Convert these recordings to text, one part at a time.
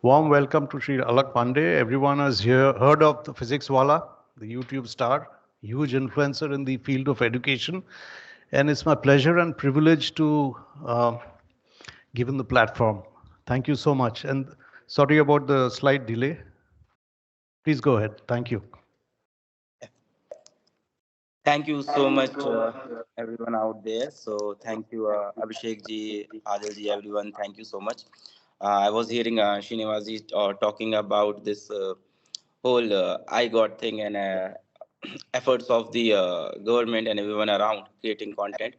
Warm welcome to Sri Alak Pandey. Everyone has heard of the Physics Wala, the YouTube star, huge influencer in the field of education. And it's my pleasure and privilege to give him the platform. Thank you so much. And sorry about the slight delay. Please go ahead. Thank you. Thank you so much, everyone out there. So, thank you, Abhishek ji, Adil ji, everyone. Thank you so much. I was hearing Srinivas ji talking about this whole I got thing and efforts of the government and everyone around creating content.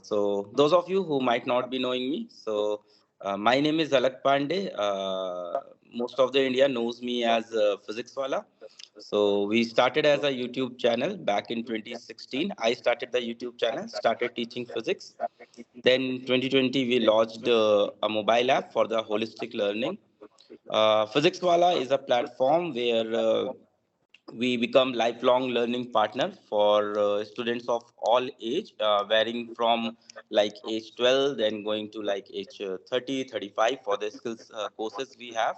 So, those of you who might not be knowing me, so my name is Alak Pandey. Most of the India knows me as Physics Wala. So we started as a YouTube channel back in 2016. I started the YouTube channel, started teaching physics. Then 2020 we launched a mobile app for the holistic learning. Physics Wala is a platform where we become lifelong learning partner for students of all age, varying from like age 12 then going to like age 30 35 for the skills courses we have.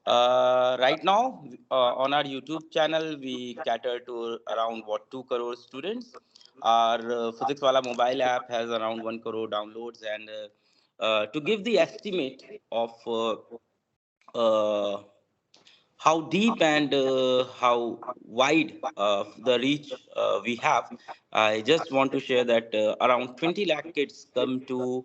Right now, on our YouTube channel, we cater to around 2 crore students. Our Physics Wala mobile app has around 1 crore downloads. And to give the estimate of uh, how deep and how wide the reach we have, I just want to share that around 20 lakh kids come to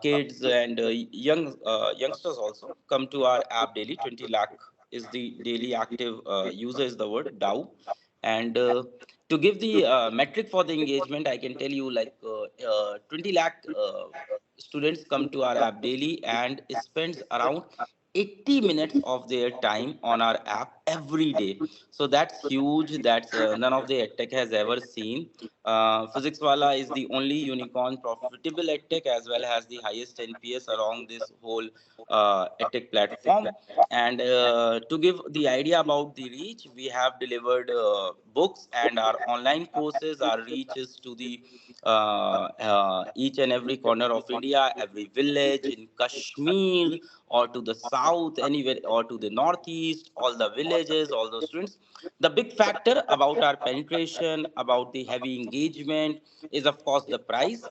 kids and youngsters also come to our app daily. 20 lakh is the daily active user is the word DAO. And to give the metric for the engagement, I can tell you like 20 lakh students come to our app daily and spends around 80 minutes of their time on our app every day. So that's huge. That's none of the edtech has ever seen. Physics Wala is the only unicorn profitable edtech as well as the highest NPS along this whole edtech platform. And to give the idea about the reach, we have delivered books and our online courses. Our reach is to the each and every corner of India, every village in Kashmir, or to the south, anywhere, or to the northeast, all the villages, all those students. The big factor about our penetration, about the heavy engagement, is of course the price.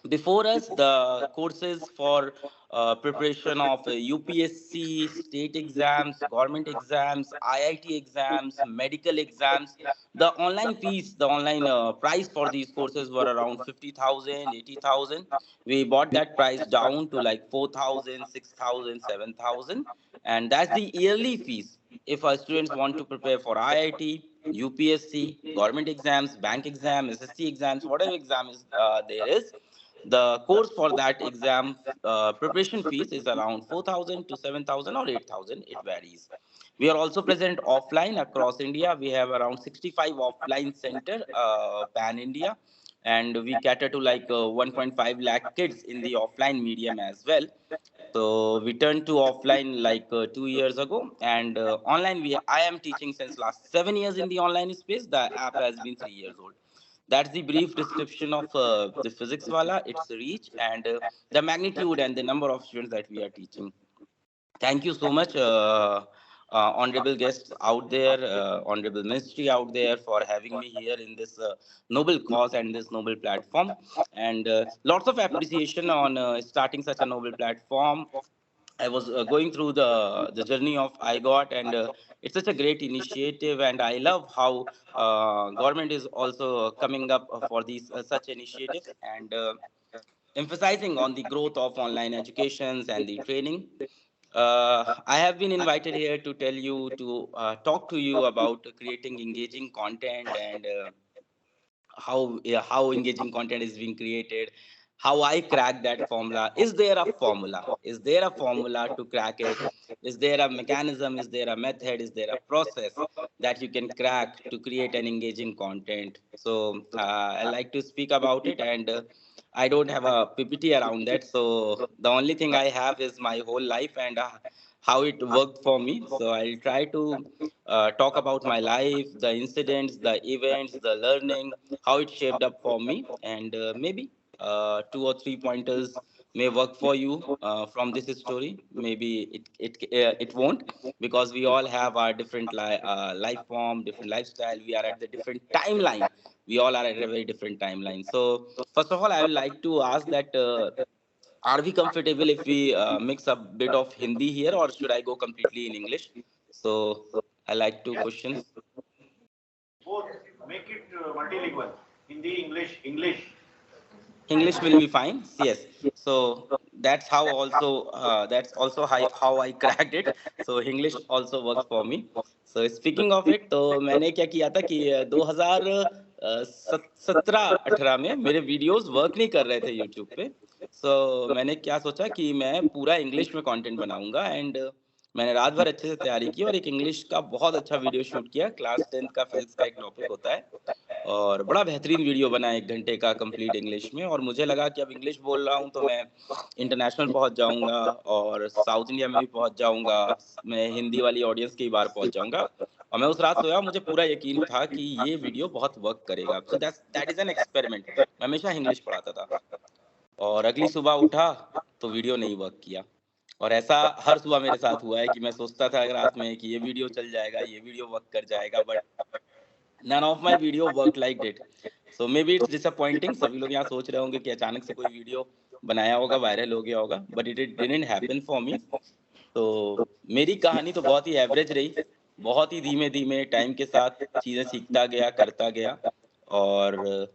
Before us, the courses for preparation of UPSC, state exams, government exams, IIT exams, medical exams, the online fees, the online price for these courses were around 50,000, 80,000. We brought that price down to like 4,000, 6,000, 7,000, and that's the yearly fees. If our students want to prepare for IIT, UPSC, government exams, bank exam, SSC exams, whatever exam is there is, the course for that exam preparation fees is around 4,000 to 7,000 or 8,000. It varies. We are also present offline across India. We have around 65 offline center pan India, and we cater to like 1.5 lakh kids in the offline medium as well. So we turned to offline like 2 years ago, and online I am teaching since last 7 years in the online space. The app has been 3 years old. That's the brief description of the Physics Wala, its reach, and the magnitude and the number of students that we are teaching. Thank you so much, honorable guests out there, honorable ministry out there, for having me here in this noble cause and this noble platform. And lots of appreciation on starting such a noble platform. I was going through the journey of IGOT, and it's such a great initiative, and I love how government is also coming up for these such initiatives and emphasizing on the growth of online educations and the training. I have been invited here to tell you to talk to you about creating engaging content and how engaging content is being created, how I crack that formula. Is there a formula? Is there a formula to crack it? Is there a mechanism? Is there a method? Is there a process that you can crack to create an engaging content? So I like to speak about it, and I don't have a PPT around that. So the only thing I have is my whole life and how it worked for me. So I'll try to talk about my life, the incidents, the events, the learning, how it shaped up for me, and maybe two or three pointers may work for you from this story. Maybe it won't, because we all have our different life form, different lifestyle. We are at the different timeline. We all are at a very different timeline. So first of all, I would like to ask that are we comfortable if we mix a bit of Hindi here, or should I go completely in English? So I like to question. Both, make it multilingual. Hindi, English, English. English will be fine. Yes. So that's also how I cracked it. So English also works for me. So speaking of it, तो मैंने क्या किया था कि 2017-18 में मेरे videos work नहीं कर रहे थे यूट्यूब पे. सो मैंने क्या सोचा कि मैं पूरा इंग्लिश में कंटेंट बनाऊंगा. एंड मैंने रात भर अच्छे से तैयारी की और एक इंग्लिश का बहुत अच्छा वीडियो शूट किया. क्लास 10th का फिजिक्स का एक टॉपिक होता है, और बड़ा बेहतरीन वीडियो बना 1 घंटे का कंप्लीट इंग्लिश में. और मुझे लगा कि अब इंग्लिश बोल रहा हूँ तो मैं इंटरनेशनल पहुंच जाऊंगा और साउथ इंडिया में भी पहुंच जाऊंगा. मैं हिंदी वाली ऑडियंस की बार पहुंच जाऊंगा. और मैं उस रात सोया, मुझे पूरा यकीन था कि ये वीडियो बहुत वर्क करेगा. So that is an experiment. मैं हमेशा इंग्लिश पढ़ाता था, और अगली सुबह उठा तो वीडियो नहीं वर्क किया. और ऐसा हर सुबह मेरे साथ हुआ है कि मैं सोचता था रात में कि ये वीडियो चल जाएगा, ये वीडियो वर्क कर जाएगा, but none of my video worked like it. So maybe it's disappointing. सभी लोग यहाँ सोच रहे होंगे कि अचानक से कोई वीडियो बनाया होगा, वायरल हो गया होगा, but it didn't happen for me. तो मेरी कहानी तो बहुत ही एवरेज रही. बहुत ही धीमे धीमे टाइम के साथ चीजें सीखता गया, करता गया. और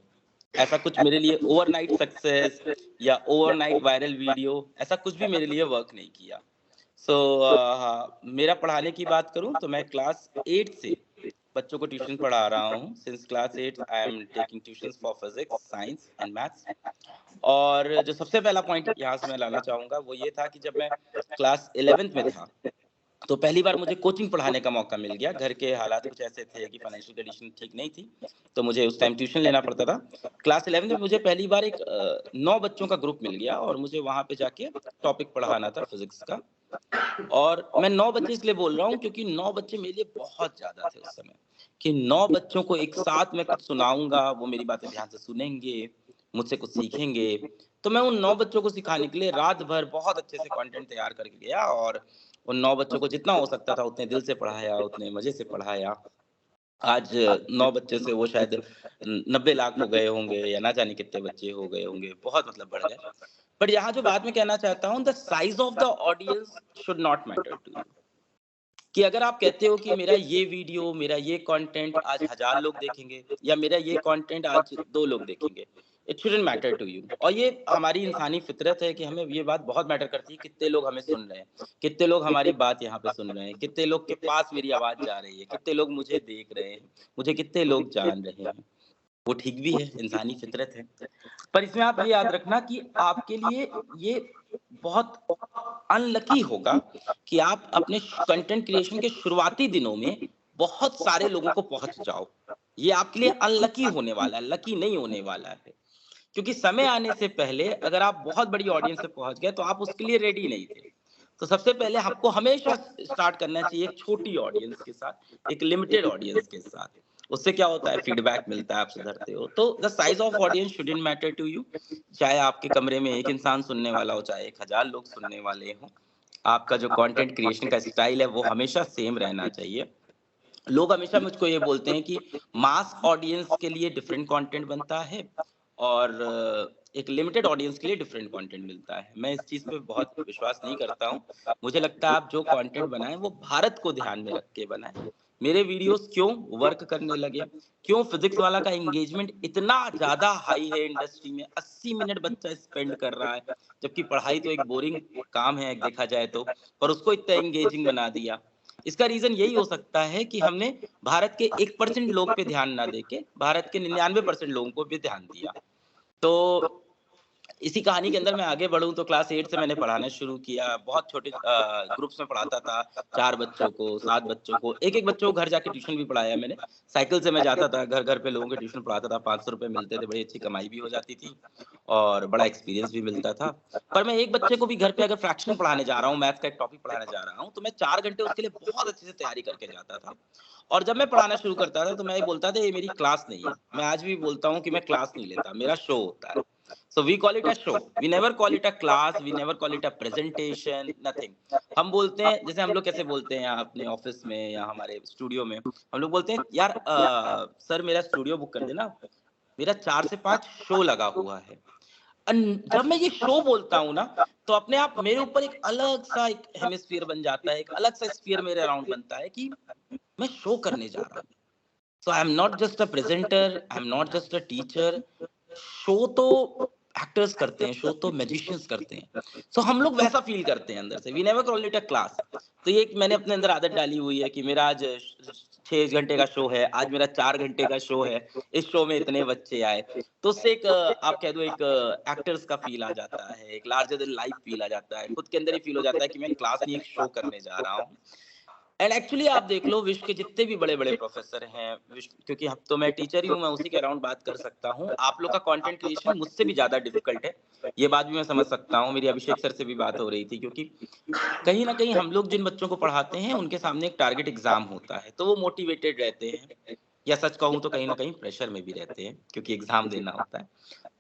ऐसा कुछ मेरे लिए ओवरनाइट सक्सेस या ओवरनाइट वायरल वीडियो, ऐसा कुछ भी मेरे लिए वर्क नहीं किया. सो मेरा पढ़ाने की बात करूं तो मैं क्लास 8 से बच्चों को ट्यूशन पढ़ा रहा हूँ. Since class 8 I am taking tuitions for physics, science and maths. और जो सबसे पहला पॉइंट यहाँ से मैं लाना चाहूंगा वो ये था कि जब मैं क्लास 11th में था तो पहली बार मुझे कोचिंग पढ़ाने का मौका मिल गया. घर के हालात कुछ ऐसे थे कि फाइनेंशियल कंडीशन ठीक नहीं थी, तो मुझे उस टाइम ट्यूशन लेना पड़ता था. क्लास 11 में मुझे पहली बार एक 9 बच्चों का ग्रुप मिल गया और मुझे वहां पे जाके टॉपिक पढ़ाना था फिजिक्स का. और मैं 9 बच्चे इसलिए बोल रहा हूँ क्योंकि 9 बच्चे मेरे लिए बहुत ज्यादा थे उस समय. कि 9 बच्चों को एक साथ मैं कुछ सुनाऊंगा, वो मेरी बातें ध्यान से सुनेंगे, मुझसे कुछ सीखेंगे. तो मैं उन 9 बच्चों को सिखाने के लिए रात भर बहुत अच्छे से कंटेंट तैयार करके गया, और उन 9 बच्चों को जितना हो सकता था उतने दिल से पढ़ाया, उतने मजे से पढ़ाया. आज 9 बच्चे से वो शायद 90 लाख हो गए होंगे, या ना जाने कितने बच्चे हो गए होंगे. बहुत मतलब बढ़ गए. बट यहाँ जो बात मैं कहना चाहता हूँ, the size of the audience should not matter to you. कि अगर आप कहते हो कि मेरा ये वीडियो, मेरा ये कंटेंट आज 1000 लोग देखेंगे, या मेरा ये कंटेंट आज 2 लोग देखेंगे, it shouldn't matter to you. और ये हमारी इंसानी फितरत है कि हमें ये बात बहुत मैटर करती है कितने लोग हमें सुन रहे हैं, कितने लोग हमारी बात यहाँ पे सुन रहे हैं, कितने लोग के पास मेरी आवाज जा रही है, कितने लोग मुझे देख रहे हैं, मुझे कितने लोग जान रहे हैं. वो ठीक भी है, इंसानी फितरत है. पर इसमें आप ये याद रखना कि आपके लिए ये बहुत अनलकी होगा कि आप अपने कंटेंट क्रिएशन के शुरुआती दिनों में बहुत सारे लोगों को पहुंच जाओ. ये आपके लिए अनलकी होने वाला है, लकी नहीं होने वाला है. क्योंकि समय आने से पहले अगर आप बहुत बड़ी ऑडियंस से पहुंच गए तो आप उसके लिए रेडी नहीं थे. तो सबसे पहले आपको हमेशा स्टार्ट करना चाहिए एक छोटी ऑडियंस के साथ, एक लिमिटेड ऑडियंस के साथ. उससे क्या होता है, फीडबैक मिलता है, आप सुधरते हो. तो the size of audience shouldn't matter to you. चाहे आपके कमरे में एक इंसान सुनने वाला हो, चाहे 1000 लोग सुनने वाले हो, आपका जो कंटेंट क्रिएशन का स्टाइल है वो हमेशा सेम रहना चाहिए. लोग हमेशा मुझको ये बोलते हैं कि मास ऑडियंस के लिए डिफरेंट कंटेंट बनता है और एक लिमिटेड ऑडियंस के लिए डिफरेंट कंटेंट मिलता है. मैं इस चीज पे बहुत विश्वास नहीं करता हूँ. मुझे लगता है आप जो कंटेंट बनाएं वो भारत को ध्यान में रख के बनाएं. मेरे वीडियोस क्यों वर्क करने लगे, क्यों फिजिक्स वाला का एंगेजमेंट इतना ज्यादा हाई है इंडस्ट्री में. 80 मिनट बच्चा स्पेंड कर रहा है, जबकि पढ़ाई तो एक बोरिंग काम है देखा जाए तो, पर उसको इतना एंगेजिंग बना दिया. इसका रीजन यही हो सकता है कि हमने भारत के 1% लोग पे ध्यान ना देके भारत के 99% लोगों को भी ध्यान दिया. तो इसी कहानी के अंदर मैं आगे बढ़ूं तो क्लास 8 से मैंने पढ़ाना शुरू किया. बहुत छोटे ग्रुप्स में पढ़ाता था, 4 बच्चों को, 7 बच्चों को, एक बच्चों को घर जाके ट्यूशन भी पढ़ाया मैंने. साइकिल से मैं जाता था, घर घर पे लोगों के ट्यूशन पढ़ाता था. 500 रुपए मिलते थे, बड़ी अच्छी कमाई भी हो जाती थी और बड़ा एक्सपीरियंस भी मिलता था. पर मैं एक बच्चे को भी घर पे अगर फ्रैक्शन पढ़ाने जा रहा हूँ, मैथ्स का एक टॉपिक पढ़ाने जा रहा हूँ, तो मैं 4 घंटे उसके लिए बहुत अच्छे से तैयारी करके जाता था. और जब मैं पढ़ाना शुरू करता था तो मैं ये बोलता था ये मेरी क्लास नहीं है. मैं आज भी बोलता हूँ कि मैं क्लास नहीं लेता, मेरा शो होता है. So we call it a show. We never call it a class. We never call it a presentation. Nothing. हम बोलते हैं, जैसे हम लोग कैसे बोलते हैं यहाँ अपने ऑफिस में या हमारे स्टूडियो में, हम लोग बोलते हैं यार सर मेरा स्टूडियो बुक कर देना, मेरा 4 से 5 शो लगा हुआ है। जब मैं ये शो बोलता हूँ ना, तो अपने आप मेरे ऊपर एक अलग सा एक हेमिस्फीयर बन जाता है, एक अलग सा स्फीयर मेरे अराउंड बनता है कि मैं शो करने जा रहा हूँ। So I am not just a presenter, I am not just a teacher. Show तो एक्टर्स करते हैं, शो तो मैजिशियंस करते हैं। सो हम लोग वैसा फील करते हैं अंदर से। We never call it a class. तो ये मैंने अपने अंदर आदत डाली हुई है कि मेरा आज 6 घंटे का शो है, आज मेरा 4 घंटे का शो है, इस शो में इतने बच्चे आए। तो उससे एक आप कह दो एक एक्टर्स का फील आ जाता है, एक लार्जर देन लाइफ फील आ जाता है, खुद के अंदर ही फील हो जाता है कि मैं क्लास नहीं एक शो करने जा रहा हूँ। एंड एक्चुअली आप देख लो विश्व के जितने भी बड़े बड़े प्रोफेसर हैं, क्योंकि अब तो मैं टीचर ही हूँ, मैं उसी के अराउंड बात कर सकता हूँ। आप लोग का कंटेंट क्रिएशन मुझसे भी ज्यादा डिफिकल्ट है, ये बात भी मैं समझ सकता हूँ। मेरी अभिषेक सर से भी बात हो रही थी, क्योंकि कहीं ना कहीं हम लोग जिन बच्चों को पढ़ाते हैं उनके सामने एक टारगेट एग्जाम होता है, तो वो मोटिवेटेड रहते हैं, या सच कहूँ तो कहीं ना कहीं प्रेशर में भी रहते हैं, क्योंकि एग्जाम देना होता है।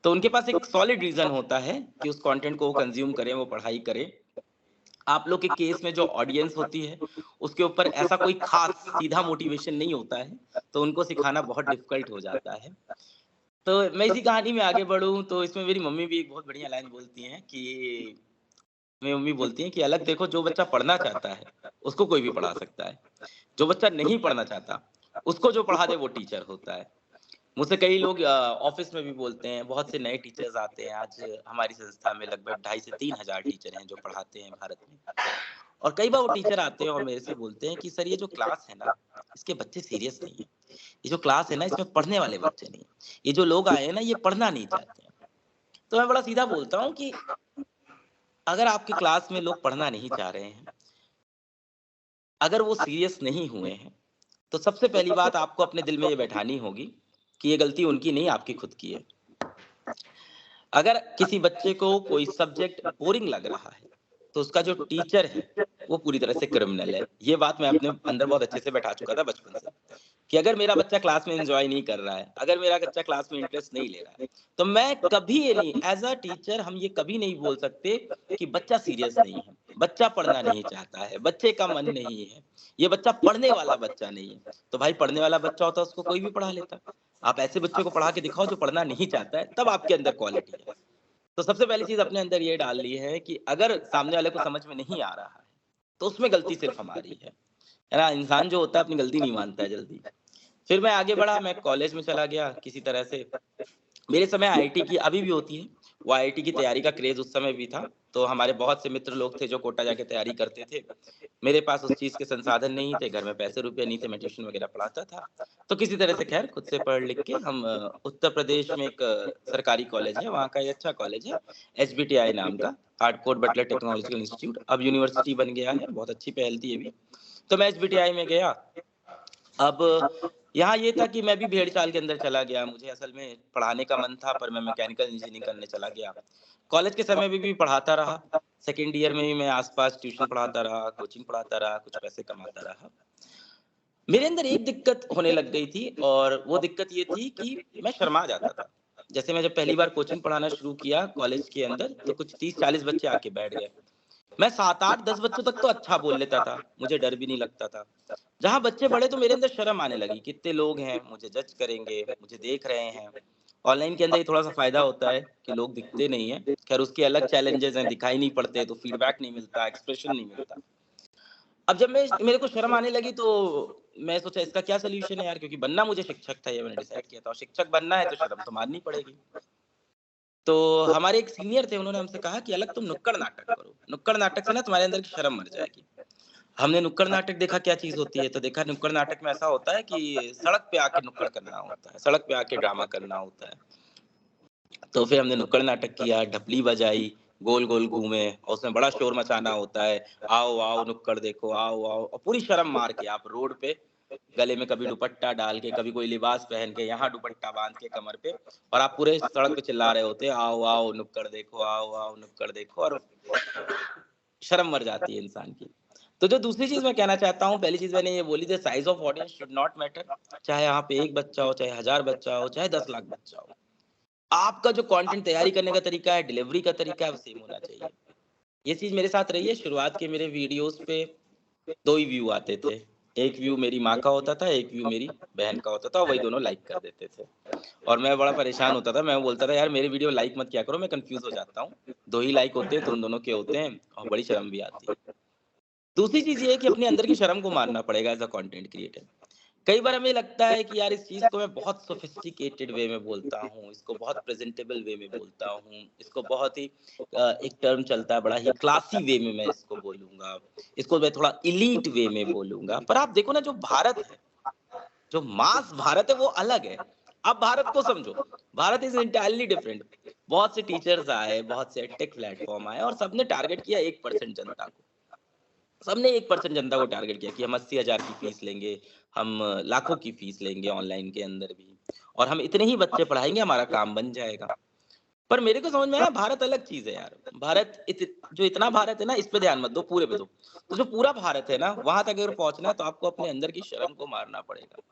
तो उनके पास एक सॉलिड रीजन होता है कि उस कंटेंट को वो कंज्यूम करें, वो पढ़ाई करें। आप लोग के केस में जो ऑडियंस होती है उसके ऊपर ऐसा कोई खास सीधा मोटिवेशन नहीं होता है, तो उनको सिखाना बहुत डिफिकल्ट हो जाता है। तो मैं इसी कहानी में आगे बढ़ूं, तो इसमें मेरी मम्मी भी एक बहुत बढ़िया लाइन बोलती हैं कि मेरी मम्मी बोलती हैं कि अलग देखो, जो बच्चा पढ़ना चाहता है उसको कोई भी पढ़ा सकता है, जो बच्चा नहीं पढ़ना चाहता उसको जो पढ़ा दे वो टीचर होता है। मुझसे कई लोग ऑफिस में भी बोलते हैं, बहुत से नए टीचर्स आते हैं। आज हमारी संस्था में लगभग 2,500 से 3,000 टीचर हैं जो पढ़ाते हैं भारत में। और कई बार वो टीचर आते हैं और मेरे से बोलते हैं कि सर ये जो क्लास है ना, इसके बच्चे सीरियस नहीं है, ये जो क्लास है ना इसमें पढ़ने वाले बच्चे नहीं, ये जो लोग आए हैं ना ये पढ़ना नहीं चाहते हैं। तो मैं बड़ा सीधा बोलता हूँ कि अगर आपकी क्लास में लोग पढ़ना नहीं चाह रहे हैं, अगर वो सीरियस नहीं हुए हैं, तो सबसे पहली बात आपको अपने दिल में ये बैठानी होगी कि ये गलती उनकी नहीं, आपकी खुद की है। अगर किसी बच्चे को कोई सब्जेक्ट बोरिंग लग रहा है, तो उसका जो टीचर है वो पूरी तरह से क्रिमिनल है। ये बात मैं अपने अंदर बहुत अच्छे से बैठा चुका था बचपन से, कि अगर मेरा बच्चा क्लास में एंजॉय नहीं कर रहा है, अगर मेरा बच्चा क्लास में इंटरेस्ट नहीं ले रहा है, तो मैं कभी ये नहीं, एज अ टीचर हम ये कभी नहीं बोल सकते कि बच्चा सीरियस नहीं है, बच्चा पढ़ना नहीं चाहता है, बच्चे का मन नहीं है, ये बच्चा पढ़ने वाला बच्चा नहीं है। तो भाई पढ़ने वाला बच्चा होता उसको कोई भी पढ़ा लेता। आप ऐसे बच्चे को पढ़ा के दिखाओ जो पढ़ना नहीं चाहता है, तब आपके अंदर क्वालिटी है। तो सबसे पहली चीज अपने अंदर ये डाल ली है कि अगर सामने वाले को समझ में नहीं आ रहा है, तो उसमें गलती सिर्फ हमारी है ना। इंसान जो होता है अपनी गलती नहीं मानता है जल्दी। फिर मैं आगे बढ़ा, मैं कॉलेज में चला गया किसी तरह से। मेरे समय आईआईटी की अभी भी होती है, वो आईआईटी की तैयारी का क्रेज उस समय भी था। तो हमारे बहुत से मित्र लोग थे जो कोटा जाके तैयारी करते थे। मेरे पास उस चीज के संसाधन नहीं थे, घर में पैसे रुपए नहीं थे, मैं ट्यूशन वगैरह पढ़ाता था। तो किसी तरह से खैर खुद से पढ़ लिख के हम उत्तर प्रदेश में एक सरकारी कॉलेज है, वहाँ का एक अच्छा कॉलेज है, एचबीटीआई नाम का, हार्डकोट बटलर टेक्नोलॉजिकल इंस्टीट्यूट, अब यूनिवर्सिटी बन गया है, बहुत अच्छी पहल थी ये भी। तो मैं एचबीटीआई में गया। अब यहाँ ये था कि मैं भी भेड़ चाल के अंदर चला गया। मुझे असल में पढ़ाने का मन था, पर मैं मैकेनिकल इंजीनियरिंग करने चला गया। कॉलेज के समय में भी पढ़ाता रहा, सेकेंड ईयर में भी मैं आसपास ट्यूशन पढ़ाता रहा, कोचिंग पढ़ाता रहा, कुछ पैसे कमाता रहा। मेरे अंदर एक दिक्कत होने लग गई थी, और वो दिक्कत ये थी कि मैं शर्मा जाता था। जैसे मैं जब पहली बार कोचिंग पढ़ाना शुरू किया कॉलेज के अंदर, तो कुछ 30-40 बच्चे आके बैठ गए। मैं 7-8-10 बच्चों तक तो अच्छा बोल लेता था, मुझे डर भी नहीं लगता था। जहाँ बच्चे बढ़े तो मेरे अंदर शर्म आने लगी, कितने लोग हैं, मुझे जज करेंगे, मुझे देख रहे हैं। ऑनलाइन के अंदर ये थोड़ा सा फायदा होता है कि लोग दिखते नहीं है, खैर उसके अलग चैलेंजेस हैं, दिखाई नहीं पड़ते तो फीडबैक नहीं मिलता, एक्सप्रेशन नहीं मिलता। अब जब मेरे को शर्म आने लगी, तो मैं सोचा इसका क्या सोल्यूशन है यार, क्योंकि बनना मुझे शिक्षक था, ये मैंने डिसाइड किया था, और शिक्षक बनना है तो शर्म तो माननी पड़ेगी। तो हमारे एक सीनियर थे, उन्होंने हमसे कहा कि अलग तुम नुक्कड़ नाटक करो, नुक्कड़ नाटक से ना तुम्हारे अंदर की शर्म मर जाएगी। हमने नुक्कड़ नाटक देखा क्या चीज होती है, तो देखा नुक्कड़ नाटक में ऐसा होता है कि सड़क पे आके नुक्कड़ करना होता है, सड़क पे आके ड्रामा करना होता है। तो फिर हमने नुक्कड़ नाटक किया, ढपली बजाई, गोल गोल घूमे, और उसमें बड़ा शोर मचाना होता है, आओ आओ नुक्कड़ देखो, आओ आओ, और पूरी शर्म मार के आप रोड पे गले में कभी दुपट्टा डाल के, कभी कोई लिबास पहन के, यहाँ दुपट्टा बांध के कमर पे, और आप पूरे सड़क पे चिल्ला रहे होते, आओ आओ नुक्कड़ देखो, आओ आओ नुक्कड़ देखो, और शर्म मर जाती है इंसान की। तो जो दूसरी चीज मैं कहना चाहता हूँ, पहली चीज मैंने ये बोली थी, size of audience should not matter. चाहे यहाँ पे 1 बच्चा हो, चाहे 1000 बच्चा हो, चाहे 10 लाख बच्चा हो, आपका जो कंटेंट तैयारी करने का तरीका है, डिलीवरी का तरीका है, वो सेम होना चाहिए। ये चीज़ मेरे साथ रही है। शुरुआत के मेरे वीडियोज़ पे 2 ही व्यू आते थे। एक व्यू मेरी माँ का होता था, एक व्यू मेरी बहन का होता था, और वही दोनों लाइक कर देते थे। और मैं बड़ा परेशान होता था। मैं बोलता था, यार मेरी वीडियो लाइक मत किया करो, मैं कन्फ्यूज़ हो जाता हूँ। 2 ही लाइक होते हैं तो उन दोनों के होते हैं, और बड़ी शर्म भी आती है। दूसरी चीज़ ये है कि अपने अंदर की शर्म को मारना पड़ेगा एज़ अ कंटेंट क्रिएटर। कई बार हमें लगता है कि यार इस चीज़ को मैं बहुत सोफिस्टिकेटेड वे में बोलता हूँ, इसको बहुत प्रेज़ेंटेबल वे में बोलता हूँ, इसको बहुत ही एक टर्म चलता है बड़ा ही क्लासी वे में मैं इसको बोलूँगा, इसको मैं थोड़ा एलीट वे में बोलूँगा। पर आप देखो ना, जो भारत है, जो मास भारत है, वो अलग है। आप भारत को समझो, भारत इज़ एंटायरली डिफरेंट। बहुत से टीचर्स आए, बहुत से टेक प्लेटफ़ॉर्म आए, और सबने टारगेट किया 1% जनता को। सबने 1% जनता को टारगेट किया कि हम 80,000 की फीस लेंगे, हम लाखों की फीस लेंगे ऑनलाइन के अंदर भी, और हम इतने ही बच्चे पढ़ाएँगे, हमारा काम बन जाएगा। पर मेरे को समझ में आया, भारत अलग चीज़ है यार। भारत जो इतना भारत है ना, इस पे ध्यान मत दो, पूरे पे दो। तो जो पूरा भारत है ना, वहाँ तक अगर पहुँचना है तो आपको अपने अंदर की शर्म को मारना पड़ेगा।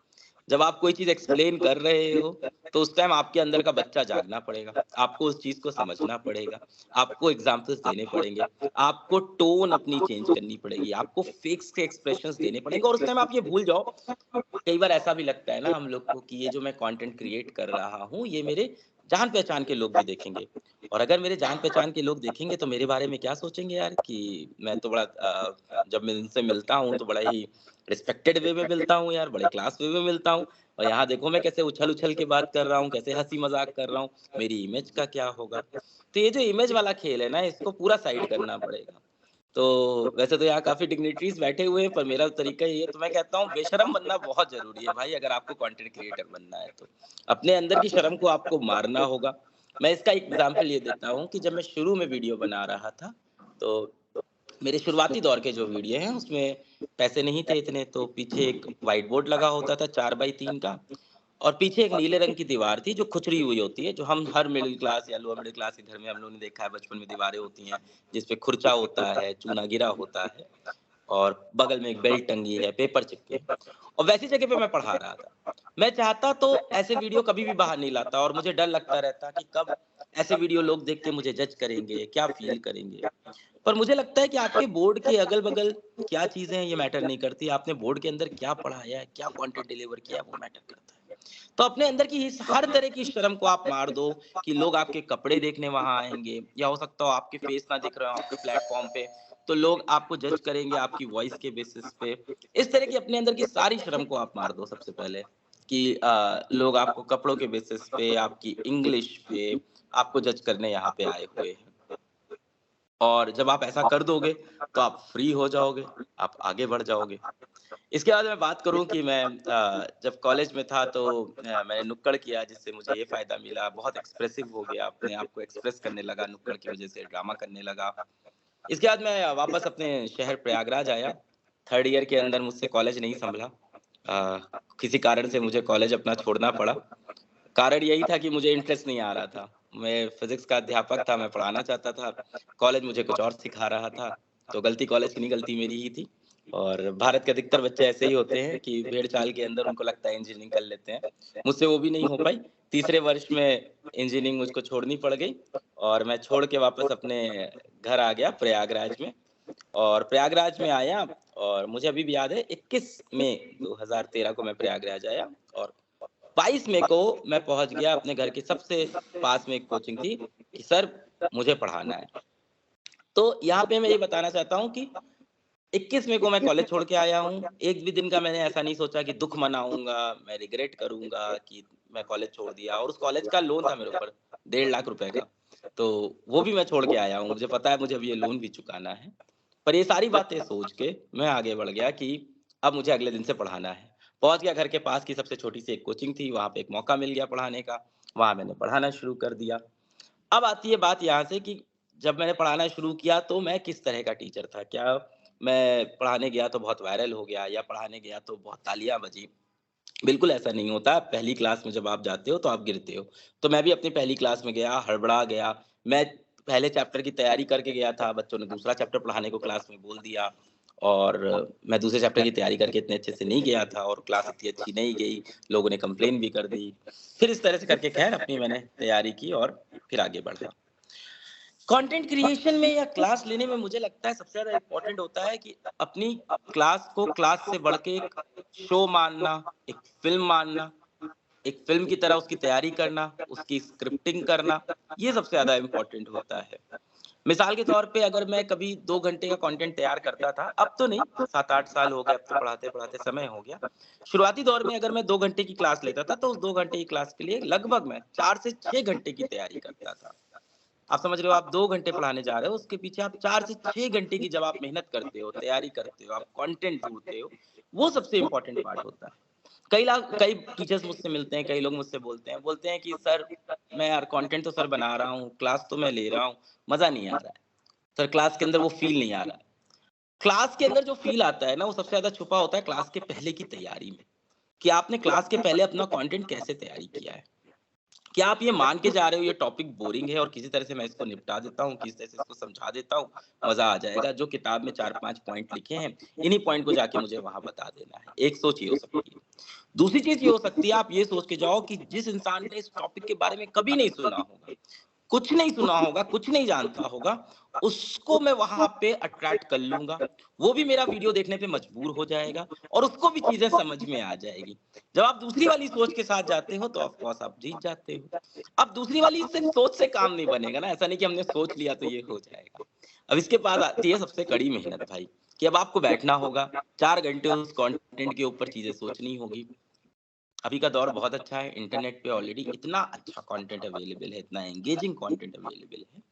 जब आप कोई चीज़ एक्सप्लेन कर रहे हो, तो उस टाइम आपके अंदर का बच्चा जागना पड़ेगा। आपको उस चीज़ को समझना पड़ेगा। आपको एग्ज़ाम्पल्स देने पड़ेंगे। आपको टोन अपनी चेंज करनी पड़ेगी। आपको फेक्स के एक्सप्रेशंस देने पड़ेंगे, और उस टाइम आप ये भूल जाओ। कई बार ऐसा भी लगता है ना हम लोग को कि ये जो मैं कंटेंट क्रिएट कर रहा हूँ, ये मेरे जान-पहचान के लोग भी देखेंगे। और अगर मेरे जान-पहचान के लोग देखेंगे तो मेरे बारे में क्या सोचेंगे यार, कि मैं तो बड़ा जब मैं इनसे मिलता हूँ तो बड़ा ही रिस्पेक्टेड वे में मिलता हूँ यार, बड़े क्लास वे में मिलता हूँ, और यहाँ देखो मैं कैसे उछल-उछल के बात कर रहा हूँ, कैसे हँसी-मज़ाक कर रहा हूँ, मेरी इमेज का क्या होगा? तो ये जो इमेज वाला खेल है ना, इसको पूरा साइड करना पड़ेगा। तो वैसे तो यहाँ काफ़ी डिग्निटरीज़ बैठे हुए हैं, पर मेरा तरीका ये है, तो मैं कहता हूँ बेशर्म बनना बहुत ज़रूरी है भाई, अगर आपको कंटेंट क्रिएटर बनना है तो। अपने अंदर की शर्म को आपको मारना होगा। मैं इसका एक एग्ज़ाम्पल ये देता हूँ कि जब मैं शुरू में वीडियो बना रहा था, तो मेरे शुरुआती दौर के जो वीडियो हैं, उसमें पैसे नहीं थे इतने, तो पीछे एक व्हाइट बोर्ड लगा होता था 4 बाई 3 का, और पीछे एक नीले रंग की दीवार थी जो खुचरी हुई होती है, जो हम हर मिडिल क्लास या लोअर मिडिल क्लास के घर में हम लोगों ने देखा है, बचपन में दीवारें होती हैं, जिस पे खुरचा होता है, चूना गिरा होता है, और बगल में एक बेल्ट टंगी है, पेपर चिपके हैं, और वैसी जगह पे मैं पढ़ा रहा था। मैं चाहता तो ऐसे वीडियो कभी भी बाहर नहीं लाता, और मुझे डर लगता रहता कि कब ऐसे वीडियो लोग देख के मुझे जज करेंगे, क्या फ़ील करेंगे। पर मुझे लगता है कि आपके बोर्ड के अगल-बगल क्या चीज़ें हैं, ये मैटर नहीं करती। आपने बोर्ड के अंदर क्या पढ़ाया है, क्या कंटेंट डिलीवर किया है, वो मैटर करता है। तो अपने अंदर की इस हर तरह की शर्म को आप मार दो, कि लोग आपके कपड़े देखने वहाँ आएँगे, या हो सकता हो आपके फेस ना दिख रहे हो आपके प्लेटफ़ॉर्म पे, तो लोग आपको जज करेंगे आपकी वॉइस के बेसिस पे। इस तरह की अपने अंदर की सारी शर्म को आप मार दो सबसे पहले, कि लोग आपको कपड़ों के बेसिस पे, आपकी इंग्लिश पे, आपको जज करने यहाँ पे आए हुए हैं। और जब आप ऐसा कर दोगे, तो आप फ्री हो जाओगे, आप आगे बढ़ जाओगे। इसके बाद मैं बात करूँ कि मैं जब कॉलेज में था तो मैंने नुक्कड़ किया, जिससे मुझे ये फ़ायदा मिला, बहुत एक्सप्रेसिव हो गया, अपने आप को एक्सप्रेस करने लगा नुक्कड़ की वज़ह से, ड्रामा करने लगा। इसके बाद मैं वापस अपने शहर प्रयागराज आया। 3rd ईयर के अंदर मुझसे कॉलेज नहीं सँभला। किसी कारण से मुझे कॉलेज अपना छोड़ना पड़ा। कारण यही था कि मुझे इंटरेस्ट नहीं आ रहा था। मैं फिज़िक्स का अध्यापक था, मैं पढ़ाना चाहता था, कॉलेज मुझे कुछ और सिखा रहा था, तो गलती कॉलेज की नहीं, गलती मेरी ही थी। और भारत के अधिकतर बच्चे ऐसे ही होते हैं कि भेड़-चाल के अंदर उनको लगता है इंजीनियरिंग कर लेते हैं। मुझसे वो भी नहीं हो पाई। तीसरे वर्ष में इंजीनियरिंग मुझको छोड़नी पड़ गई, और मैं छोड़ के वापस अपने घर आ गया प्रयागराज में। और प्रयागराज में आया, और मुझे अभी भी याद है 21 मई 2013 को मैं प्रयागराज आया, और 22 मई को मैं पहुँच गया अपने घर के सबसे पास में एक कोचिंग थी, कि सर मुझे पढ़ाना है। तो यहाँ पे मैं ये बताना चाहता हूँ कि 21 मई को मैं कॉलेज छोड़ के आया हूँ। एक भी दिन का मैंने ऐसा नहीं सोचा कि दुःख मनाऊँगा, मैं रिग्रेट करूँगा कि मैं कॉलेज छोड़ दिया, और उस कॉलेज का लोन था मेरे ऊपर 1.5 लाख रुपए का। तो वो भी मैं छोड़ के आया हूँ। मुझे पता है मुझे अब ये लोन भी चुकाना है। पर ये सारी बातें सोच के मैं आगे बढ़ गया कि अब मुझे अगले दिन से पढ़ाना है। पहुँच गया, घर के पास की सबसे छोटी सी एक कोचिंग थी, वहाँ पे एक मौका मिल गया पढ़ाने का। वहाँ मैंने पढ़ाना शुरू कर दिया। अब आती है बात यहाँ से कि जब मैंने पढ़ाना शुरू किया तो मैं किस तरह का टीचर था? क्या मैं पढ़ाने गया तो बहुत वायरल हो गया, या पढ़ाने गया तो बहुत तालियाँ बजीं? बिल्कुल ऐसा नहीं होता। पहली क्लास में जब आप जाते हो तो आप गिरते हो। तो मैं भी अपनी पहली क्लास में गया, हड़बड़ा गया। मैं पहले चैप्टर की तैयारी करके गया था, बच्चों ने दूसरा चैप्टर पढ़ाने को क्लास में बोल दिया, और मैं दूसरे चैप्टर की तैयारी करके इतने अच्छे से नहीं गया था और क्लास इतनी अच्छी नहीं गई, लोगों ने कंप्लेन भी कर दी। फिर इस तरह से करके खैर अपनी मैंने तैयारी की और फिर आगे बढ़ा। कंटेंट क्रिएशन में या क्लास लेने में मुझे लगता है सबसे ज़्यादा इम्पोर्टेंट होता है कि अपनी क्लास को क्लास से बढ़ के एक शो मानना, एक फ़िल्म मानना, एक फ़िल्म की तरह उसकी तैयारी करना, उसकी स्क्रिप्टिंग करना, ये सबसे ज़्यादा इम्पोर्टेंट होता है। मिसाल के तौर पे अगर मैं कभी 2 घंटे का कंटेंट तैयार करता था, अब तो नहीं, 7-8 साल हो गए, अब तो पढ़ाते-पढ़ाते समय हो गया। शुरुआती दौर में अगर मैं 2 घंटे की क्लास लेता था, तो उस 2 घंटे की क्लास के लिए लगभग मैं 4 से 6 घंटे की तैयारी करता था। आप समझ रहे हो, आप 2 घंटे पढ़ाने जा रहे हो, उसके पीछे आप 4 से 6 घंटे की जब आप मेहनत करते हो, तैयारी करते हो, आप कंटेंट ढूँढते हो, वो सबसे इम्पोर्टेंट पार्ट होता है। कई टीचर्स मुझसे मिलते हैं, कई लोग मुझसे बोलते हैं कि सर मैं यार कंटेंट तो सर बना रहा हूँ, क्लास तो मैं ले रहा हूँ, मज़ा नहीं आ रहा है। सर क्लास के अंदर वो फ़ील नहीं आ रहा है। क्लास के अंदर जो फ़ील आता है ना, वो सबसे ज़्यादा छुपा होता है क्लास के पहले की तैयारी में, कि आपने क्लास के पहले अपना कंटेंट कैसे तैयारी किया है। क्या आप ये मान के जा रहे हो ये टॉपिक बोरिंग है और किसी तरह से मैं इसको निपटा देता हूँ, किसी तरह से इसको समझा देता हूँ, मज़ा आ जाएगा। जो किताब में 4-5 पॉइंट लिखे हैं, इन्हीं पॉइंट को जाके मुझे वहाँ बता देना है। एक सोच ये हो सकती है। दूसरी चीज़ ये हो सकती है, आप ये सोच के जाओ कि जिस इंसान ने इस टॉपिक के बारे में कभी नहीं सुना होगा, कुछ नहीं सुना होगा, कुछ नहीं जानता होगा, उसको मैं वहाँ पे अट्रैक्ट कर लूँगा। वो भी मेरा वीडियो देखने पे मजबूर हो जाएगा और उसको भी चीज़ें समझ में आ जाएगी। जब आप दूसरी वाली सोच के साथ जाते हो तो ऑफ कोर्स आप जीत जाते हो। अब दूसरी वाली सिर्फ सोच से काम नहीं बनेगा ना, ऐसा नहीं कि हमने सोच लिया तो ये हो जाएगा। अब इसके बाद आती है सबसे कड़ी मेहनत भाई, कि अब आपको बैठना होगा, 4 घंटे उस कंटेंट के ऊपर चीज़ें सोचनी होगी। अभी का दौर बहुत अच्छा है, इंटरनेट पे ऑलरेडी इतना अच्छा कंटेंट अवेलेबल है, इतना एंगेजिंग कंटेंट अवेलेबल है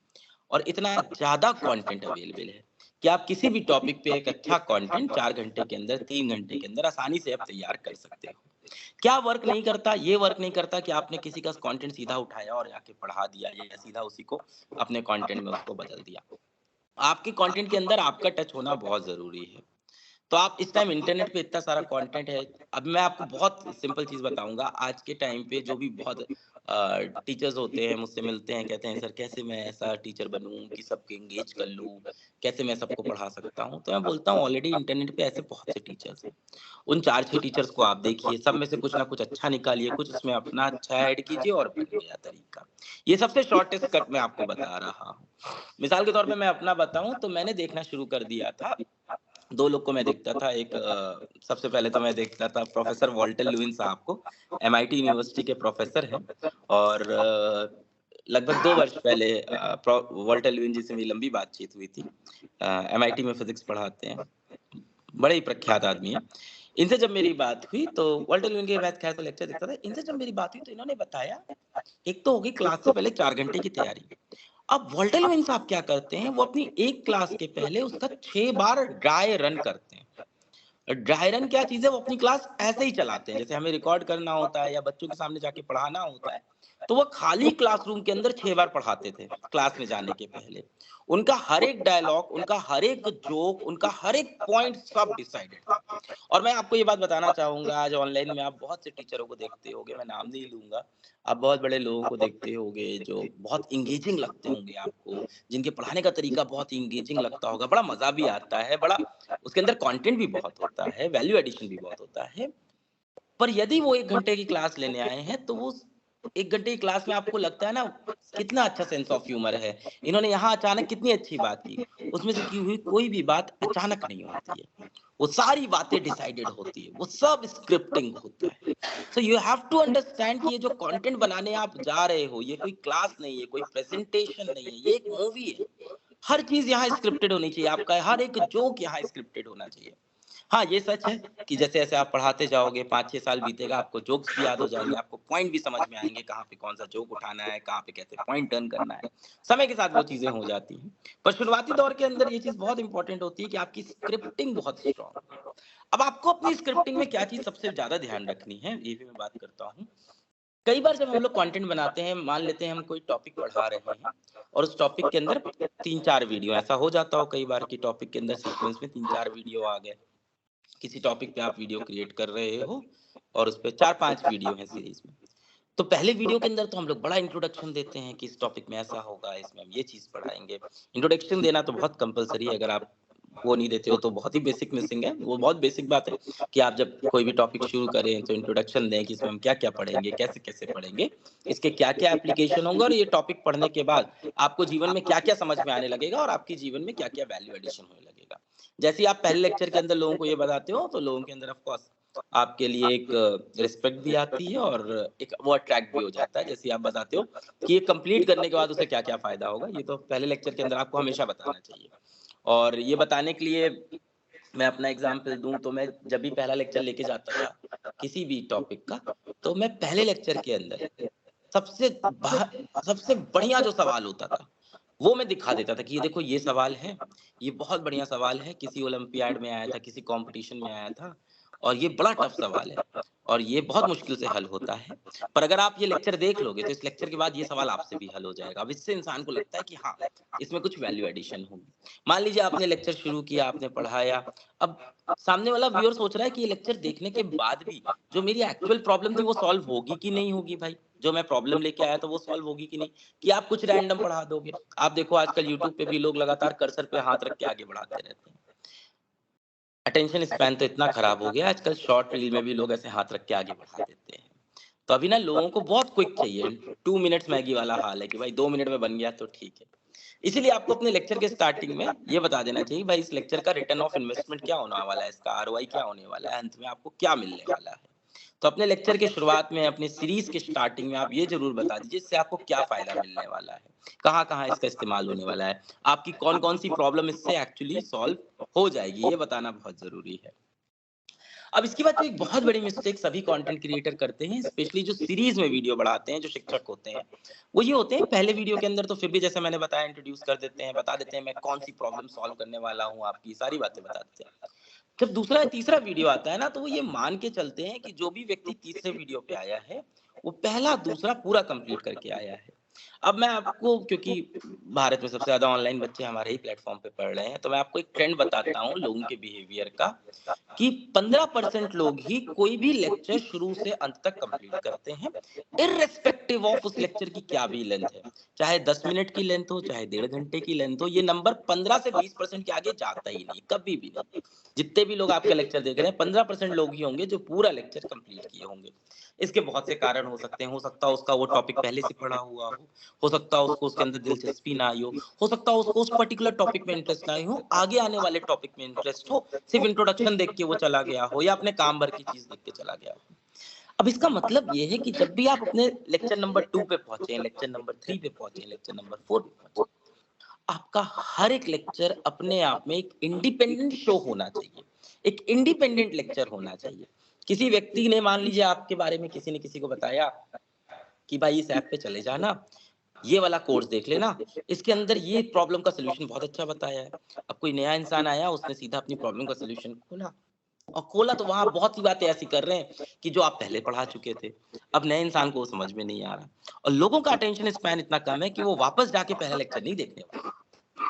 और इतना ज़्यादा कंटेंट अवेलेबल है कि आप किसी भी टॉपिक पे एक अच्छा कंटेंट 4 घंटे के अंदर, 3 घंटे के अंदर आसानी से आप तैयार कर सकते हो। क्या वर्क नहीं करता? ये वर्क नहीं करता कि आपने किसी का कंटेंट सीधा उठाया और जाके पढ़ा दिया या सीधा उसी को अपने कंटेंट में उसको बदल दिया। आपके कंटेंट के अंदर आपका टच होना बहुत ज़रूरी है। तो आप इस टाइम इंटरनेट पे इतना सारा कंटेंट है। अब मैं आपको बहुत सिंपल चीज़ बताऊँगा, आज के टाइम पे जो भी बहुत टीचर्स होते हैं, मुझसे मिलते हैं, कहते हैं सर कैसे मैं ऐसा टीचर बनूँ कि सबको एंगेज कर लूँ, कैसे मैं सबको पढ़ा सकता हूँ? तो मैं बोलता हूँ ऑलरेडी इंटरनेट पे ऐसे बहुत से टीचर्स हैं। उन 4-6 टीचर्स को आप देखिए, सब में से कुछ ना कुछ अच्छा निकालिए, कुछ उसमें अपना अच्छा ऐड कीजिए और बन गया तरीका। ये सबसे शॉर्टेस्ट कट मैं आपको बता रहा हूँ। मिसाल के तौर पे मैं अपना बताऊँ तो मैंने देखना शुरू कर दिया था, 2 लोग को मैं देखता था। एक सबसे पहले तो मैं देखता था प्रोफ़ेसर वॉल्टर लुईन साहब को, एमआईटी यूनिवर्सिटी के प्रोफ़ेसर हैं और लगभग 2 वर्ष पहले प्रो वॉल्टर लुईन जी से मेरी लंबी बातचीत हुई थी। एमआईटी में फ़िज़िक्स पढ़ाते हैं, बड़े ही प्रख्यात आदमी हैं। इनसे जब मेरी बात हुई तो वॉल्टर लुईन के मैं खैर तो लेक्चर देखता था। इनसे जब मेरी बात हुई तो इन्होंने बताया, एक तो हो गई क्लास से पहले 4 घंटे की तैयारी। अब वॉल्टर लुईन साहब क्या करते हैं, वो अपनी एक क्लास के पहले उसका 6 बार ड्राई रन करते हैं। ड्राई रन क्या चीज़ है, वो अपनी क्लास ऐसे ही चलाते हैं, जैसे हमें रिकॉर्ड करना होता है या बच्चों के सामने जाके पढ़ाना होता है, तो वो खाली क्लासरूम के अंदर 6 बार पढ़ाते थे, क्लास में जाने के पहले। उनका हर एक डायलॉग, उनका हर एक जोक, उनका हर एक पॉइंट सब डिसाइडेड था। और मैं आपको ये बात बताना चाहूँगा, आज ऑनलाइन में आप बहुत से टीचरों को देखते होंगे, मैं नाम नहीं लूँगा। आप बहुत बड़े लोगों को देखते होंगे जो बहुत एंगेजिंग लगते होंगे आपको, जिनके पढ़ाने का तरीका बहुत एंगेजिंग लगता होगा, बड़ा मज़ा भी आता है, बड़ा उसके अंदर कंटेंट भी बहुत होता है, वैल्यू एडिशन भी बहुत होता है। पर यदि वो 1 घंटे की क्लास लेने आए हैं, तो वो 1 घंटे की क्लास में आपको लगता है ना, कितना अच्छा सेंस ऑफ ह्यूमर है। इन्होंने यहाँ अचानक कितनी अच्छी बात की। उसमें से की हुई कोई भी बात अचानक नहीं होती है। वो सारी बातें डिसाइडेड होती है, वो सब स्क्रिप्टिंग होता है। So you have to understand कि ये जो कंटेंट बनाने आप जा रहे हो, ये कोई क्लास नहीं है, कोई प्रेजेंटेशन नहीं है, ये एक मूवी है। हर चीज़ यहाँ स्क्रिप्टेड होनी चाहिए, आपका हर एक जोक यहाँ स्क्रिप्टेड होना चाहिए। हाँ, ये सच है कि जैसे-जैसे आप पढ़ाते जाओगे, 5-6 साल बीतेगा, आपको जोक्स भी याद हो जाएँगे, आपको पॉइंट भी समझ में आएँगे, कहाँ पे कौन-सा जोक उठाना है, कहाँ पे कैसे पॉइंट टर्न करना है। समय के साथ वो चीज़ें हो जाती हैं। पर शुरुआती दौर के अंदर ये चीज़ बहुत इम्पोर्टेंट होती है कि आपकी स्क्रिप्टिंग बहुत स्ट्रॉन्ग हो। अब आपको अपनी स्क्रिप्टिंग में क्या चीज़ सबसे ज़्यादा ध्यान रखनी है, ये भी मैं बात करता हूँ। कई बार जब हम लोग कंटेंट बनाते हैं, मान लेते हैं हम कोई टॉपिक पढ़ा रहे हैं और उस टॉपिक के अंदर 3-4 वीडियो, ऐसा हो जाता हो कई बार कि टॉपिक के अंदर सीक्वेंस में 3-4 वीडियो आ गए। किसी टॉपिक पे आप वीडियो क्रिएट कर रहे हो और उसपे 4-5 वीडियो हैं सीरीज़ में। तो पहले वीडियो के अंदर तो हम लोग बड़ा इंट्रोडक्शन देते हैं कि इस टॉपिक में ऐसा होगा, इसमें हम ये चीज़ पढ़ाएँगे। इंट्रोडक्शन देना तो बहुत कंपल्सरी है, अगर आप वो नहीं देते हो तो बहुत ही बेसिक मिसिंग है। वो बहुत बेसिक बात है कि आप जब कोई भी टॉपिक शुरू करें तो इंट्रोडक्शन दें कि इसमें हम क्या-क्या पढ़ेंगे, कैसे-कैसे पढ़ेंगे, इसके क्या-क्या एप्लीकेशन होंगे और ये टॉपिक पढ़ने के बाद आपको जीवन में क्या-क्या समझ में आने लगेगा और आपके जीवन में क्या-क्या वैल्यू एडिशन होने लगेगा। जैसे ही आप पहले लेक्चर के अंदर लोगों को ये बताते हो तो लोगों के अंदर ऑफ कोर्स आपके लिए एक रिस्पेक्ट भी आती है और एक वो अट्रैक्ट भी हो जाता है। जैसे आप बताते हो कि ये कंप्लीट करने के बाद उसे क्या-क्या फायदा होगा, ये तो पहले लेक्चर के अंदर आपको हमेशा बताना चाहिए। और ये बताने के लिए मैं अपना एग्जांपल दूं तो मैं जब भी पहला लेक्चर लेके जाता था किसी भी टॉपिक का, तो मैं पहले लेक्चर के अंदर सबसे सबसे बढ़िया जो सवाल होता था वो मैं दिखा देता था कि ये देखो ये सवाल है, ये बहुत बढ़िया सवाल है, किसी ओलंपियाड में आया था, किसी कंपटीशन में आया था और ये बड़ा टफ सवाल है और ये बहुत मुश्किल से हल होता है। पर अगर आप ये लेक्चर देख लोगे तो इस लेक्चर के बाद ये सवाल आपसे भी हल हो जाएगा। अब इससे इंसान को लगता है कि हाँ, इसमें कुछ वैल्यू एडिशन होगी। मान लीजिए आपने लेक्चर शुरू किया, आपने पढ़ाया, अब सामने वाला व्यूअर सोच रहा है कि ये लेक्चर देखने के बाद भी जो मेरी एक्चुअल प्रॉब्लम थी वो सॉल्व होगी कि नहीं होगी भाई? जो मैं प्रॉब्लम लेके आया था वो सॉल्व होगी कि नहीं? कि आप कुछ रैंडम पढ़ा दोगे। आप देखो आजकल यूट्यूब पे भी लोग लगातार कर्सर पे हाथ रख के आगे बढ़ाते रहते हैं। अटेंशन स्पैन तो इतना खराब हो गया आजकल, शॉर्ट रील में भी लोग ऐसे हाथ रख के आगे बढ़ा देते हैं। तो अभी ना लोगों को बहुत क्विक चाहिए, 2 मिनट्स मैगी वाला हाल है कि भाई 2 मिनट में बन गया तो ठीक है। इसीलिए आपको अपने लेक्चर के स्टार्टिंग में ये बता देना चाहिए भाई इस लेक्चर का रिटर्न ऑफ इन्वेस्टमेंट क्या होने वाला है, इसका आरओआई क्या होने वाला है, अंत में आपको क्या मिलने वाला है। तो अपने लेक्चर के शुरुआत में, अपनी सीरीज के स्टार्टिंग में आप ये जरूर बता दीजिए इससे आपको क्या फायदा मिलने वाला है, कहाँ-कहाँ इसका इस्तेमाल होने वाला है, आपकी कौन-कौन सी प्रॉब्लम इससे एक्चुअली सॉल्व हो जाएगी, ये बताना बहुत जरूरी है। अब इसके बाद जो एक बहुत बड़ी मिस्टेक सभी कंटेंट क्रिएटर करते हैं, स्पेशली जो सीरीज में वीडियो बढ़ाते हैं, जो शिक्षक होते हैं, वो ये होते हैं पहले वीडियो के अंदर तो फिर भी जैसे मैंने बताया इंट्रोड्यूस कर देते हैं, बता देते हैं मैं कौन सी प्रॉब्लम सॉल्व करने वाला हूँ, आपकी सारी बातें बता देते हैं। जब दूसरा तीसरा वीडियो आता है ना तो वो ये मान के चलते हैं कि जो भी व्यक्ति तीसरे वीडियो पे आया है वो पहला दूसरा पूरा कंप्लीट करके आया है। अब मैं आपको, क्योंकि भारत में सबसे ज्यादा ऑनलाइन बच्चे हमारे ही प्लेटफॉर्म पे पढ़ रहे हैं, तो मैं आपको एक ट्रेंड बताता हूँ लोगों के बिहेवियर का कि 15% लोग ही कोई भी लेक्चर शुरू से अंत तक कंप्लीट करते हैं, इररिस्पेक्टिव ऑफ उस लेक्चर की क्या भी लेंथ है, चाहे 10 मिनट की लेंथ हो, चाहे 1.5 घंटे की लेंथ हो, ये नंबर 15 से 20% के आगे जाता ही नहीं, कभी भी नहीं। जितने भी लोग आपका लेक्चर देख रहे हैं 15% लोग ही होंगे जो पूरा लेक्चर कंप्लीट किए होंगे। इसके बहुत से कारण हो सकते हैं, हो सकता है उसका वो टॉपिक पहले से पढ़ा हुआ हो सकता है उसको उसके अंदर दिलचस्पी ना आई हो सकता है उसको उस पर्टिकुलर टॉपिक में इंटरेस्ट ना आई हो, आगे आने वाले टॉपिक में इंटरेस्ट हो, सिर्फ इंट्रोडक्शन देख के वो चला गया हो या अपने काम भर की चीज देख के चला गया हो। अब इसका मतलब ये है कि जब भी आप अपने लेक्चर नंबर 2 पे पहुंचे, लेक्चर नंबर 3 पे पहुंचे, लेक्चर नंबर 4 पे पहुंचे, आपका हर एक लेक्चर अपने आप में एक इंडिपेंडेंट शो होना चाहिए, एक इंडिपेंडेंट लेक्चर होना चाहिए। किसी व्यक्ति ने, मान लीजिए आपके बारे में किसी ने किसी को बताया कि भाई इस ऐप पे चले जाना, ये वाला कोर्स देख लेना, इसके अंदर ये प्रॉब्लम का सॉल्यूशन बहुत अच्छा बताया है। अब कोई नया इंसान आया, उसने सीधा अपनी प्रॉब्लम का सॉल्यूशन खोला और खोला तो वहां बहुत सी बातें ऐसी कर रहे हैं कि जो आप पहले पढ़ा चुके थे। अब नए इंसान को वो समझ में नहीं आ रहा और लोगों का अटेंशन स्पैन इतना कम है कि वो वापस जाके पहला लेक्चर नहीं देखने वाले।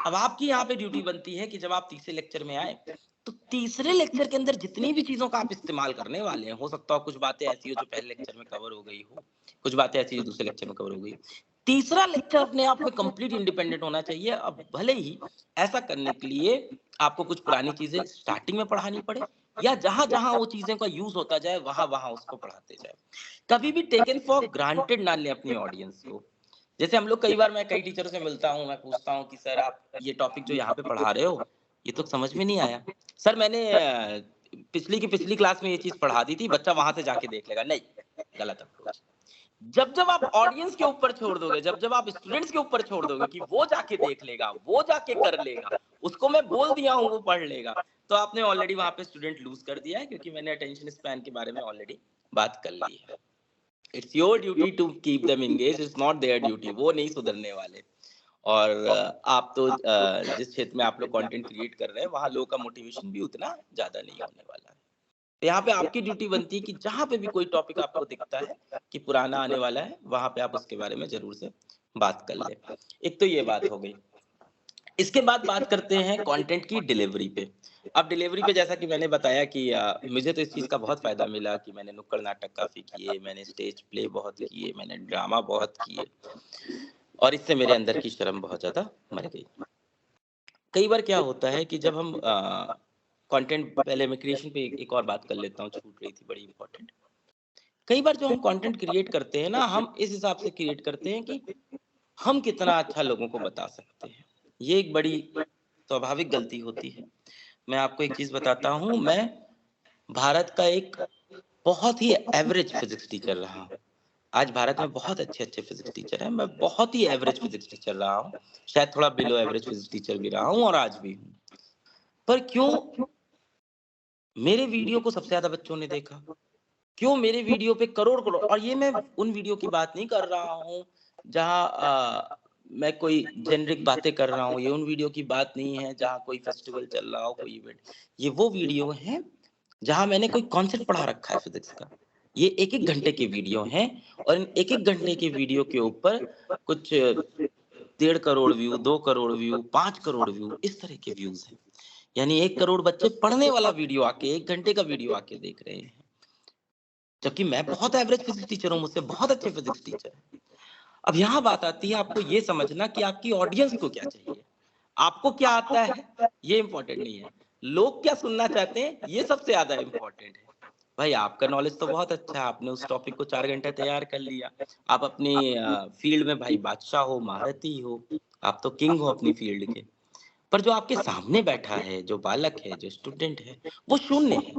अब आपकी यहाँ पे ड्यूटी बनती है कि जब आप तीसरे लेक्चर में आए तो तीसरे लेक्चर के अंदर जितनी भी चीजों का आप इस्तेमाल करने वाले हैं, हो सकता हो कुछ बातें ऐसी हो जो पहले लेक्चर में कवर हो गई हो, कुछ बातें ऐसी जो दूसरे लेक्चर में कवर हो गई। तीसरा लेक्चर अपने आप में कंप्लीट इंडिपेंडेंट होना चाहिए। अब भले ही ऐसा करने के लिए आपको कुछ पुरानी चीजें स्टार्टिंग में पढ़ानी पड़े या जहां जहां वो चीजें का यूज होता जाए वहां वहां उसको पढ़ाते जाए। कभी भी टेकन फॉर ग्रांटेड ना ले अपनी ऑडियंस को। जैसे हम लोग कई बार, मैं कई टीचरों से मिलता हूँ, मैं पूछता हूँ कि सर आप ये टॉपिक जो यहाँ पे पढ़ा रहे हो ये तो समझ में नहीं आया। सर मैंने पिछली की पिछली क्लास में ये चीज पढ़ा दी थी, बच्चा वहां से जाके देख लेगा। नहीं, गलत अप्रोच। जब जब आप ऑडियंस के ऊपर छोड़ दोगे, जब जब आप स्टूडेंट्स के ऊपर छोड़ दोगे कि वो जाके देख लेगा, वो जाके कर लेगा, उसको मैं बोल दिया हूँ वो पढ़ लेगा, तो आपने ऑलरेडी वहां पे स्टूडेंट लूज कर दिया है, क्योंकि मैंने अटेंशन स्पैन के बारे में ऑलरेडी बात कर ली है। It's your duty to keep them engage, it's not their duty. वो नहीं सुधरने वाले। और आप तो जिस क्षेत्र में आप लोग कंटेंट क्रिएट कर रहे हैं वहां लोगों का मोटिवेशन भी उतना ज्यादा नहीं होने वाला है। तो यहाँ पे आपकी ड्यूटी बनती है कि जहां पे भी कोई टॉपिक आपको दिखता है कि पुराना आने वाला है, वहां पे आप उसके बारे में जरूर से बात कर ले। एक तो ये बात हो गई। इसके बाद बात करते हैं कंटेंट की डिलीवरी पे। अब डिलीवरी पे जैसा कि मैंने बताया कि मुझे तो इस चीज का बहुत फायदा मिला कि मैंने नुक्कड़ नाटक काफी किए, मैंने स्टेज प्ले बहुत किए, मैंने ड्रामा बहुत किए और इससे मेरे अंदर की शर्म बहुत ज्यादा मर गई। कई बार क्या होता है कि जब हम कंटेंट, पहले मैं क्रिएशन पे एक और बात कर लेता हूँ, छूट रही थी, बड़ी इंपॉर्टेंट। कई बार जो हम कंटेंट क्रिएट करते हैं ना, हम इस हिसाब से क्रिएट करते हैं कि हम कितना अच्छा लोगों को बता सकते हैं। ये एक बड़ी स्वाभाविक गलती होती है। मैं आपको एक चीज बताता हूँ, मैं भारत का एक बहुत ही एवरेज फिजिक्स टीचर रहा हूँ। आज भारत में बहुत अच्छे-अच्छे फिजिक्स टीचर हैं, मैं बहुत ही एवरेज फिजिक्स टीचर रहा हूँ। शायद थोड़ा बिलो एवरेज फिजिक्स टीचर भी रहा हूँ और आज भी हूँ। पर क्यों मेरे वीडियो को सबसे ज़्यादा बच्चों ने देखा? क्यों मेरे वीडियो पे करोड़-करोड़, और ये मैं उन वीडियो की बात नहीं कर रहा हूँ जहाँ मैं कोई जेनेरिक बातें कर रहा हूँ, ये उन वीडियो की बात नहीं है जहाँ कोई फेस्टिवल चल रहा हो, कोई इवेंट। ये वो वीडियो हैं जहाँ मैंने कोई कॉन्सेप्ट पढ़ा रखा है फिजिक्स का। ये 1-1 घंटे के वीडियो हैं और इन 1-1 घंटे के वीडियो के ऊपर कुछ 1.5 crore view, 2 crore view, 5 crore view, इस तरह के व्यूज़ हैं। यानी 1 करोड़ बच्चे पढ़ने वाला वीडियो आके 1 घंटे का वीडियो आके देख रहे हैं। जबकि मैं बहुत एवरेज फिजिक्स टीचर हूँ, मुझसे बहुत अच्छे फिजिक्स टीचर हैं। अब यहाँ बात आती है आपको ये समझना कि आपकी ऑडियंस को क्या चाहिए। आपको क्या आता है, ये इंपॉर्टेंट नहीं है। लोग क्या सुनना चाहते हैं, ये सबसे ज़्यादा इंपॉर्टेंट है। भाई आपका नॉलेज तो बहुत अच्छा है, आपने उस टॉपिक को 4 घंटे तैयार कर लिया। आप अपनी फील्ड में भाई बादशाह हो, महारथी हो, आप तो किंग हो अपनी फील्ड के। पर जो आपके सामने बैठा है, जो बालक है, जो स्टूडेंट है, वो शून्य है,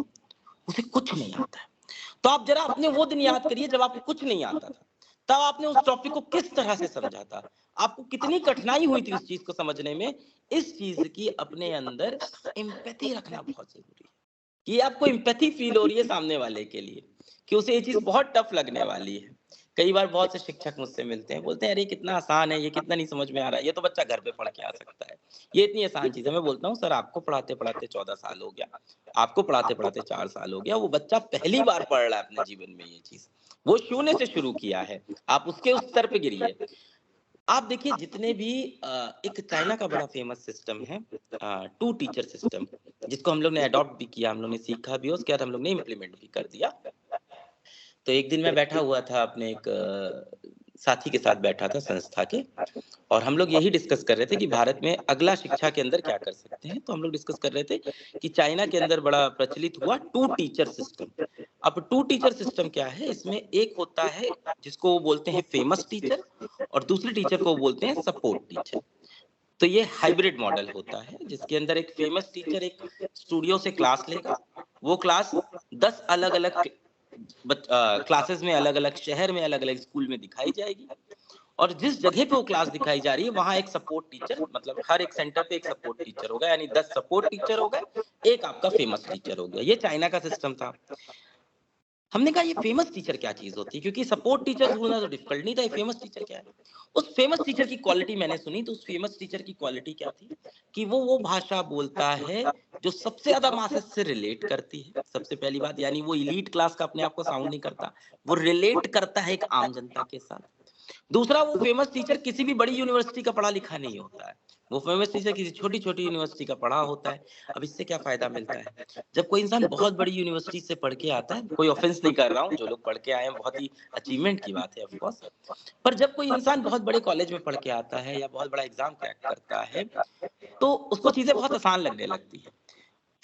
उसे कुछ नहीं आता है। तो आप जरा अपने वो दिन याद करिए जब आपको कुछ नहीं आता था, तब आपने उस टॉपिक को किस तरह से समझा था, आपको कितनी कठिनाई हुई थी उस चीज को समझने में। इस चीज की अपने अंदर एम्पैथी रखना बहुत जरूरी है कि आपको एम्पैथी फील हो रही है सामने वाले के लिए, कि उसे ये चीज बहुत टफ लगने वाली है। कई बार बहुत से शिक्षक मुझसे मिलते हैं, बोलते हैं अरे कितना आसान है, ये कितना नहीं समझ में आ रहा है, ये तो बच्चा घर पे पढ़ के आ सकता है, ये इतनी आसान चीज है। मैं बोलता हूँ सर, आपको पढ़ाते पढ़ाते 14 साल हो गया, आपको पढ़ाते पढ़ाते 4 साल हो गया, वो बच्चा पहली बार पढ़ रहा है अपने जीवन में ये चीज, वो शून्य से शुरू किया है, आप उसके उस स्तर पे गिरिए। आप देखिए जितने भी एक चाइना का बड़ा फेमस सिस्टम है, टू टीचर सिस्टम, जिसको हम लोग ने अडॉप्ट भी किया, हम लोग ने सीखा भी, उसके बाद हम लोग ने इम्प्लीमेंट भी कर दिया। तो एक दिन मैं बैठा हुआ था अपने एक साथी के साथ बैठा था संस्था के, और हम लोग यही डिस्कस कर रहे थे कि भारत में अगला शिक्षा के अंदर क्या कर सकते हैं। तो हम लोग डिस्कस कर रहे थे कि चाइना के अंदर बड़ा प्रचलित हुआ टू टीचर सिस्टम। अब टू टीचर सिस्टम क्या है, इसमें एक होता है जिसको वो बोलते हैं फेमस टीचर, और दूसरे टीचर को वो बोलते हैं सपोर्ट टीचर। तो ये हाइब्रिड मॉडल होता है जिसके अंदर एक फेमस टीचर एक स्टूडियो से क्लास लेगा, वो क्लास 10 अलग अलग क्लासेस में, अलग अलग शहर में, अलग अलग स्कूल में दिखाई जाएगी, और जिस जगह पे वो क्लास दिखाई जा रही है वहां एक सपोर्ट टीचर, मतलब हर एक सेंटर पे एक सपोर्ट टीचर होगा, यानी 10 सपोर्ट टीचर हो गए, एक आपका फेमस टीचर हो गया। ये चाइना का सिस्टम था। हमने कहा ये फेमस टीचर क्या चीज होती है, क्योंकि सपोर्ट टीचर ढूंढना तो डिफिकल्ट नहीं था, ये फेमस टीचर क्या है। उस फेमस टीचर की क्वालिटी मैंने सुनी, तो उस फेमस टीचर की क्वालिटी क्या थी कि वो भाषा बोलता है जो सबसे ज्यादा मासेस से रिलेट करती है, सबसे पहली बात। यानी वो इलीट क्लास का अपने आप को साउंड नहीं करता, वो रिलेट करता है एक आम जनता के साथ। दूसरा, वो फेमस टीचर किसी भी बड़ी यूनिवर्सिटी का पढ़ा लिखा नहीं होता है, वो फेमस टीचर किसी छोटी छोटी यूनिवर्सिटी का पढ़ा होता है। अब इससे क्या फायदा मिलता है, जब कोई इंसान बहुत बड़ी यूनिवर्सिटी से पढ़ के आता है, कोई ऑफेंस नहीं कर रहा हूँ, जो लोग पढ़ के आए हैं बहुत ही अचीवमेंट की बात है ऑफ कोर्स, पर जब कोई इंसान बहुत बड़े कॉलेज में पढ़ के आता है या बहुत बड़ा एग्जाम क्रैक करता है, तो उसको चीजें बहुत आसान लगने लगती है।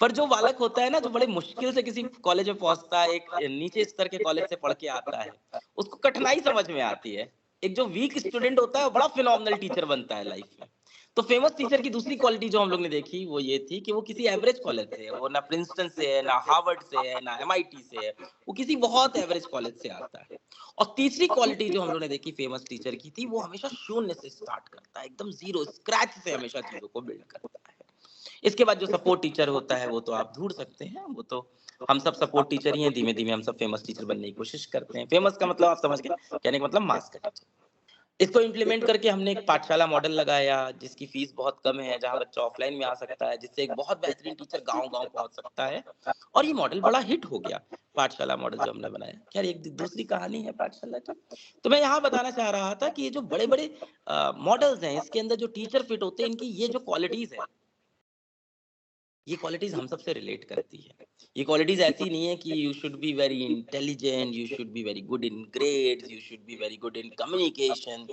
पर जो बालक होता है ना, जो बड़े मुश्किल से किसी कॉलेज में पहुंचता है, एक नीचे स्तर के कॉलेज से पढ़ के आता है, उसको कठिनाई समझ में आती है। एक जो वीक स्टूडेंट होता है वो बड़ा फिनोमिनल टीचर बनता है लाइफ में। तो फेमस टीचर की दूसरी क्वालिटी जो हम लोग ने देखी वो ये थी कि वो किसी एवरेज कॉलेज से है, वो ना प्रिंसटन से है, ना हार्वर्ड से है, ना एमआईटी से है, वो किसी बहुत एवरेज कॉलेज से आता है। और तीसरी क्वालिटी जो हम लोग ने देखी फेमस टीचर की थी, वो हमेशा शून्य से स्टार्ट करता है, एकदम जीरो स्क्रैच से हमेशा चीजों को बिल्ड करता है। इसके बाद जो सपोर्ट टीचर होता है वो तो आप ढूंढ सकते हैं, वो तो हम सब सपोर्ट टीचर ही हैं, धीमे धीमे हम सब फेमस टीचर बनने की कोशिश करते हैं। फेमस का मतलब आप समझ गए, कहने का मतलब मास का टीचर। इसको इम्प्लीमेंट करके हमने एक पाठशाला मॉडल लगाया जिसकी फीस बहुत कम है, जहां बच्चा ऑफलाइन में आ सकता है, जिससे एक बहुत बेहतरीन टीचर गांव गांव पहुंच सकता है। और ये मॉडल बड़ा हिट हो गया, पाठशाला मॉडल जो हमने बनाया। खैर एक दूसरी कहानी है पाठशाला की। तो मैं यहाँ बताना चाह रहा था कि ये जो बड़े बड़े मॉडल्स हैं, इसके अंदर जो टीचर फिट होते हैं, इनकी ये जो क्वालिटीज है, ये क्वालिटीज हम सबसे रिलेट करती है। ये क्वालिटीज ऐसी नहीं है कि you should be very intelligent, you should be very good in grades, you should be very good in communication.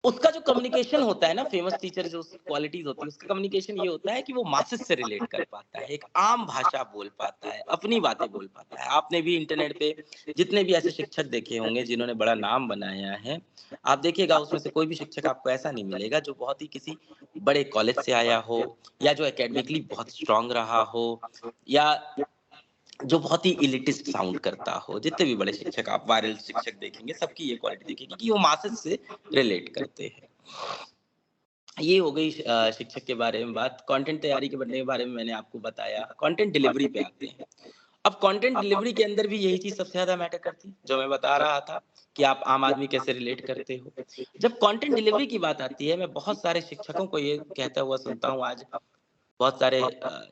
उसका जो कम्युनिकेशन होता है ना, फेमस टीचर जो क्वालिटीज होती है, उसका कम्युनिकेशन ये होता है कि वो मासेस से रिलेट कर पाता है, एक आम भाषा बोल पाता है, अपनी बातें बोल पाता है। आपने भी इंटरनेट पे जितने भी ऐसे शिक्षक देखे होंगे जिन्होंने बड़ा नाम बनाया है, आप देखिएगा उसमें से कोई भी शिक्षक आपको ऐसा नहीं मिलेगा जो बहुत ही किसी बड़े कॉलेज से आया हो, या जो एकेडमिकली बहुत स्ट्रांग रहा हो, या जो बहुत ही इलिटिस्ट साउंड करता हो। जितने भी बड़े शिक्षक, आप वायरल शिक्षक देखेंगे, सबकी ये क्वालिटी देखेंगे कि वो मासेस से रिलेट करते हैं। ये हो गई शिक्षक के बारे में बात। कंटेंट तैयारी के बनने के बारे में मैंने आपको बताया। कंटेंट डिलीवरी पे आते हैं। अब कंटेंट डिलीवरी के अंदर भी यही चीज सबसे ज्यादा मैटर करती है, जो मैं बता रहा था कि आप आम आदमी कैसे रिलेट करते हो। जब कंटेंट डिलीवरी की बात आती है, मैं बहुत सारे शिक्षकों को ये कहता हुआ सुनता हूँ आज। बहुत सारे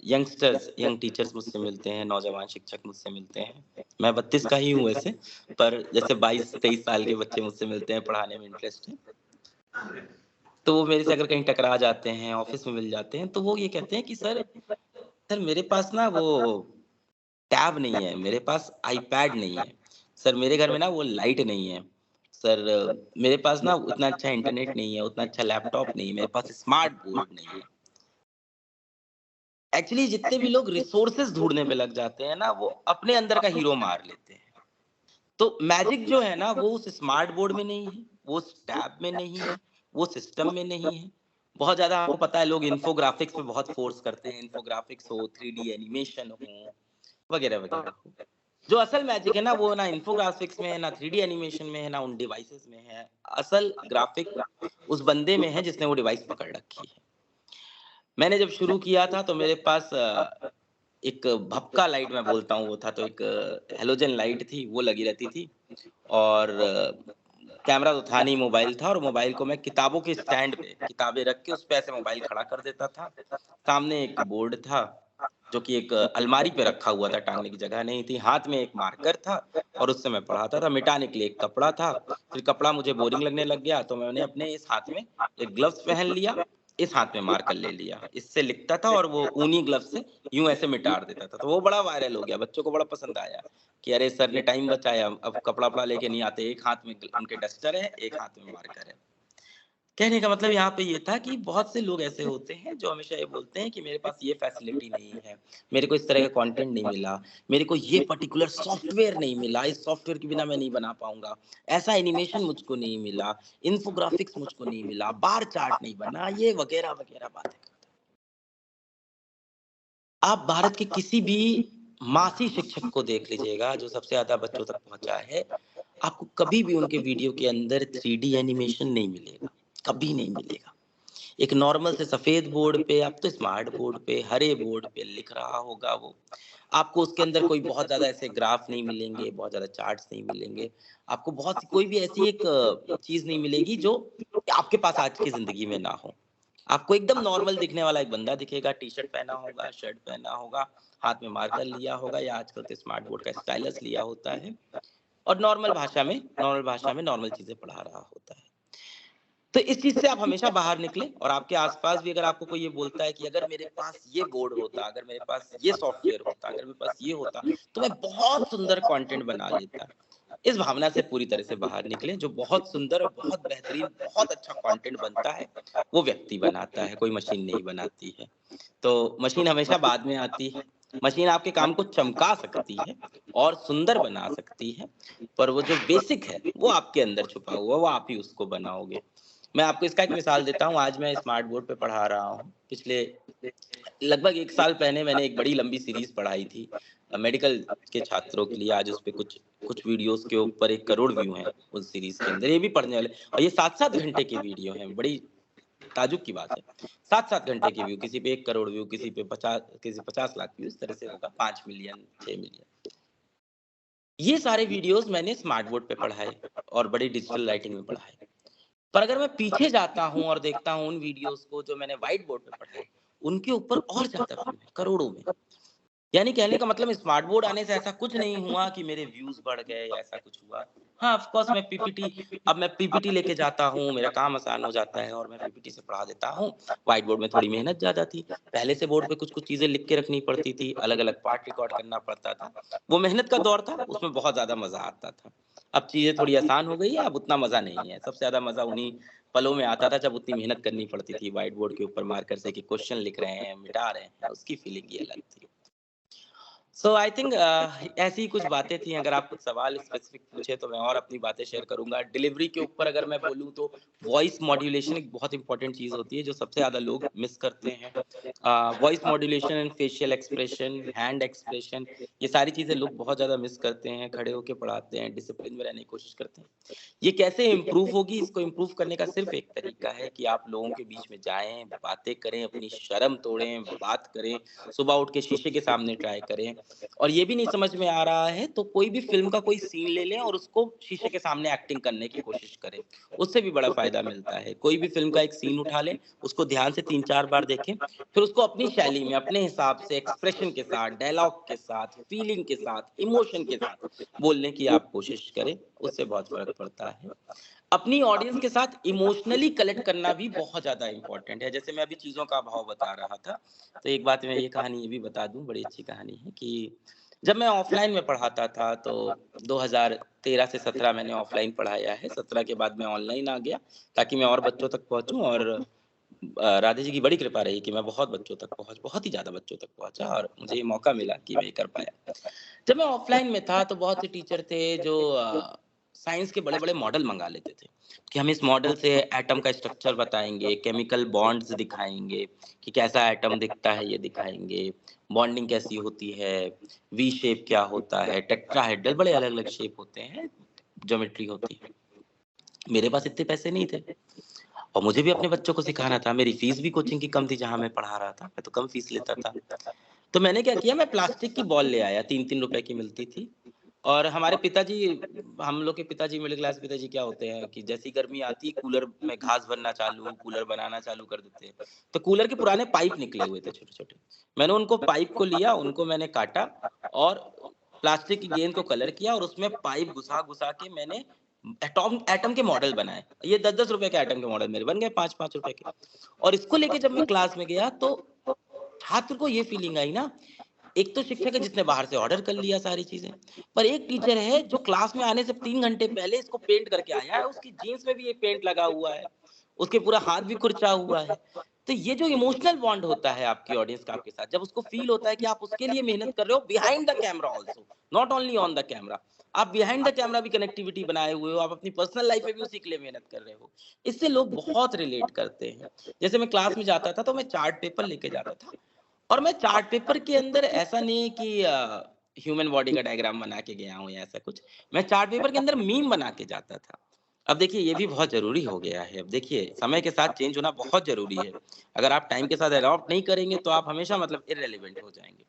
यंगस्टर्स, यंग टीचर्स मुझसे मिलते हैं, नौजवान शिक्षक मुझसे मिलते हैं। मैं 32 का ही हूँ वैसे, पर जैसे 22-23 साल के बच्चे मुझसे मिलते हैं, पढ़ाने में इंटरेस्ट है। तो वो मेरे से अगर कहीं टकरा जाते हैं, ऑफिस में मिल जाते हैं, तो वो ये कहते हैं कि सर मेरे पास ना वो टैब नहीं है, मेरे पास आईपैड नहीं है, सर मेरे घर में ना वो लाइट नहीं है, सर मेरे पास ना उतना अच्छा इंटरनेट नहीं है, उतना अच्छा लैपटॉप नहीं है, मेरे पास स्मार्ट बोर्ड नहीं है। एक्चुअली जितने भी लोग रिसोर्सेज ढूंढने पे लग जाते हैं ना, वो अपने अंदर का हीरो मार लेते हैं। तो मैजिक जो है ना, वो उस स्मार्ट बोर्ड में नहीं है, वो उस टैब में नहीं है, वो सिस्टम में नहीं है। बहुत ज्यादा आपको पता है, लोग इन्फोग्राफिक्स पे बहुत फोर्स करते हैं, इन्फोग्राफिक्स हो, 3D एनिमेशन हो, वगैरह वगैरह हो। जो असल मैजिक है ना, वो ना इन्फोग्राफिक्स में है, ना 3D एनिमेशन में है, ना उन डिवाइसेस में है। असल ग्राफिक उस बंदे में है जिसने वो डिवाइस पकड़ रखी है। मैंने जब शुरू किया था तो मेरे पास एक भपका लाइट मैं बोलता हूँ वो था, तो एक हेलोजन लाइट थी, वो लगी रहती थी। और कैमरा तो था नहीं, मोबाइल था, और मोबाइल को मैं किताबों के स्टैंड पे किताबें रख के उस पे ऐसे मोबाइल खड़ा कर देता था। सामने एक बोर्ड था जो कि एक अलमारी पे रखा हुआ था, टांगने की जगह नहीं थी। हाथ में एक मार्कर था और उससे मैं पढ़ाता था। मिटाने के लिए एक कपड़ा था। फिर कपड़ा मुझे बोरिंग लगने लग गया तो मैंने अपने इस हाथ में एक ग्लव्स पहन लिया, इस हाथ में मार्कर ले लिया, इससे लिखता था और वो ऊनी ग्लव्स से यूं ऐसे मिटार देता था। तो वो बड़ा वायरल हो गया, बच्चों को बड़ा पसंद आया कि अरे सर ने टाइम बचाया, अब कपड़ा वपड़ा लेके नहीं आते, एक हाथ में उनके डस्टर है, एक हाथ में मार्कर है। कहने का मतलब यहाँ पे ये था कि बहुत से लोग ऐसे होते हैं जो हमेशा ये बोलते हैं कि मेरे पास ये फैसिलिटी नहीं है, मेरे को इस तरह का कंटेंट नहीं मिला, मेरे को ये पर्टिकुलर सॉफ्टवेयर नहीं मिला, इस सॉफ्टवेयर के बिना मैं नहीं बना पाऊंगा, ऐसा एनिमेशन मुझको नहीं मिला, इन्फोग्राफिक्स मुझको नहीं मिला, बार चार्ट नहीं बना, ये वगैरह वगैरह बातें। आप भारत के किसी भी मासी शिक्षक को देख लीजिएगा जो सबसे ज्यादा बच्चों तक पहुंचा है, आपको कभी भी उनके वीडियो के अंदर 3D एनिमेशन नहीं मिलेगा, कभी नहीं मिलेगा। एक नॉर्मल से सफेद बोर्ड पे, अब तो स्मार्ट बोर्ड पे, हरे बोर्ड पे लिख रहा होगा वो। आपको उसके अंदर कोई बहुत ज्यादा ऐसे ग्राफ नहीं मिलेंगे, बहुत ज्यादा चार्ट्स नहीं मिलेंगे। आपको बहुत सी कोई भी ऐसी एक चीज नहीं मिलेगी जो आपके पास आज की जिंदगी में ना हो। आपको एकदम नॉर्मल दिखने वाला एक बंदा दिखेगा, टी शर्ट पहना होगा, शर्ट पहना होगा, हाथ में मार्कर लिया होगा, या आजकल तो स्मार्ट बोर्ड का स्टाइलस लिया होता है, और नॉर्मल भाषा में नॉर्मल चीजें पढ़ा रहा होता है। तो इस चीज से आप हमेशा बाहर निकले, और आपके आसपास भी अगर आपको कोई ये बोलता है कि अगर मेरे पास ये बोर्ड होता, अगर मेरे पास ये सॉफ्टवेयर होता, अगर मेरे पास ये होता, तो मैं बहुत सुंदर कंटेंट बना लेता। इस भावना से पूरी तरह से बाहर निकले। जो बहुत सुंदर और बहुत बेहतरीन, बहुत अच्छा कंटेंट बनता है, वो व्यक्ति बनाता है, कोई मशीन नहीं बनाती है। तो मशीन हमेशा बाद में आती है। मशीन आपके काम को चमका सकती है और सुंदर बना सकती है, पर वो जो बेसिक है वो आपके अंदर छुपा हुआ, वो आप ही उसको बनाओगे। मैं आपको इसका एक मिसाल देता हूँ। आज मैं स्मार्ट बोर्ड पे पढ़ा रहा हूँ। पिछले लगभग 1 साल पहले मैंने एक बड़ी लंबी सीरीज पढ़ाई थी मेडिकल के छात्रों के लिए। आज उस पे कुछ कुछ वीडियोस के ऊपर 1 करोड़ व्यू हैं उस सीरीज के अंदर। ये भी पढ़ने वाले, और ये 7-7 घंटे के वीडियो हैं। बड़ी ताजुब की बात है, 7-7 घंटे के व्यू, किसी पे 1 करोड़ व्यू, किसी पे 50 लाख व्यू, इस तरह से होगा 5 मिलियन, 6 मिलियन। ये सारे वीडियोस मैंने स्मार्ट बोर्ड पे पढ़ाए और बड़ी डिजिटल राइटिंग में पढ़ाए। पर अगर मैं पीछे जाता हूँ और देखता हूँ उन वीडियोस को जो मैंने व्हाइट बोर्ड पे पढ़ाए, उनके ऊपर और ज्यादा व्यू है, करोड़ों में। यानी कहने का मतलब स्मार्ट बोर्ड आने से ऐसा कुछ नहीं हुआ कि मेरे व्यूज बढ़ गए या ऐसा कुछ हुआ। हाँ, ऑफ कोर्स मैं पीपीटी लेके जाता हूँ, मेरा काम आसान हो जाता है और मैं पीपीटी से पढ़ा देता हूँ। व्हाइट बोर्ड में थोड़ी मेहनत ज्यादा थी, पहले से बोर्ड पे कुछ कुछ चीजें लिख के रखनी पड़ती थी, अलग अलग पार्ट रिकॉर्ड करना पड़ता था। वो मेहनत का दौर था, उसमें बहुत ज्यादा मजा आता था। अब चीजें थोड़ी आसान हो गई है, अब उतना मजा नहीं है। सबसे ज्यादा मजा उन्हीं पलों में आता था जब उतनी मेहनत करनी पड़ती थी व्हाइट बोर्ड के ऊपर मार्कर से कि क्वेश्चन लिख रहे हैं, मिटा रहे हैं, उसकी फीलिंग ही अलग थी। सो आई थिंक ऐसी ही कुछ बातें थी। अगर आप कुछ सवाल स्पेसिफिक पूछे तो मैं और अपनी बातें शेयर करूंगा। डिलीवरी के ऊपर अगर मैं बोलूँ तो वॉइस मॉड्यूलेशन एक बहुत इंपॉर्टेंट चीज़ होती है जो सबसे ज़्यादा लोग मिस करते हैं। Voice modulation and facial expression, hand expression, ये सारी चीज़ें लोग बहुत ज़्यादा मिस करते हैं। खड़े होकर पढ़ाते हैं, डिसिप्लिन में रहने की कोशिश करते हैं। ये कैसे इम्प्रूव होगी? इसको इम्प्रूव करने का सिर्फ एक तरीका है कि आप लोगों के बीच में जाएं, बातें करें, अपनी शर्म तोड़ें, बात करें, सुबह उठ के शीशे के सामने ट्राई करें। और ये भी नहीं समझ में आ रहा है तो कोई भी फिल्म का कोई सीन ले लें और उसको शीशे के सामने एक्टिंग करने की कोशिश करें, उससे भी बड़ा फायदा मिलता है। कोई भी फिल्म का एक सीन उठा लें, उसको ध्यान से 3-4 बार देखें, फिर उसको अपनी शैली में, अपने हिसाब से, एक्सप्रेशन के साथ, डायलॉग के साथ, फीलिंग के साथ, इमोशन के साथ बोलने की आप कोशिश करें, उससे बहुत फर्क पड़ता है। अपनी ऑडियंस के साथ इमोशनली कनेक्ट करना भी बहुत ज़्यादा इम्पोर्टेंट है। जैसे मैं अभी चीज़ों का अभाव बता रहा था, तो एक बात मैं ये कहानी ये भी बता दूँ, बड़ी अच्छी कहानी है कि जब मैं ऑफ़लाइन में पढ़ाता था तो 2013 से 17 मैंने ऑफ़लाइन पढ़ाया है। 17 के बाद मैं ऑनलाइन आ गया ताकि मैं और बच्चों तक पहुँचूँ। और राधे जी की बड़ी कृपा रही कि मैं बहुत ही ज़्यादा बच्चों तक पहुँचा और मुझे ये मौका मिला कि मैं ये कर पाया। जब मैं ऑफलाइन में था तो बहुत से टीचर थे जो साइंस के बड़े-बड़े मॉडल मंगा लेते थे कि हम इस मॉडल से एटम का स्ट्रक्चर बताएँगे, केमिकल बॉन्ड्स दिखाएँगे कि कैसा एटम दिखता है ये दिखाएँगे, बॉन्डिंग कैसी होती है, वी शेप क्या होता है, टेट्राहेड्रल, बड़े अलग-अलग शेप होते हैं, ज्योमेट्री होती है। मेरे पास इतने पैसे नहीं थे और मुझे भी अपने बच्चों को सिखाना था। मेरी फीस भी कोचिंग की कम थी जहाँ मैं पढ़ा रहा था, मैं तो कम फीस लेता था। तो मैंने क्या किया, मैं प्लास्टिक की बॉल ले आया, 3-3 रुपए की मिलती थी। और हमारे पिताजी, हम लोग के पिताजी मिडिल क्लास पिताजी क्या होते हैं कि जैसी गर्मी आती है कूलर में घास भरना चालू, कूलर बनाना चालू कर देते हैं। तो कूलर के पुराने पाइप निकले हुए थे छोटे-छोटे। मैंने उनको पाइप को लिया, उनको मैंने काटा और प्लास्टिक की गेंद को कलर किया और उसमें पाइप घुसा-घुसा के मैंने एटॉम एटम के मॉडल बनाए। ये 10-10 रुपए के एटम के मॉडल मेरे बन गए, 5-5 रुपए के। और इसको लेके जब मैं क्लास में गया तो छात्र को ये फीलिंग आई ना, एक तो शिक्षक है जिसने बाहर से ऑर्डर कर लिया सारी चीज़ें, पर एक टीचर है जो क्लास में आने से 3 घंटे पहले इसको पेंट करके आया है, उसकी जीन्स में भी ये पेंट लगा हुआ है, उसके पूरा हाथ भी कुरचा हुआ है। तो ये जो इमोशनल बॉन्ड होता है आपकी ऑडियंस का आपके साथ, जब उसको फ़ील होता है कि आप उसके लिए मेहनत कर रहे हो behind the camera also, not only on the camera. आप बिहाइंड द कैमरा भी कनेक्टिविटी बनाए हुए हो, आप अपनी पर्सनल लाइफ़ में भी उसी के लिए मेहनत कर रहे हो। इससे लोग बहुत रिलेट करते हैं। जैसे मैं क्लास में जाता था तो मैं चार्ट पेपर लेके जाता था और मैं चार्ट पेपर के अंदर ऐसा नहीं है कि ह्यूमन बॉडी का डायग्राम बना के गया हूँ या ऐसा कुछ। मैं चार्ट पेपर के अंदर मीम बना के जाता था। अब देखिए ये भी बहुत ज़रूरी हो गया है। अब देखिए समय के साथ चेंज होना बहुत ज़रूरी है। अगर आप टाइम के साथ अडॉप्ट नहीं करेंगे तो आप हमेशा मतलब इर्रेलेवेंट हो जाएँगे।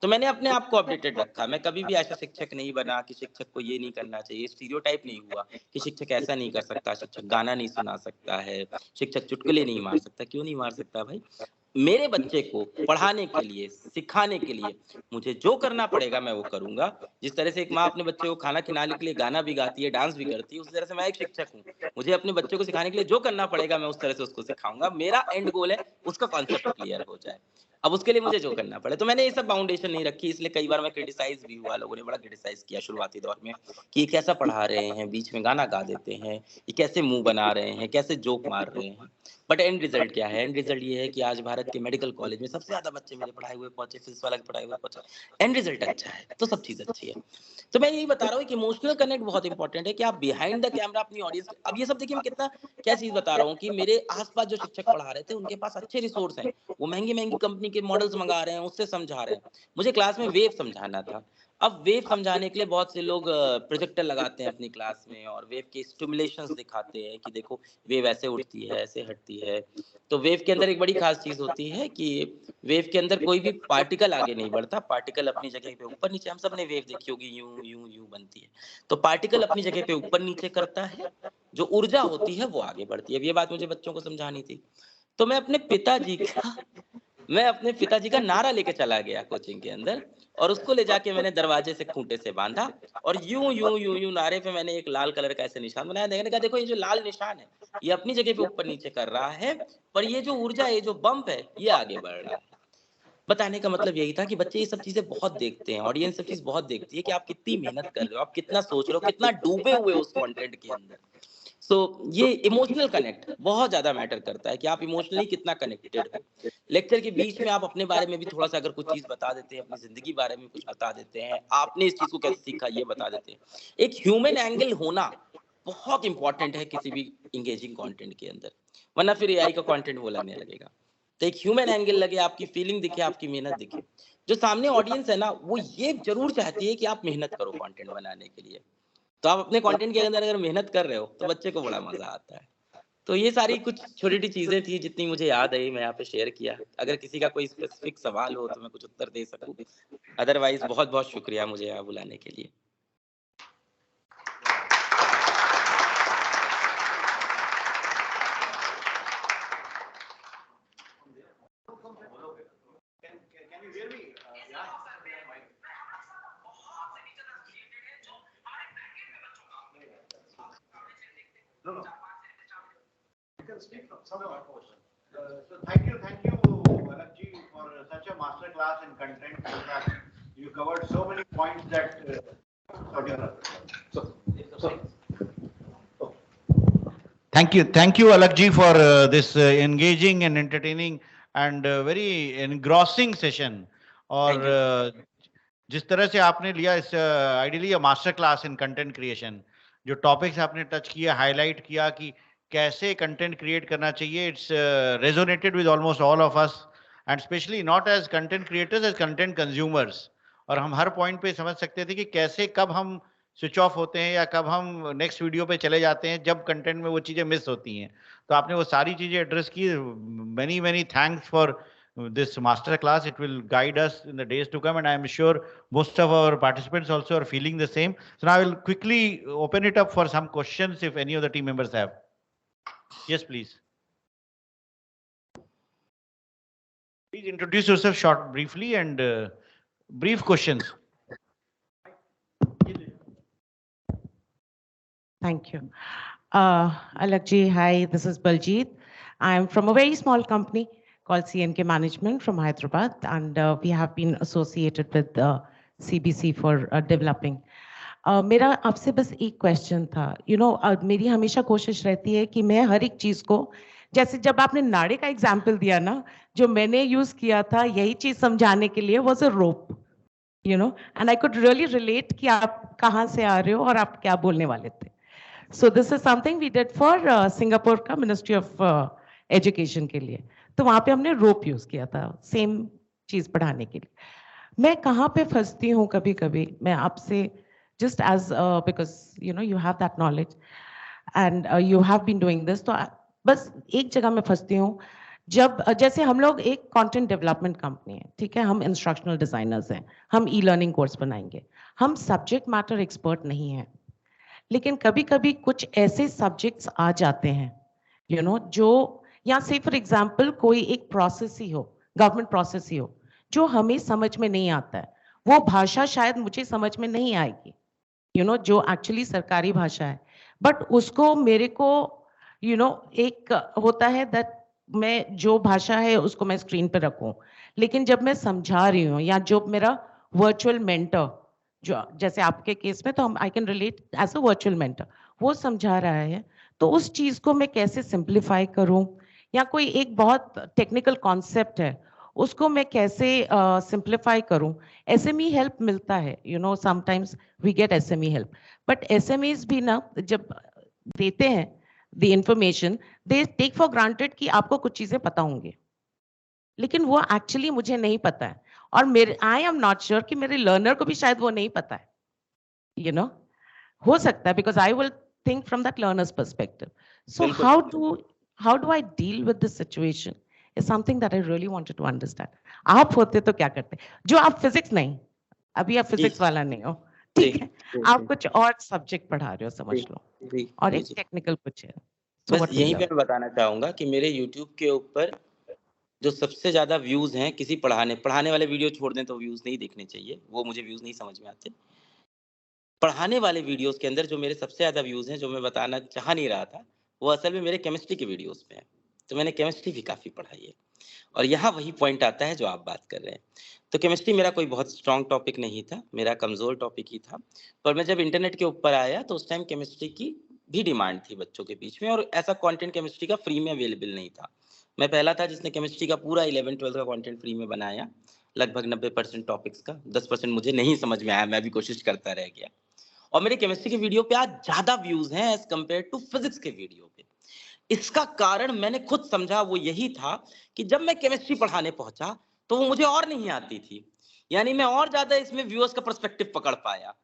तो मैंने अपने आप को अपडेटेड रखा। मैं कभी भी ऐसा शिक्षक नहीं बना कि शिक्षक को ये नहीं करना चाहिए, स्टीरियोटाइप नहीं हुआ कि शिक्षक ऐसा नहीं कर सकता, शिक्षक गाना नहीं सुना सकता है, शिक्षक चुटकुले नहीं मार सकता। क्यों नहीं मार सकता भाई? मेरे बच्चे को पढ़ाने के लिए, सिखाने के लिए मुझे जो करना पड़ेगा मैं वो करूँगा। जिस तरह से एक माँ अपने बच्चे को खाना खिलाने के लिए गाना भी गाती है, डांस भी करती है, उसी तरह से मैं एक शिक्षक हूँ। मुझे अपने बच्चे को सिखाने के लिए जो करना पड़ेगा मैं उस तरह से उसको सिखाऊँगा। मेरा एंड गोल है उसका कॉन्सेप्ट क्लियर हो जाए। अब उसके लिए मुझे जो करना पड़े। तो मैंने ये सब बाउंडेशन नहीं रखी, इसलिए कई बार मैं क्रिटिसाइज़ भी हुआ, लोगों ने बड़ा क्रिटिसाइज़ किया शुरुआती दौर में कि ये कैसा पढ़ा रहे हैं, बीच में गाना गा देते हैं, ये कैसे मुँह बना रहे हैं, कैसे जोक मार रहे हैं। बट एंड रिजल्ट क्या है? एंड रिजल्ट ये है कि आज भारत के मेडिकल कॉलेज में सबसे ज़्यादा बच्चे मेरे पढ़ाए हुए पहुँचे, फिजिक्स वाला के पढ़ाए हुए पहुँचे। एंड रिजल्ट अच्छा है, तो सब चीज़ अच्छी है। तो मैं यही बता रहा हूँ कि इमोशनल कनेक्ट बहुत इंपॉर्टेंट है कि आप बिहाइंड द कैमरा अपनी ऑडियंस अब ये सब देखिए मैं कितना क्या चीज़ बता रहा हूँ कि मेरे आस-पास जो शिक्षक पढ़ा रहे थे, उनके पास अच्छे रिसोर्स हैं। वो महँगी-महँगी कंपनी के मॉडल्स मँगा रहे हैं, उससे समझा रहे हैं। मुझे क्लास में वेव समझाना था। अब वेव समझाने के लिए बहुत से लोग प्रोजेक्टर लगाते हैं अपनी क्लास में और वेव के स्टिमुलेशंस दिखाते हैं कि देखो वेव ऐसे उठती है, ऐसे हटती है। तो वेव के अंदर एक बड़ी ख़ास चीज़ होती है कि वेव के अंदर कोई भी पार्टिकल आगे नहीं बढ़ता, पार्टिकल अपनी जगह पे ऊपर-नीचे हम सबने वेव देखी होगी यूँ, यूँ, यूँ बनती है। तो पार्टिकल अपनी जगह पे ऊपर-नीचे करता है, जो ऊर्जा होती है वो आगे बढ़ती है। अब ये बात मुझे बच्चों को समझानी थी। तो मैं अपने पिताजी का नारा लेके चला गया कोचिंग के अंदर और उसको ले जाके मैंने दरवाजे से खूंटे से बाँधा और यूँ, यूँ, यूँ, यूँ नारे पे मैंने एक लाल कलर का ऐसे निशान बनाया। मैंने कहा देखो ये जो लाल निशान है, ये अपनी जगह पे ऊपर-नीचे कर रहा है, पर ये जो ऊर्जा है, ये जो बम्प है, ये आगे बढ़ रहा है। बताने का मतलब यही था कि बच्चे ये सब चीज़ें बहुत देखते हैं, ऑडियंस सब चीज़ बहुत देखती है कि आप कितनी मेहनत कर रहे हो, आप कितना सोच रहे हो, कितना डूबे हुए हो उस कंटेंट के अंदर। सो ये इमोशनल कनेक्ट बहुत ज्यादा मैटर करता है कि आप इमोशनली कितना कनेक्टेड हो। लेक्चर के बीच में आप अपने बारे में भी थोड़ा सा अगर कुछ चीज बता देते हैं, अपनी जिंदगी बारे में कुछ बता देते हैं, आपने इस चीज को कैसे सीखा ये बता देते हैं। एक ह्यूमन एंगल होना बहुत इंपॉर्टेंट है किसी भी इंगेजिंग कंटेंट के अंदर, वरना फिर एआई का कंटेंट बोलने लगेगा। तो एक ह्यूमन एंगल लगे, आपकी फीलिंग दिखे, आपकी मेहनत दिखे। जो सामने ऑडियंस है ना, वो ये जरूर चाहती है कि आप मेहनत करो कंटेंट बनाने के लिए। तो आप अपने कंटेंट के अंदर अगर मेहनत कर रहे हो तो बच्चे को बड़ा मजा आता है। तो ये सारी कुछ छोटी छोटी चीजें थी जितनी मुझे याद आई, मैं यहाँ पे शेयर किया। अगर किसी का कोई स्पेसिफिक सवाल हो तो मैं कुछ उत्तर दे सकूं, अदरवाइज बहुत बहुत शुक्रिया मुझे यहाँ बुलाने के लिए। Speak from some of our portion. So thank you, Alak ji, for such a master class in content. In fact, you covered so many points that. Thank you, Alak ji, for this engaging and entertaining and very engrossing session. और जिस तरह से आपने लिया इस ideally master class in content creation, जो topics आपने touch किया, हाईलाइट किया कि कैसे कंटेंट क्रिएट करना चाहिए, it's resonated with almost all of us and specially not as content creators, as content consumers. और हम हर पॉइंट पे समझ सकते थे कि कैसे कब हम स्विच ऑफ होते हैं या कब हम नेक्स्ट वीडियो पे चले जाते हैं जब कंटेंट में वो चीज़ें मिस होती हैं। तो आपने वो सारी चीज़ें एड्रेस की। Many many thanks for this master class. It will guide us in the days to come, and I am sure most of our participants also are feeling the same. So now I will quickly open it up for some questions if any of the team members have. Yes, please. Please introduce yourself briefly and brief questions. Thank you. Alak ji, hi, this is Baljeet. I am from a very small company called CNK Management from Hyderabad, and we have been associated with CBC for developing. मेरा आपसे बस एक question था। मेरी हमेशा कोशिश रहती है कि मैं हर एक चीज़ को, जैसे जब आपने नाड़े का एग्जाम्पल दिया ना, जो मैंने यूज़ किया था यही चीज़ समझाने के लिए was a rope, and I could really relate कि आप कहाँ से आ रहे हो और आप क्या बोलने वाले थे। So this is something we did for Singapore का मिनिस्ट्री ऑफ एजुकेशन के लिए। तो वहाँ पे हमने रोप यूज़ किया था सेम चीज़ पढ़ाने के लिए। मैं कहाँ पे फंसती हूँ कभी कभी, मैं आपसे just as because you have that knowledge and you have been doing this, तो बस एक जगह में फंसती हूँ। जब जैसे हम लोग एक कंटेंट डेवलपमेंट कंपनी है, ठीक है, हम इंस्ट्रक्शनल डिजाइनर्स हैं, हम ई लर्निंग कोर्स बनाएंगे, हम सब्जेक्ट मैटर एक्सपर्ट नहीं हैं, लेकिन कभी कभी कुछ ऐसे सब्जेक्ट्स आ जाते हैं जो, या से फॉर एग्जाम्पल कोई एक प्रोसेस ही हो, गवर्नमेंट प्रोसेस ही हो, जो हमें समझ में नहीं आता है, वो भाषा शायद मुझे समझ में नहीं आएगी, जो एक्चुअली सरकारी भाषा है, बट उसको मेरे को एक होता है दैट मैं जो भाषा है उसको मैं स्क्रीन पे रखूं, लेकिन जब मैं समझा रही हूँ या जो मेरा वर्चुअल मेंटर, जो जैसे आपके केस में तो हम I can relate as a virtual mentor, वो समझा रहा है, तो उस चीज को मैं कैसे सिंप्लीफाई करूं, या कोई एक बहुत टेक्निकल कॉन्सेप्ट है उसको मैं कैसे सिंप्लीफाई करूं। एसएमई हेल्प मिलता है, sometimes we get SME help, but SMEs भी ना जब देते हैं the information, they take for granted कि आपको कुछ चीजें पता होंगे, लेकिन वो एक्चुअली मुझे नहीं पता है, और मेरे आई एम नॉट श्योर कि मेरे लर्नर को भी शायद वो नहीं पता है, हो सकता है, because I will think from that learner's perspective. So how do I deal with this situation is something that I really wanted to understand. आप होते तो क्या करते, जो आप फिजिक्स नहीं, अभी आप फिजिक्स वाला नहीं हो, ठीक है, आप कुछ और सब्जेक्ट पढ़ा रहे हो, समझ लो, और एक टेक्निकल कुछ है। बस यहीं पे मैं बताना चाहूंगा कि मेरे YouTube के ऊपर जो सबसे ज्यादा व्यूज हैं, किसी पढ़ाने वाले वीडियो छोड़ दें तो व्यूज नहीं देखने चाहिए, वो मुझे व्यूज नहीं समझ में आते। पढ़ाने वाले वीडियोस के अंदर जो मेरे सबसे ज्यादा व्यूज हैं, जो मैं बताना चाह नहीं रहा था, वो असल में मेरे केमिस्ट्री के वीडियोस में है। तो मैंने केमिस्ट्री भी काफी पढ़ाई है, और यहाँ वही पॉइंट आता है जो आप बात कर रहे हैं। तो केमिस्ट्री मेरा कोई बहुत स्ट्रॉन्ग टॉपिक नहीं था, मेरा कमजोर टॉपिक ही था, पर मैं जब इंटरनेट के ऊपर आया तो उस टाइम केमिस्ट्री की भी डिमांड थी बच्चों के बीच में, और ऐसा कंटेंट केमिस्ट्री का फ्री में अवेलेबल नहीं था। मैं पहला था जिसने केमिस्ट्री का पूरा 11-12 का कंटेंट फ्री में बनाया, लगभग 90% टॉपिक्स का। 10% मुझे नहीं समझ में आया, मैं भी कोशिश करता रह गया। और मेरे केमिस्ट्री के वीडियो पे आज ज्यादा व्यूज हैं एज कम्पेयर टू फिजिक्स के वीडियो पे। इसका कारण मैंने खुद समझा, वो यही था कि जब मैं केमिस्ट्री पढ़ाने पहुंचा तो वो मुझे और नहीं आती थी, यानी मैं और ज्यादा इसमें व्यूअर्स का पर्सपेक्टिव पकड़ पाया।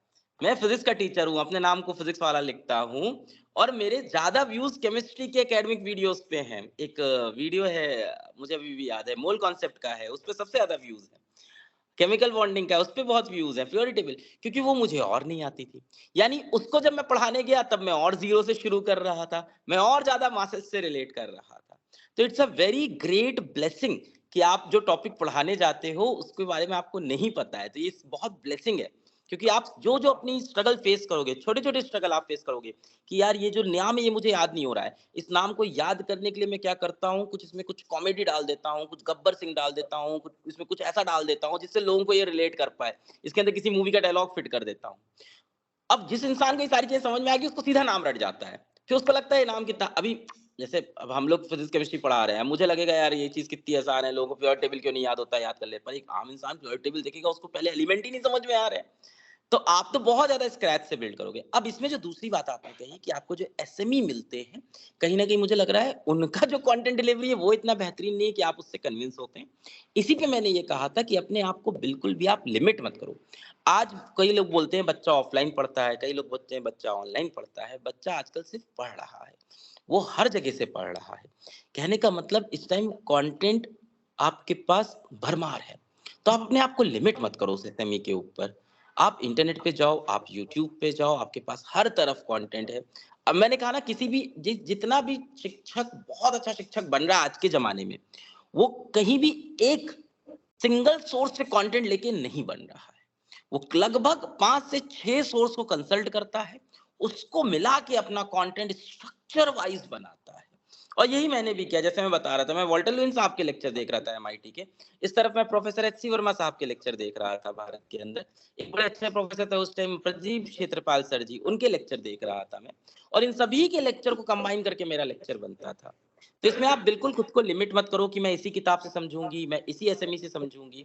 मैं फिजिक्स का टीचर हूं, अपने नाम को फिजिक्स वाला लिखता हूं, और मेरे ज्यादा व्यूज केमिस्ट्री के एकेडमिक वीडियोस पे हैं। एक वीडियो है, मुझे अभी भी याद है, मोल कॉन्सेप्ट का है, उस पे सबसे ज्यादा व्यूज है। केमिकल बॉन्डिंग का उस पे बहुत व्यूज है, प्योरिटी टेबल, क्योंकि वो मुझे और नहीं आती थी। यानी उसको जब मैं पढ़ाने गया तब मैं और जीरो से शुरू कर रहा था, मैं और ज्यादा मासेस से रिलेट कर रहा था। तो it's a very great blessing कि आप जो टॉपिक पढ़ाने जाते हो उसके बारे में आपको नहीं पता है, तो ये बहुत ब्लेसिंग है। क्योंकि आप जो जो अपनी स्ट्रगल फेस करोगे, छोटे छोटे स्ट्रगल आप फेस करोगे कि यार ये जो नाम है ये मुझे याद नहीं हो रहा है, इस नाम को याद करने के लिए मैं क्या करता हूँ, कुछ इसमें कुछ कॉमेडी डाल देता हूँ, कुछ गब्बर सिंह डाल देता हूँ, कुछ इसमें कुछ ऐसा डाल देता हूँ जिससे लोगों को ये रिलेट कर पाए, इसके अंदर किसी मूवी का डायलॉग फिट कर देता हूँ। अब जिस इंसान को ये सारी चीजें समझ में आएगी उसको सीधा नाम रट जाता है, फिर उसको लगता है नाम कितना, अभी जैसे अब हम लोग फिजिक्स केमिस्ट्री पढ़ा रहे हैं, मुझे लगेगा यार ये चीज कितनी आसान है, लोगों को प्योर टेबल क्यों नहीं याद होता, याद कर ले, पर एक आम इंसान प्योर टेबल देखेगा उसको पहले एलिमेंट ही नहीं समझ में आ रहे हैं। तो आप तो बहुत ज्यादा स्क्रैच से बिल्ड करोगे। अब इसमें जो दूसरी बात आपने कही कि आपको जो एसएमई मिलते हैं, कहीं ना कहीं मुझे लग रहा है उनका जो कंटेंट डिलीवरी है वो इतना बेहतरीन नहीं है कि आप उससे कन्विंस होते हैं। इसी पे मैंने ये कहा था कि अपने आप को बिल्कुल भी आप लिमिट मत करो। आज कई लोग बोलते हैं बच्चा ऑफलाइन पढ़ता है, कई लोग बोलते हैं बच्चा ऑनलाइन पढ़ता है। बच्चा आजकल सिर्फ पढ़ रहा है, वो हर जगह से पढ़ रहा है। कहने का मतलब इस टाइम कंटेंट आपके पास भरमार है, तो आप अपने आप को लिमिट मत करो उस एसएमई के ऊपर। आप इंटरनेट पे जाओ, आप यूट्यूब पे जाओ, आपके पास हर तरफ कंटेंट है। अब मैंने कहा ना, किसी भी जितना भी शिक्षक बहुत अच्छा शिक्षक बन रहा है आज के जमाने में, वो कहीं भी एक सिंगल सोर्स से कंटेंट लेके नहीं बन रहा है। वो लगभग 5 से 6 सोर्स को कंसल्ट करता है, उसको मिला के अपना कंटेंट स्ट्रक्चर वाइज बनाता है। और यही मैंने भी किया। जैसे मैं बता रहा था, मैं वॉल्टर लुईस साहब के लेक्चर देख रहा था एमआईटी के, इस तरफ मैं प्रोफेसर एचसी वर्मा साहब के लेक्चर देख रहा था भारत के अंदर, एक बड़े अच्छे प्रोफेसर थे उस टाइम प्रदीप क्षेत्रपाल सर जी, उनके लेक्चर देख रहा था मैं, और इन सभी के लेक्चर को कंबाइन करके मेरा लेक्चर बनता था। तो इसमें आप बिल्कुल खुद को लिमिट मत करो कि मैं इसी किताब से समझूंगी, मैं इसी एसएमई से समझूंगी।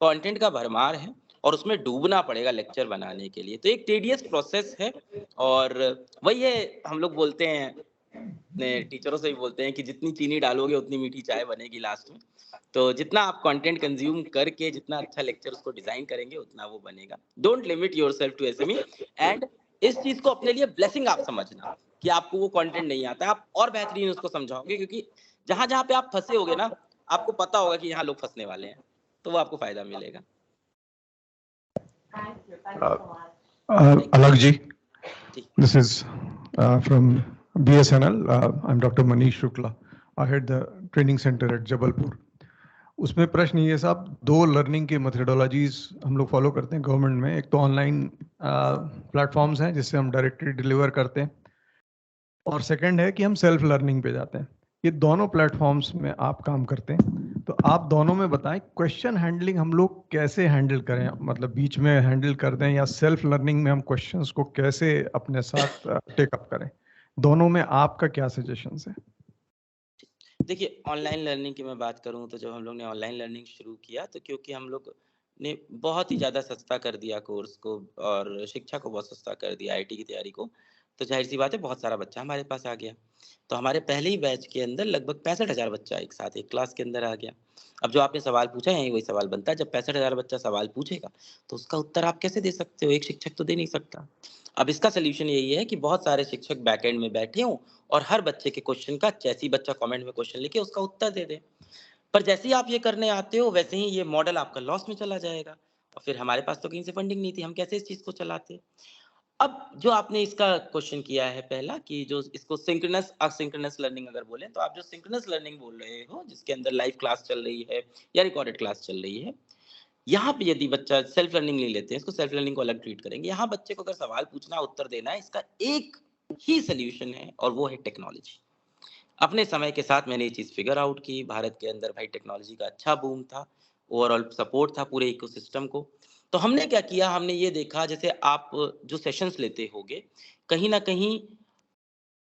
कंटेंट का भरमार है और उसमें डूबना पड़ेगा लेक्चर बनाने के लिए, तो एक टेडियस प्रोसेस है। और वही है, हम लोग बोलते हैं, अपने टीचरों से भी बोलते हैं कि जितनी चीनी डालोगे उतनी मीठी चाय बनेगी लास्ट में। तो जितना आप कंटेंट कंज्यूम करके जितना अच्छा लेक्चर उसको डिजाइन करेंगे उतना वो बनेगा। Don't limit yourself to SME, and इस चीज को अपने लिए ब्लेसिंग आप समझना कि आपको वो कंटेंट नहीं आता, आप और बेहतरीन उसको समझाओगे, क्योंकि जहां जहां पे आप फंसे होगे ना, आपको पता होगा कि यहाँ लोग फंसने वाले हैं, तो वो आपको फायदा मिलेगा। Alak ji, this is from BSNL. I'm Dr. Manish Shukla. I head the training center at Jabalpur. उसमें प्रश्न ये साहब, 2 लर्निंग के मेथडोलॉजीज हम लोग फॉलो करते हैं गवर्नमेंट में। एक तो ऑनलाइन प्लेटफॉर्म्स हैं जिससे हम डायरेक्टली डिलीवर करते हैं, और सेकंड है कि हम सेल्फ लर्निंग पे जाते हैं। ये दोनों प्लेटफॉर्म्स में आप काम करते हैं, तो आप दोनों में बताएं क्वेश्चन हैंडलिंग हम लोग कैसे हैंडल करें, मतलब बीच में हैंडल कर दें, या सेल्फ लर्निंग में हम क्वेश्चंस को कैसे अपने साथ टेकअप करें। दोनों में आपका क्या सजेशंस है? देखिए, ऑनलाइन लर्निंग की मैं बात करूं तो जब हम लोग ने ऑनलाइन लर्निंग शुरू किया, तो क्योंकि हम लोग ने बहुत ही ज़्यादा सस्ता कर दिया कोर्स को और शिक्षा को बहुत सस्ता कर दिया, आईटी की तैयारी को, तो जाहिर सी बात है बहुत सारा बच्चा हमारे पास आ गया। तो हमारे पहले ही बैच के अंदर लगभग 65,000 बच्चा एक साथ एक क्लास के अंदर आ गया। अब जो आपने सवाल पूछा है वही सवाल बनता है, जब 65,000 बच्चा सवाल पूछेगा तो उसका उत्तर आप कैसे दे सकते हो? एक शिक्षक तो दे नहीं सकता। अब इसका सोल्यूशन यही है कि बहुत सारे शिक्षक बैकएंड में बैठे हों और हर बच्चे के क्वेश्चन का, जैसे ही बच्चा कमेंट में क्वेश्चन लिखे उसका उत्तर दे दे। पर जैसे ही आप ये करने आते हो वैसे ही ये मॉडल आपका लॉस में चला जाएगा, और फिर हमारे पास तो कहीं से फंडिंग नहीं थी, हम कैसे इस चीज को चलाते। अब जो आपने इसका क्वेश्चन किया है पहला, कि जो इसको सिंक्रोनस असिंक्रोनस लर्निंग अगर बोले, तो आप जो सिंक्रोनस लर्निंग बोल रहे हो जिसके अंदर लाइव क्लास चल रही है या रिकॉर्डेड क्लास चल रही है, यहाँ पे यदि बच्चा सेल्फ लर्निंग नहीं लेते हैं, इसको सेल्फ लर्निंग को अलग ट्रीट करेंगे। यहाँ बच्चे को अगर सवाल पूछना उत्तर देना है, इसका एक ही सोल्यूशन है और वो है टेक्नोलॉजी। अपने समय के साथ मैंने ये चीज फिगर आउट की, भारत के अंदर भाई टेक्नोलॉजी का अच्छा बूम था, ओवरऑल सपोर्ट था पूरे इकोसिस्टम को। तो हमने क्या किया, हमने ये देखा, जैसे आप जो सेशंस लेते होगे, कहीं ना कहीं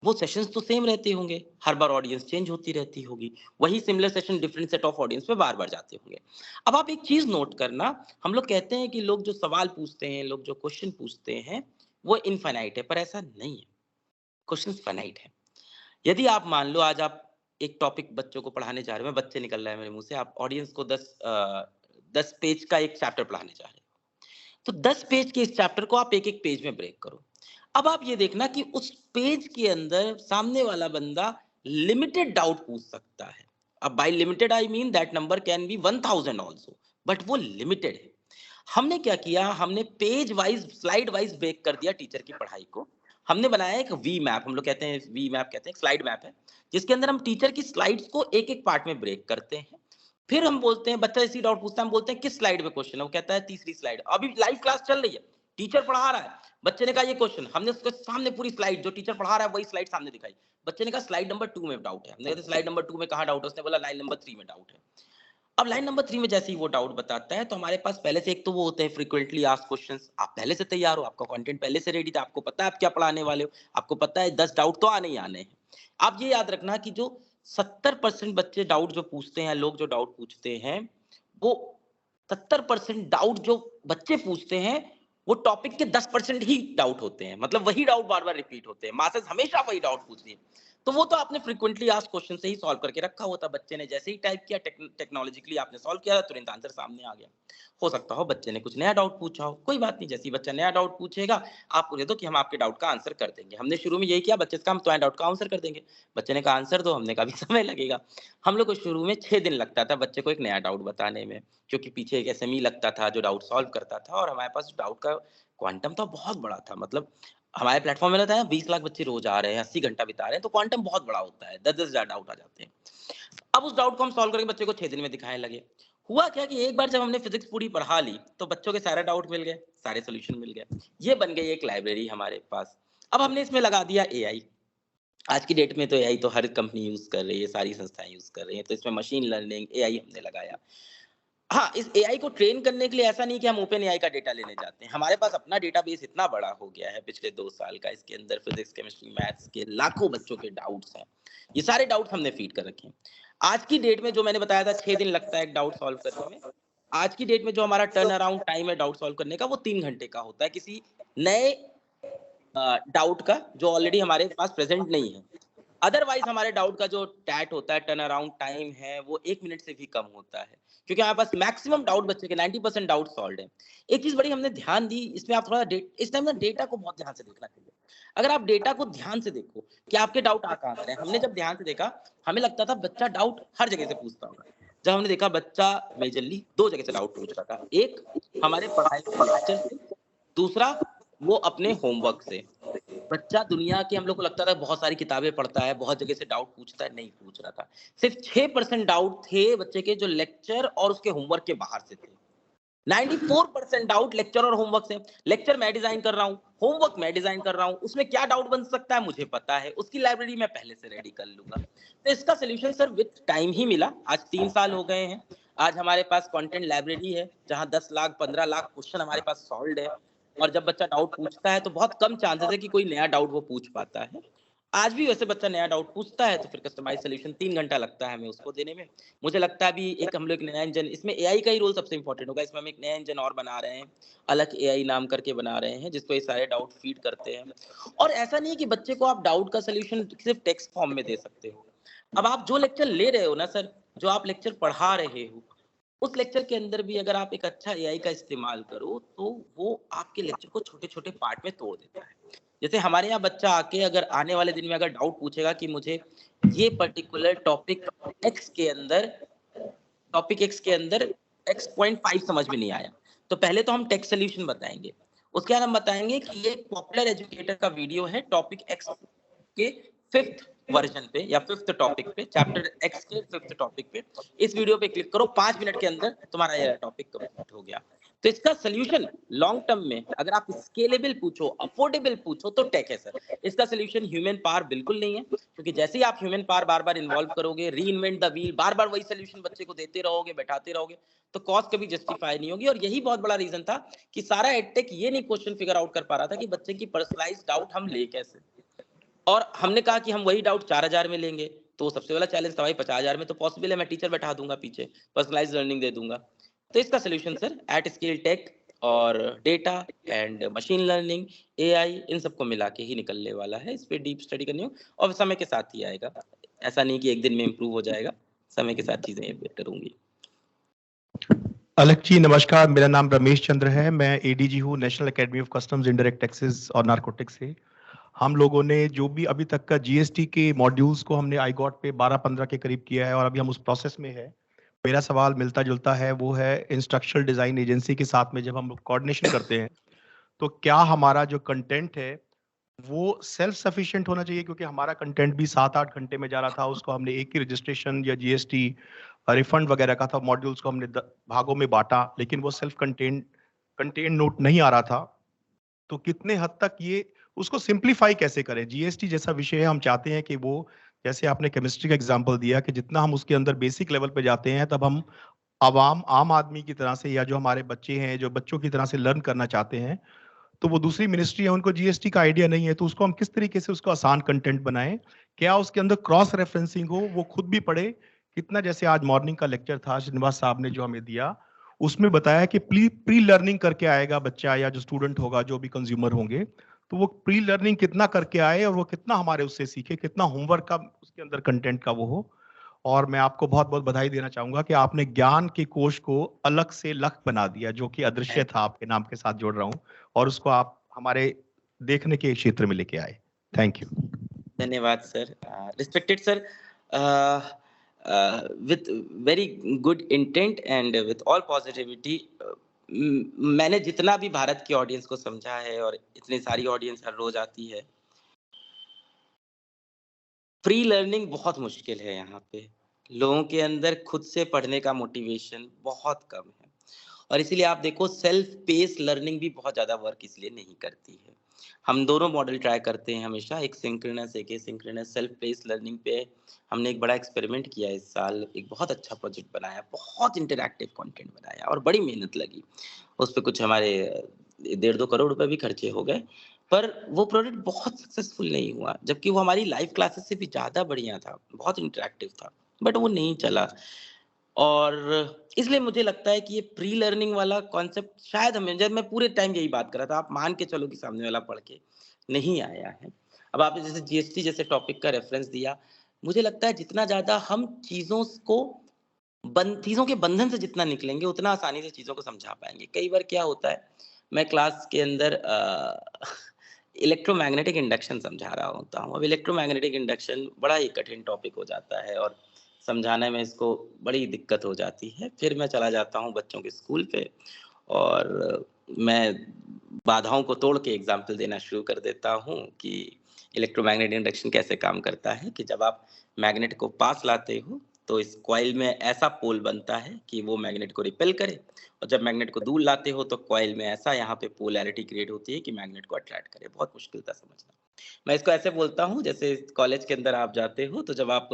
वो सेशंस तो सेम रहते होंगे, हर बार ऑडियंस चेंज होती रहती होगी, वही similar session different set of audience पे बार बार जाते होंगे। अब आप एक चीज नोट करना, हम लोग कहते हैं कि लोग जो सवाल पूछते हैं, लोग जो क्वेश्चन पूछते हैं वो इनफाइनाइट है, पर ऐसा नहीं है, क्वेश्चन फाइनाइट है। यदि आप मान लो आज आप एक टॉपिक बच्चों को पढ़ाने जा रहे हो, बच्चे निकल रहा है मेरे मुंह से, आप ऑडियंस को 10 पेज का एक चैप्टर पढ़ाने जा रहे हो, तो 10 पेज के इस चैप्टर को आप एक एक पेज में ब्रेक करो। अब आप ये देखना कि उस पेज के अंदर सामने वाला बंदा लिमिटेड डाउट पूछ सकता है। अब by limited I mean that number can be 1000 also, but वो लिमिटेड है। हमने क्या किया, हमने page wise slide wise break कर दिया टीचर की पढ़ाई को। हमने बनाया एक वी मैप, हम लोग कहते हैं वी मैप, कहते हैं स्लाइड मैप है, जिसके अंदर हम टीचर की स्लाइड्स को एक एक पार्ट में ब्रेक करते हैं। फिर हम बोलते हैं, बच्चा इसी डाउट पूछता है, हम बोलते हैं किस स्लाइड पे क्वेश्चन है, वो कहता है तीसरी स्लाइड। अभी लाइव क्लास चल रही है, टीचर पढ़ा रहा है, बच्चे ने कहा ये क्वेश्चन, हमने उसके सामने पूरी स्लाइड जो टीचर पढ़ा रहा है वही स्लाइड सामने दिखाई। बच्चे ने कहा स्लाइड नंबर 2 में डाउट है, हमने कहा स्लाइड नंबर 2 में कहां डाउट है, उसने बोला लाइन नंबर 3 में डाउट है। अब लाइन नंबर 3 में जैसे ही वो डाउट बताता है, तो हमारे पास पहले से एक तो वो होते हैं फ्रीक्वेंटली आस्क्ड क्वेश्चंस, आप पहले से तैयार हो, आपका कंटेंट पहले से रेडी था, आपको पता है आप क्या पढ़ाने वाले हो, आपको पता है 10 डाउट तो आने ही आने हैं। आप ये याद रखना कि जो 70% बच्चे डाउट जो पूछते हैं, लोग जो डाउट पूछते हैं, वो 70% डाउट जो बच्चे पूछते हैं वो टॉपिक के 10% ही डाउट होते हैं, मतलब वही डाउट बार बार रिपीट होते हैं, मासेस हमेशा वही डाउट पूछती है। तो वो तो आपने फ्रीक्वेंटली आस्क्ड क्वेश्चन से ही सॉल्व करके रखा हुआ था, बच्चे ने जैसे ही टाइप किया, टेक्नोलॉजिकली आपने सॉल्व किया, तुरंत आंसर सामने आ गया। हो सकता हो बच्चे ने कुछ नया डाउट पूछा हो, कोई बात नहीं, जैसे ही बच्चा नया डाउट पूछेगा आप पूछे दो कि हम आपके डाउट का आंसर कर देंगे। हमने शुरू में यही किया, बच्चे से कहा हम तुम्हारे डाउट का आंसर कर देंगे, बच्चे ने कहा आंसर दो, हमने कहा भी समय लगेगा। हम लोग को शुरू में 6 दिन लगता था बच्चे को एक नया डाउट बताने में, क्योंकि पीछे एक एसएमई लगता था जो डाउट सॉल्व करता था, और हमारे पास डाउट का क्वांटम तो बहुत बड़ा था। मतलब हमारे प्लेटफॉर्म में रहता है 20 लाख बच्चे रोज आ रहे हैं, 80 घंटा बिता रहे हैं, तो क्वांटम बहुत बड़ा होता है, 10-10 हजार डाउट आ जाते हैं। अब उस डाउट को हम सॉल्व करके बच्चे को 6 दिन में दिखाने लगे। हुआ क्या कि एक बार जब हमने फिजिक्स पूरी पढ़ा ली तो बच्चों के सारे डाउट मिल गए, सारे सोल्यूशन मिल गए, ये बन गई एक लाइब्रेरी हमारे पास। अब हमने इसमें लगा दिया एआई। आज की डेट में तो एआई तो हर कंपनी यूज कर रही है, सारी संस्थाएं यूज कर रही हैं, तो इसमें मशीन लर्निंग एआई हमने लगाया। हाँ, इस एआई को ट्रेन करने के लिए ऐसा नहीं कि हम ओपन एआई का डेटा लेने जाते हैं, हमारे पास अपना डेटाबेस इतना बड़ा हो गया है पिछले 2 साल का, इसके अंदर फिजिक्स केमिस्ट्री मैथ्स के लाखों बच्चों के डाउट्स हैं, ये सारे डाउट्स हमने फीड कर रखे हैं। आज की डेट में जो मैंने बताया था 6 दिन लगता है एक डाउट सॉल्व करने में, आज की डेट में जो हमारा टर्न अराउंड टाइम है डाउट सॉल्व करने का वो 3 घंटे का होता है, किसी नए डाउट का जो ऑलरेडी हमारे पास प्रेजेंट नहीं है। अदरवाइज हमारे डाउट का जो टैट होता है, टर्न अराउंड टाइम है, वो 1 मिनट से भी कम होता है, क्योंकि हमारे पास मैक्सिमम डाउट बच्चे के 90% डाउट सॉल्व है। एक चीज बड़ी हमने ध्यान दी, इसमें आप थोड़ा इस टाइम ना डेटा को बहुत ध्यान से देखना चाहिए। अगर आप डेटा को ध्यान से देखो कि आपके डाउट आ कहां से हैं, हमने जब ध्यान से देखा हमें लगता था बच्चा डाउट हर जगह से पूछता होगा, जब हमने देखा बच्चा मेजरली 2 जगह से डाउट पूछ रहा था, एक हमारे पढ़ाई के लेक्चर से, दूसरा वो अपने होमवर्क से। बच्चा दुनिया की, हम लोग को लगता था बहुत सारी किताबें पढ़ता है, बहुत जगह से डाउट पूछता है, नहीं पूछ रहा था। सिर्फ 6% डाउट थे बच्चे के जो लेक्चर और उसके होमवर्क के बाहर से थे। 94% डाउट लेक्चर और होमवर्क से। लेक्चर मैं डिजाइन कर रहा हूँ, होमवर्क मैं डिजाइन कर रहा हूँ, उसमें क्या डाउट बन सकता है मुझे पता है, उसकी लाइब्रेरी मैं पहले से रेडी कर लूंगा। तो इसका सोल्यूशन सर विद टाइम ही मिला। आज 3 साल हो गए हैं, आज हमारे पास कंटेंट लाइब्रेरी है जहां 10 लाख 15 लाख क्वेश्चन हमारे पास सॉल्व है, और जब बच्चा डाउट पूछता है तो बहुत कम चांसेस है कि कोई नया डाउट वो पूछ पाता है। आज भी वैसे बच्चा नया डाउट पूछता है तो फिर कस्टमाइज सोल्यूशन 3 घंटा लगता है हमें उसको देने में। मुझे लगता है अभी एक हम लोग नया इंजन, इसमें एआई का ही रोल सबसे इंपॉर्टेंट होगा, इसमें हम एक नया इंजन और बना रहे हैं, अलग एआई नाम करके बना रहे हैं, जिसको ये सारे डाउट फीड करते हैं। और ऐसा नहीं है कि बच्चे को आप डाउट का सोल्यूशन सिर्फ टेक्स्ट फॉर्म में दे सकते हो। अब आप जो लेक्चर ले रहे हो ना सर, जो आप लेक्चर पढ़ा रहे हो, उस लेक्चर के अंदर भी अगर आप एक अच्छा एआई का इस्तेमाल करो तो वो आपके लेक्चर को छोटे छोटे पार्ट में तोड़ देता है। जैसे हमारे यहाँ बच्चा आके अगर आने वाले दिन में अगर डाउट पूछेगा कि मुझे ये पर्टिकुलर टॉपिक एक्स के अंदर x.5 समझ में नहीं आया, तो पहले तो हम टेक्स्ट सोल्यूशन बताएंगे, उसके बाद हम बताएंगे कि ये पॉपुलर एजुकेटर का वीडियो है टॉपिक एक्स के 5th वर्जन पे या 5th टॉपिक पे, चैप्टर एक्स के 5th टॉपिक पे, इस वीडियो पे क्लिक करो, 5 मिनट के अंदर तुम्हारा ये टॉपिक कंप्लीट हो गया। तो इसका सोल्यूशन लॉन्ग टर्म में अगर आप स्केलेबल पूछो, अफोर्डेबल पूछो तो टेक है सर। इसका सोल्यूशन ह्यूमन पावर बिल्कुल नहीं है, क्योंकि जैसे ही आप ह्यूमन पावर बार बार इन्वॉल्व करोगे, रीइन्वेंट द व्हील, बार बार वही सोल्यूशन बच्चे को देते रहोगे, बैठाते रहोगे, तो कॉस्ट कभी जस्टिफाई नहीं होगी। और यही बहुत बड़ा रीजन था कि सारा एडटेक ये नहीं क्वेश्चन फिगर आउट कर पा रहा था कि बच्चे की पर्सनलाइज्ड डाउट हम ले कैसे। और हमने कहा कि हम वही डाउट 4000 में लेंगे, तो सबसे बड़ा चैलेंज था भाई 50,000 में तो पॉसिबल है, मैं टीचर बैठा दूंगा पीछे, पर्सनलाइज्ड लर्निंग दे दूंगा। तो इसका solution sir at scale tech और data and machine learning, AI, इन सबको मिला के ही निकलने वाला है। इस पे डीप स्टडी करनी हो और समय के साथ ही आएगा, ऐसा नहीं कि एक दिन में इम्प्रूव हो जाएगा, समय के साथ चीजें बेटर होंगी। अलग जी नमस्कार, मेरा नाम रमेश चंद्र है, मैं एडीजी हूँ national academy of customs indirect taxes और नारकोटिक्स से। हम लोगों ने जो भी अभी तक का जीएसटी के मॉड्यूल्स को हमने आईगॉट पे 12-15 के करीब किया है और अभी हम उस प्रोसेस में है। मेरा सवाल मिलता जुलता है, वो है इंस्ट्रक्शनल डिजाइन एजेंसी के साथ में जब हम कोऑर्डिनेशन करते हैं तो क्या हमारा जो कंटेंट है वो सेल्फ सफिशिएंट होना चाहिए, क्योंकि हमारा कंटेंट भी 7-8 घंटे में जा रहा था, उसको हमने एक ही रजिस्ट्रेशन या जीएसटी रिफंड वगैरह का था, मॉड्यूल्स को हमने भागों में बांटा, लेकिन वो सेल्फ कंटेंट नोट नहीं आ रहा था। तो कितने हद तक ये उसको सिंप्लीफाई कैसे करें? जीएसटी जैसा विषय है, हम चाहते हैं कि वो, जैसे आपने केमिस्ट्री का एग्जांपल दिया कि जितना हम उसके अंदर बेसिक लेवल पे जाते हैं तब हम आम आदमी की तरह से, या जो हमारे बच्चे हैं जो बच्चों की तरह से लर्न करना चाहते हैं, तो वो दूसरी मिनिस्ट्री है, उनको जीएसटी का आइडिया नहीं है, तो उसको हम किस तरीके से उसको आसान कंटेंट बनाएं, क्या उसके अंदर क्रॉस रेफरेंसिंग हो, वो खुद भी पढ़े। कितना, जैसे आज मॉर्निंग का लेक्चर था श्रीनिवास साहब ने जो हमें दिया, उसमें बताया कि प्री लर्निंग करके आएगा बच्चा या जो स्टूडेंट होगा, जो भी कंज्यूमर होंगे, तो वो प्री लर्निंग कितना करके आए और वो कितना हमारे उससे सीखे, कितना होमवर्क का उसके अंदर कंटेंट का वो हो। और मैं आपको बहुत बहुत बधाई देना चाहूंगा कि आपने ज्ञान के कोश को अलग से लख बना दिया, जो कि अदृश्य था, आपके नाम के साथ जोड़ रहा हूं, और उसको आप हमारे देखने के क्षेत्र में लेके आए। Thank you. धन्यवाद sir. Respected sir, with very good intent and with all positivity, मैंने जितना भी भारत की ऑडियंस को समझा है, और इतनी सारी ऑडियंस हर रोज आती है, प्री लर्निंग बहुत मुश्किल है। यहाँ पे लोगों के अंदर खुद से पढ़ने का मोटिवेशन बहुत कम है, और इसीलिए आप देखो सेल्फ पेस लर्निंग भी बहुत ज्यादा वर्क इसलिए नहीं करती है। हम दोनों मॉडल ट्राई करते हैं हमेशा, एक सिंक्रोनस एक एसिंक्रोनस। सेल्फ पेस लर्निंग पे हमने एक बड़ा एक्सपेरिमेंट किया इस साल, एक बहुत अच्छा प्रोजेक्ट बनाया, बहुत इंटरैक्टिव कंटेंट बनाया और बड़ी मेहनत लगी उस पर। कुछ हमारे 1.5-2 करोड़ रुपए भी खर्चे हो गए, पर वो प्रोजेक्ट बहुत सक्सेसफुल नहीं हुआ, जबकि वो हमारी लाइव क्लासेस से भी ज़्यादा बढ़िया था, बहुत इंटरैक्टिव था, बट वो नहीं चला। और इसलिए मुझे लगता है कि ये प्री लर्निंग वाला कॉन्सेप्ट शायद हमें, जब मैं पूरे टाइम यही बात कर रहा था, आप मान के चलो कि सामने वाला पढ़ के नहीं आया है। अब आपने जैसे जीएसटी जैसे टॉपिक का रेफरेंस दिया, मुझे लगता है जितना ज़्यादा हम चीज़ों के बंधन से जितना निकलेंगे, उतना आसानी से चीज़ों को समझा पाएंगे। कई बार क्या होता है, मैं क्लास के अंदर इलेक्ट्रोमैग्नेटिक इंडक्शन समझा रहा होता हूँ। अब इलेक्ट्रोमैग्नेटिक इंडक्शन बड़ा ही कठिन टॉपिक हो जाता है और समझाने में इसको बड़ी दिक्कत हो जाती है। फिर मैं चला जाता हूँ बच्चों के स्कूल पे और मैं बाधाओं को तोड़ के एग्जाम्पल देना शुरू कर देता हूँ कि इलेक्ट्रोमैग्नेटिक इंडक्शन कैसे काम करता है। कि जब आप मैग्नेट को पास लाते हो तो इस कॉइल में ऐसा पोल बनता है कि वो मैग्नेट को रिपेल करे, और जब मैग्नेट को दूर लाते हो तो कॉइल में ऐसा यहाँ पे पोलैरिटी क्रिएट होती है कि मैग्नेट को अट्रैक्ट करे। बहुत मुश्किल था समझना। मैं इसको ऐसे बोलता हूँ, जैसे कॉलेज के अंदर आप जाते हो तो जब आप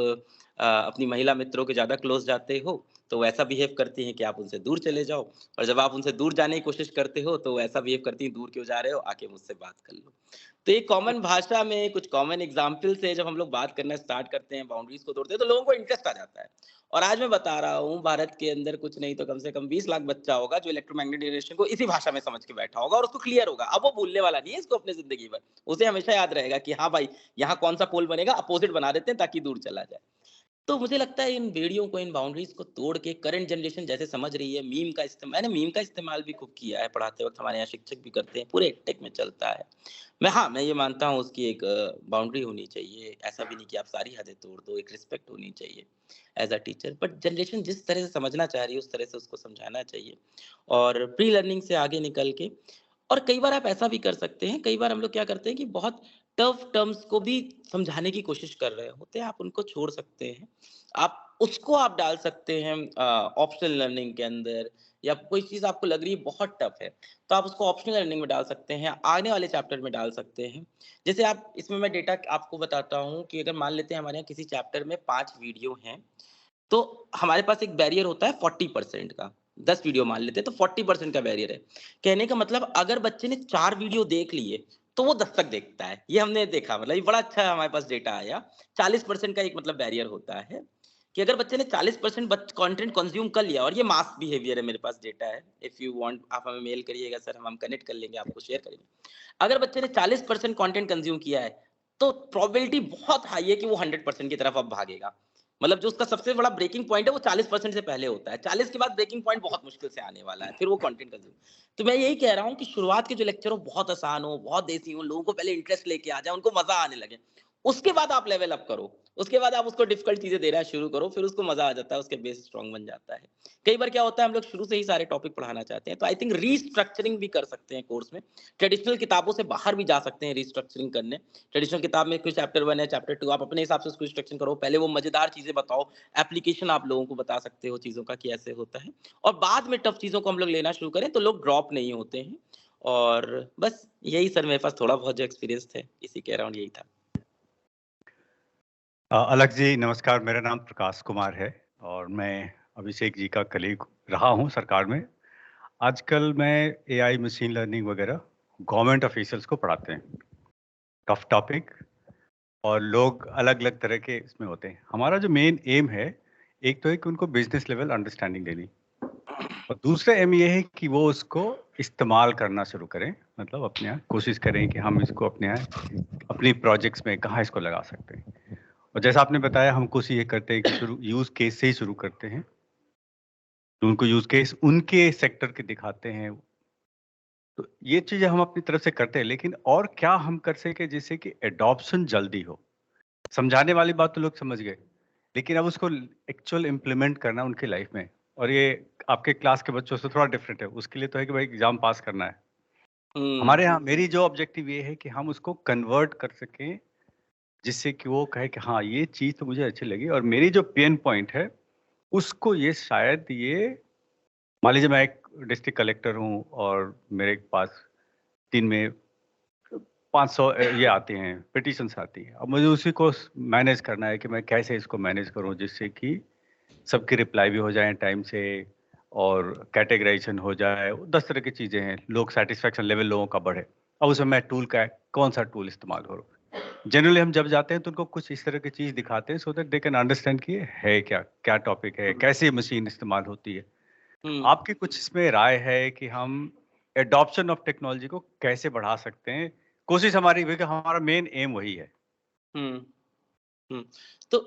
अपनी महिला मित्रों के ज़्यादा क्लोज जाते हो तो वो ऐसा बिहेव करती हैं कि आप उनसे दूर चले जाओ, और जब आप उनसे दूर जाने की कोशिश करते हो तो वो ऐसा बिहेव करती हैं, दूर क्यों जा रहे हो, आके मुझसे बात कर लो। तो एक कॉमन भाषा में कुछ कॉमन एग्जाम्पल से जब हम लोग बात करना स्टार्ट करते हैं, बाउंड्रीज को तोड़ते हैं, तो लोगों को इंटरेस्ट आ जाता है। और आज मैं बता रहा हूँ, भारत के अंदर कुछ नहीं तो कम से कम 20 लाख बच्चा होगा जो इलेक्ट्रोमैग्नेटिक रेडिएशन को इसी भाषा में समझ के बैठा होगा और उसको क्लियर होगा। अब वो भूलने वाला नहीं है इसको अपने जिंदगी भर, उसे हमेशा याद रहेगा कि हाँ भाई यहाँ कौन सा पोल बनेगा, अपोजिट बना देते हैं ताकि दूर चला जाए। तो मुझे लगता है इन बेड़ियों को, इन बाउंड्रीज को तोड़ के करंट जनरेशन जैसे समझ रही है, मीम का इस्तेमाल, मैंने मीम का इस्तेमाल भी खूब किया है पढ़ाते वक्त, हमारे यहाँ शिक्षक भी करते हैं, पूरे टेक में चलता है। मैं ये मानता हूँ उसकी एक बाउंड्री होनी चाहिए, ऐसा भी नहीं कि आप सारी हदें तोड़ दो, एक रिस्पेक्ट होनी चाहिए as a teacher. But generation जिस तरह से समझना चाह रही है उस तरह से उसको समझाना चाहिए, और प्री लर्निंग से आगे निकल के। और कई बार आप ऐसा भी कर सकते हैं, कई बार हम लोग क्या करते हैं कि बहुत टफ टर्म्स को भी समझाने की कोशिश कर रहे होते हैं, आप उनको छोड़ सकते हैं, आप डाल सकते हैं ऑप्शनल लर्निंग के अंदर, या कोई चीज आपको लग रही है बहुत टफ है तो आप उसको ऑप्शनल लर्निंग में डाल सकते हैं, आने वाले चैप्टर में डाल सकते हैं। जैसे आप इसमें मैं डेटा आपको बताता हूँ कि अगर मान लेते हैं हमारे यहाँ किसी चैप्टर में 5 वीडियो हैं, तो हमारे पास एक बैरियर होता है 40% का। 10 वीडियो मान लेते हैं तो 40% का बैरियर है। कहने का मतलब अगर बच्चे ने 4 वीडियो देख लिए तो वो दस्तक देखता है। ये हमने देखा, मतलब ये बड़ा अच्छा हमारे पास डेटा आया। 40% का एक मतलब बैरियर होता है कि अगर बच्चे ने 40% कंटेंट कंज्यूम कर लिया, और ये मास बिहेवियर है, मेरे पास डेटा है, इफ यू वांट आप हमें मेल करिएगा सर, हम कनेक्ट कर लेंगे, आपको शेयर करेंगे। अगर बच्चे ने 40% कंटेंट कंज्यूम किया है तो प्रोबेबिलिटी बहुत हाई है कि वो 100% की तरफ अब भागेगा। मतलब जो उसका सबसे बड़ा ब्रेकिंग पॉइंट है वो 40% से पहले होता है, 40 के बाद ब्रेकिंग पॉइंट बहुत मुश्किल से आने वाला है, फिर वो कंटेंट कंज्यूम। तो मैं यही कह रहा हूँ कि शुरुआत के जो लेक्चर हो बहुत आसान हो, बहुत देसी हो, लोगों को पहले इंटरेस्ट लेके आ जाए, उनको मजा आने लगे, उसके बाद आप लेवल अप करो, उसके बाद आप उसको डिफिकल्ट चीजें दे रहा है शुरू करो, फिर उसको मजा आ जाता है, उसके बेस स्ट्रांग बन जाता है। कई बार क्या होता है, हम लोग शुरू से ही सारे टॉपिक पढ़ाना चाहते हैं, तो आई थिंक रीस्ट्रक्चरिंग भी कर सकते हैं कोर्स में, ट्रेडिशनल किताबों से बाहर भी जा सकते हैं रीस्ट्रक्चरिंग करने। ट्रेडिशनल किताब में कोई चैप्टर 1 है, चैप्टर 2, आप अपने हिसाब से उसको रिस्ट्रक्चर करो, पहले वो मजेदार चीजें बताओ, एप्लीकेशन आप लोगों को बता सकते हो चीजों का कि ऐसे होता है, और बाद में टफ चीजों को हम लोग लेना शुरू करें तो लोग ड्रॉप नहीं होते हैं। और बस यही सर, मेरे पास थोड़ा बहुत जो एक्सपीरियंस थे इसी के अराउंड यही था। अलग जी नमस्कार, मेरा नाम प्रकाश कुमार है और मैं अभिषेक जी का कलीग रहा हूं सरकार में। आजकल मैं एआई, मशीन लर्निंग वगैरह गवर्नमेंट ऑफिशियल्स को पढ़ाते हैं, टफ टॉपिक, और लोग अलग अलग तरह के इसमें होते हैं। हमारा जो मेन एम है, एक तो है कि उनको बिजनेस लेवल अंडरस्टैंडिंग देनी, और दूसरा एम ये है कि वो उसको इस्तेमाल करना शुरू करें, मतलब अपने यहाँ कोशिश करें कि हम इसको अपने यहाँ अपनी प्रोजेक्ट्स में कहाँ इसको लगा सकते हैं। और जैसा आपने बताया, हम कोशिश ये करते हैं कि शुरू यूज केस से ही शुरू करते हैं, तो उनको यूज केस उनके सेक्टर के दिखाते हैं। तो ये चीजें हम अपनी तरफ से करते हैं, लेकिन और क्या हम कर सके जिससे कि एडॉप्शन जल्दी हो। समझाने वाली बात तो लोग समझ गए, लेकिन अब उसको एक्चुअल इम्प्लीमेंट करना उनके लाइफ में, और ये आपके क्लास के बच्चों से थोड़ा डिफरेंट है। उसके लिए तो है कि भाई एग्जाम पास करना है। हमारे यहाँ मेरी जो ऑब्जेक्टिव ये है कि हम उसको कन्वर्ट कर सकें, जिससे कि वो कहे कि हाँ ये चीज तो मुझे अच्छी लगी, और मेरी जो पेन पॉइंट है उसको ये शायद ये, मान लीजिए मैं एक डिस्ट्रिक्ट कलेक्टर हूँ और मेरे पास दिन में 500 ये आते हैं, पिटीशंस आती है। अब मुझे उसी को मैनेज करना है कि मैं कैसे इसको मैनेज करूँ जिससे कि सबकी रिप्लाई भी हो जाए टाइम से, और कैटेगराइजेशन हो जाए, 10 तरह की चीजें हैं, लोग सेटिस्फेक्शन लेवल लोगों का बढ़े। अब उसमें मैं टूल का कौन सा टूल इस्तेमाल करूँ। जनरली हम जब जाते हैं तो उनको कुछ इस तरह की चीज दिखाते हैं, so that they can understand कि है क्या क्या टॉपिक है, कैसे मशीन इस्तेमाल होती है। आपकी कुछ इसमें राय है कि हम एडॉप्शन ऑफ टेक्नोलॉजी को कैसे बढ़ा सकते हैं? कोशिश हमारी, क्योंकि हमारा मेन एम वही है। तो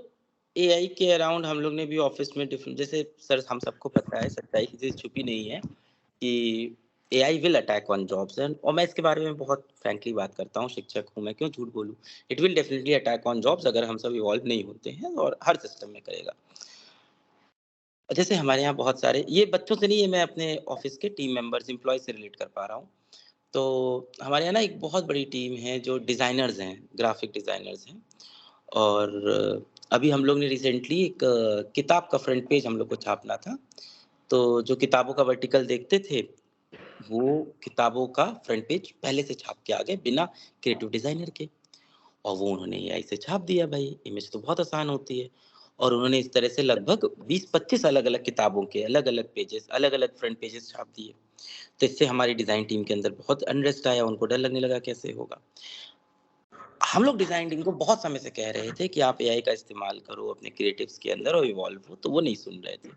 एआई के अराउंड हम लोग ने भी ऑफिस में डिफरेंट, जैसे सर हम सबको पता है, सच्चाई किसी छुपी नहीं है कि AI will attack on jobs, और मैं इसके बारे में बहुत फ्रैंकली बात करता हूँ, शिक्षक हूँ मैं, क्यों झूठ बोलूँ। It will definitely attack on jobs अगर हम सब इवॉल्व नहीं होते हैं, और हर सिस्टम में करेगा। जैसे हमारे यहाँ बहुत सारे, ये बच्चों से नहीं है, मैं अपने ऑफिस के टीम मेंबर्स, एम्प्लॉय से रिलेट कर पा रहा हूँ। तो हमारे यहाँ ना एक बहुत बड़ी टीम है जो डिज़ाइनर्स हैं, ग्राफिक डिज़ाइनर्स हैं, और अभी हम लोग ने रिसेंटली एक किताब का फ्रंट पेज हम लोग को छापना था। तो जो किताबों का वर्टिकल देखते थे, वो किताबों का फ्रंट पेज पहले से छाप के आ गए बिना क्रिएटिव डिज़ाइनर के, और वो उन्होंने एआई से छाप दिया। भाई इमेज तो बहुत आसान होती है, और उन्होंने इस तरह से लगभग 20-25 अलग-अलग किताबों के अलग-अलग पेजेस, अलग-अलग फ्रंट पेजेस छाप दिए। तो इससे हमारी डिज़ाइन टीम के अंदर बहुत अनरेस्ट आया, उनको डर लगने लगा कैसे होगा। हम लोग डिज़ाइन टीम को बहुत समय से कह रहे थे कि आप एआई का इस्तेमाल करो अपने क्रिएटिव्स के अंदर और इवॉल्व हो, तो वो नहीं सुन रहे थे,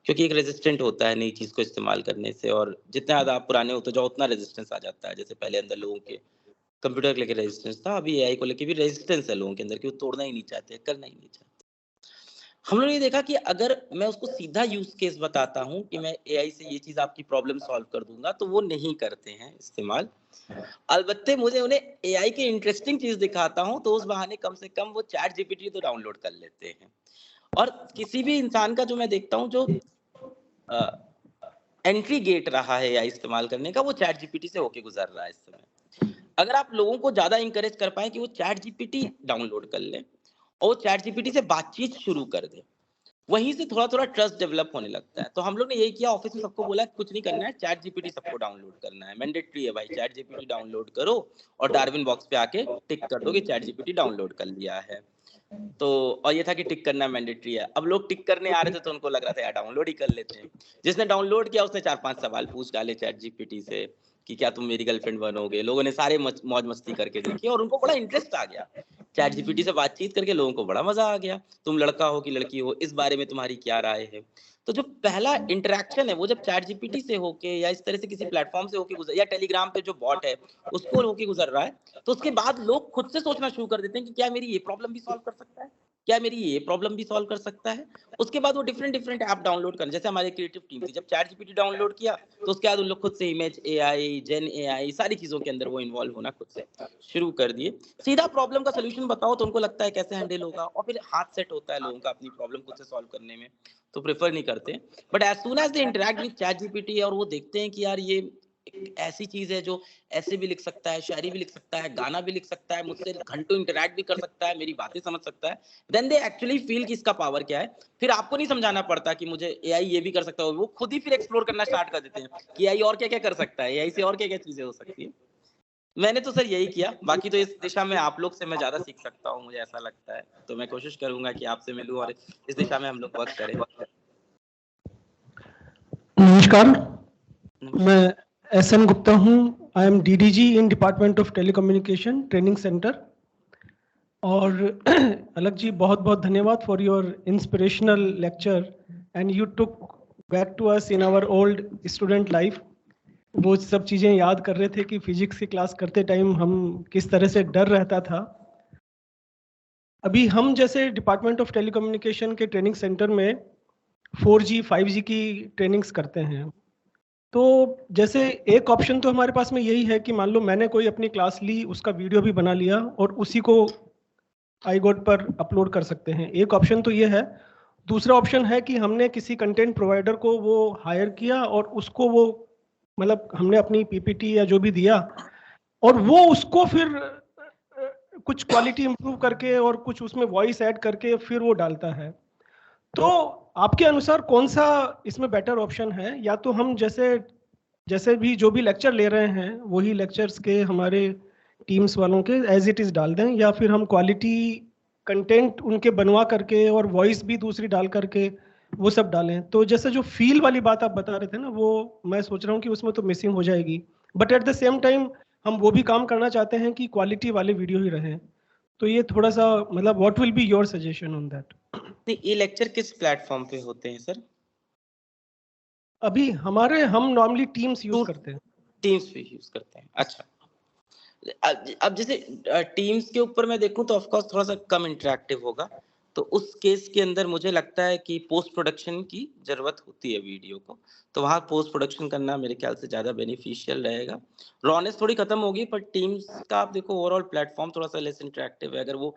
क्योंकि एक रेजिस्टेंट होता है नई चीज़ को इस्तेमाल करने से, और जितना ज़्यादा आप पुराने होते जाओ उतना रेजिस्टेंस आ जाता है। जैसे पहले अंदर लोगों के कंप्यूटर को लेके रेजिस्टेंस था, अभी एआई को लेके भी रेजिस्टेंस है लोगों के अंदर कि वो तोड़ना ही नहीं चाहते, करना ही नहीं चाहते। हम लोगों ने देखा कि अगर मैं उसको सीधा यूज केस बताता हूँ कि मैं एआई से ये चीज आपकी प्रॉब्लम सॉल्व कर दूंगा, तो वो नहीं करते हैं इस्तेमाल। अलबत्ते मुझे उन्हें एआई की इंटरेस्टिंग चीज दिखाता हूँ तो उस बहाने कम से कम वो चैट जीपीटी तो डाउनलोड कर लेते हैं। और किसी भी इंसान का जो मैं देखता हूँ जो एंट्री गेट रहा है एआई इस्तेमाल करने का, वो चैट जीपीटी से होके गुजर रहा है इस समय। अगर आप लोगों को ज्यादा इंकरेज कर पाए कि वो चैट जीपीटी डाउनलोड कर ले और वो चैट जीपीटी से बातचीत शुरू कर दे, वहीं से थोड़ा थोड़ा ट्रस्ट डेवलप होने लगता है। तो हम लोग ने यही किया, ऑफिस में सबको बोला कुछ नहीं करना है, चैट जीपीटी सबको डाउनलोड करना है, मैंडेटरी है भाई, चैट जीपीटी डाउनलोड करो, और डार्विन बॉक्स पे आके टिक कर दो कि चैट जीपीटी डाउनलोड कर लिया है। तो और ये था कि टिक करना मैंडेटरी है। अब लोग टिक करने आ रहे थे तो उनको लग रहा था यार डाउनलोड ही कर लेते हैं। जिसने डाउनलोड किया उसने 4-5 सवाल पूछ डाले चैट जीपीटी से कि क्या तुम मेरी गर्लफ्रेंड बनोगे। लोगों ने सारे मौज मस्ती करके देखी और उनको बड़ा इंटरेस्ट आ गया। चैट जीपीटी से बातचीत करके लोगों को बड़ा मजा आ गया। तुम लड़का हो कि लड़की हो, इस बारे में तुम्हारी क्या राय है। तो जो पहला इंटरेक्शन है वो जब चैट जीपीटी से होके या इस तरह से किसी प्लेटफॉर्म से होके गुजर, या टेलीग्राम पे जो बॉट है उसको होके गुजर रहा है, तो उसके बाद लोग खुद से सोचना शुरू कर देते हैं कि क्या मेरी ये प्रॉब्लम भी सॉल्व कर सकता है, क्या मेरी ये प्रॉब्लम भी सॉल्व कर सकता है। उसके बाद वो डिफरेंट ऐप डाउनलोड करने, जैसे हमारे क्रिएटिव टीम थी, जब चैट जीपीटी डाउनलोड किया तो उसके बाद उन लोग खुद से इमेज एआई, जेन एआई, सारी चीजों के अंदर वो इन्वॉल्व होना खुद से शुरू कर दिए। सीधा प्रॉब्लम का सोल्यूशन बताओ तो उनको लगता है कैसे हैंडल होगा, और फिर हाथ सेट होता है लोगों का अपनी प्रॉब्लम खुद से सॉल्व करने में, तो प्रेफर नहीं करते। But as soon as they interact with ChatGPT और वो देखते हैं कि यार ये एक ऐसी चीज है जो ऐसे भी लिख सकता है, शायरी भी लिख सकता है, गाना भी लिख सकता है, मुझसे घंटों इंटरेक्ट भी कर सकता है, मेरी बातें समझ सकता है, देन दे एक्चुअली फील कि इसका पावर क्या है। फिर आपको नहीं समझाना पड़ता कि मुझे एआई ये भी कर सकता है, वो खुद ही फिर एक्सप्लोर करना स्टार्ट कर देते हैं कि एआई और क्या क्या कर सकता है, एआई से और क्या क्या चीजें हो सकती है। मैंने तो सर यही किया, बाकी तो इस दिशा में आप लोग से मैं ज्यादा सीख सकता हूँ, मुझे ऐसा लगता है। तो मैं कोशिश करूंगा कि आपसे मिलूं और इस दिशा में हम लोग वर्क करें। नमस्कार, मैं एसएन गुप्ता हूँ। I am DDG in department of telecommunication training centre. और अलग जी, बहुत बहुत धन्यवाद for your inspirational lecture and you took back to us in our old student life. वो सब चीज़ें याद कर रहे थे कि फिजिक्स की क्लास करते टाइम हम किस तरह से डर रहता था। अभी हम जैसे डिपार्टमेंट ऑफ टेलीकम्युनिकेशन के ट्रेनिंग सेंटर में 4G 5G की ट्रेनिंग्स करते हैं। तो जैसे एक ऑप्शन तो हमारे पास में यही है कि मान लो मैंने कोई अपनी क्लास ली, उसका वीडियो भी बना लिया और उसी को iGOT पर अपलोड कर सकते हैं। एक ऑप्शन तो ये है। दूसरा ऑप्शन है कि हमने किसी कंटेंट प्रोवाइडर को वो हायर किया और उसको वो मतलब हमने अपनी पीपीटी या जो भी दिया और वो उसको फिर कुछ क्वालिटी इंप्रूव करके और कुछ उसमें वॉइस ऐड करके फिर वो डालता है। तो आपके अनुसार कौन सा इसमें बेटर ऑप्शन है? या तो हम जैसे भी जो भी लेक्चर ले रहे हैं वही लेक्चर्स के हमारे टीम्स वालों के एज इट इज डाल दें, या फिर हम क्वालिटी कंटेंट उनके बनवा करके और वॉइस भी दूसरी डाल करके वो सब डालें। तो जैसे जो फील वाली बात आप बता रहे थे ना, वो मैं सोच रहा हूँ कि उसमें तो मिसिंग हो जाएगी, but at the same time हम वो भी काम करना चाहते हैं कि क्वालिटी वाले वीडियो ही रहें। तो ये थोड़ा सा मतलब what will be your suggestion on that? ये लेक्चर किस प्लेटफॉर्म पे होते हैं सर? अभी हम नॉर्मली टीम्स यूज करते हैं। टीम्स पे यूज करते हैं, अच्छा। अब जैसे टीम्स के ऊपर मैं देखूं तो ऑफ कोर्स थोड़ा सा कम इंटरेक्टिव होगा, तो उस केस के अंदर मुझे लगता है कि पोस्ट प्रोडक्शन की जरूरत होती है वीडियो को, तो वहाँ पोस्ट प्रोडक्शन करना मेरे ख्याल से ज्यादा बेनिफिशियल रहेगा। रॉनेस थोड़ी खत्म होगी, पर टीम्स का आप देखो ओवरऑल प्लेटफॉर्म थोड़ा सा लेस इंटरेक्टिव है। अगर वो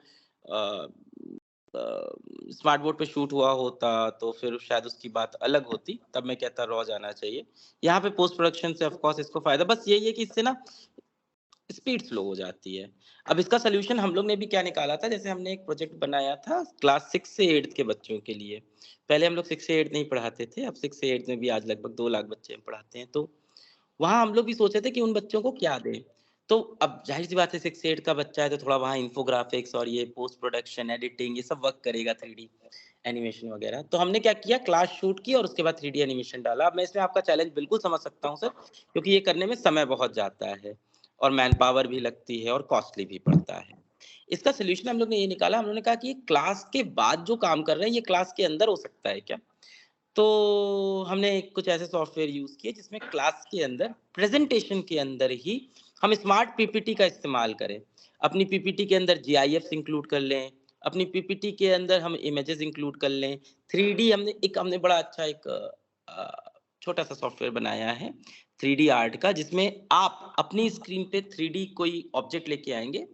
स्मार्ट बोर्ड पे शूट हुआ होता तो फिर शायद उसकी बात अलग होती, तब मैं कहता रॉ जाना चाहिए। यहाँ पे पोस्ट प्रोडक्शन से ऑफ कोर्स इसको फायदा बस यही है कि इससे ना स्पीड स्लो हो जाती है। अब इसका सोल्यूशन हम लोग ने भी क्या निकाला था, जैसे हमने एक प्रोजेक्ट बनाया था क्लास 6 से 8 के बच्चों के लिए। पहले हम लोग 6 से 8 नहीं पढ़ाते थे, अब 6 से 8 में भी आज लगभग 2 लाख बच्चे हम पढ़ाते हैं। तो वहाँ हम लोग भी सोचे थे कि उन बच्चों को क्या दें। तो अब जाहिर सी बात है 6 से 8 का बच्चा है तो थोड़ा वहाँ इन्फोग्राफिक्स और ये पोस्ट प्रोडक्शन एडिटिंग ये सब वर्क करेगा, 3D एनिमेशन वगैरह। तो हमने क्या किया, क्लास शूट की और उसके बाद 3D एनिमेशन डाला। अब मैं इसमें आपका चैलेंज बिल्कुल समझ सकता हूँ सर, क्योंकि ये करने में समय बहुत जाता है और मैन पावर भी लगती है और कॉस्टली भी पड़ता है। इसका सोल्यूशन हम लोग ने ये निकाला, हम लोगों ने कहा कि क्लास के बाद जो काम कर रहे हैं ये क्लास के अंदर हो सकता है क्या। तो हमने कुछ ऐसे सॉफ्टवेयर यूज किए जिसमें क्लास के अंदर प्रेजेंटेशन के अंदर ही हम स्मार्ट पीपीटी का इस्तेमाल करें। अपनी पीपीटी के अंदर GIFs इंक्लूड कर लें, अपनी पीपीटी के अंदर हम इमेजेस इंक्लूड कर लें, 3D हमने बड़ा अच्छा एक छोटा सा सॉफ्टवेयर बनाया है 3D आर्ट का, जिसमें आप अपनी स्क्रीन पे 3D कोई ऑब्जेक्ट लेके आएंगे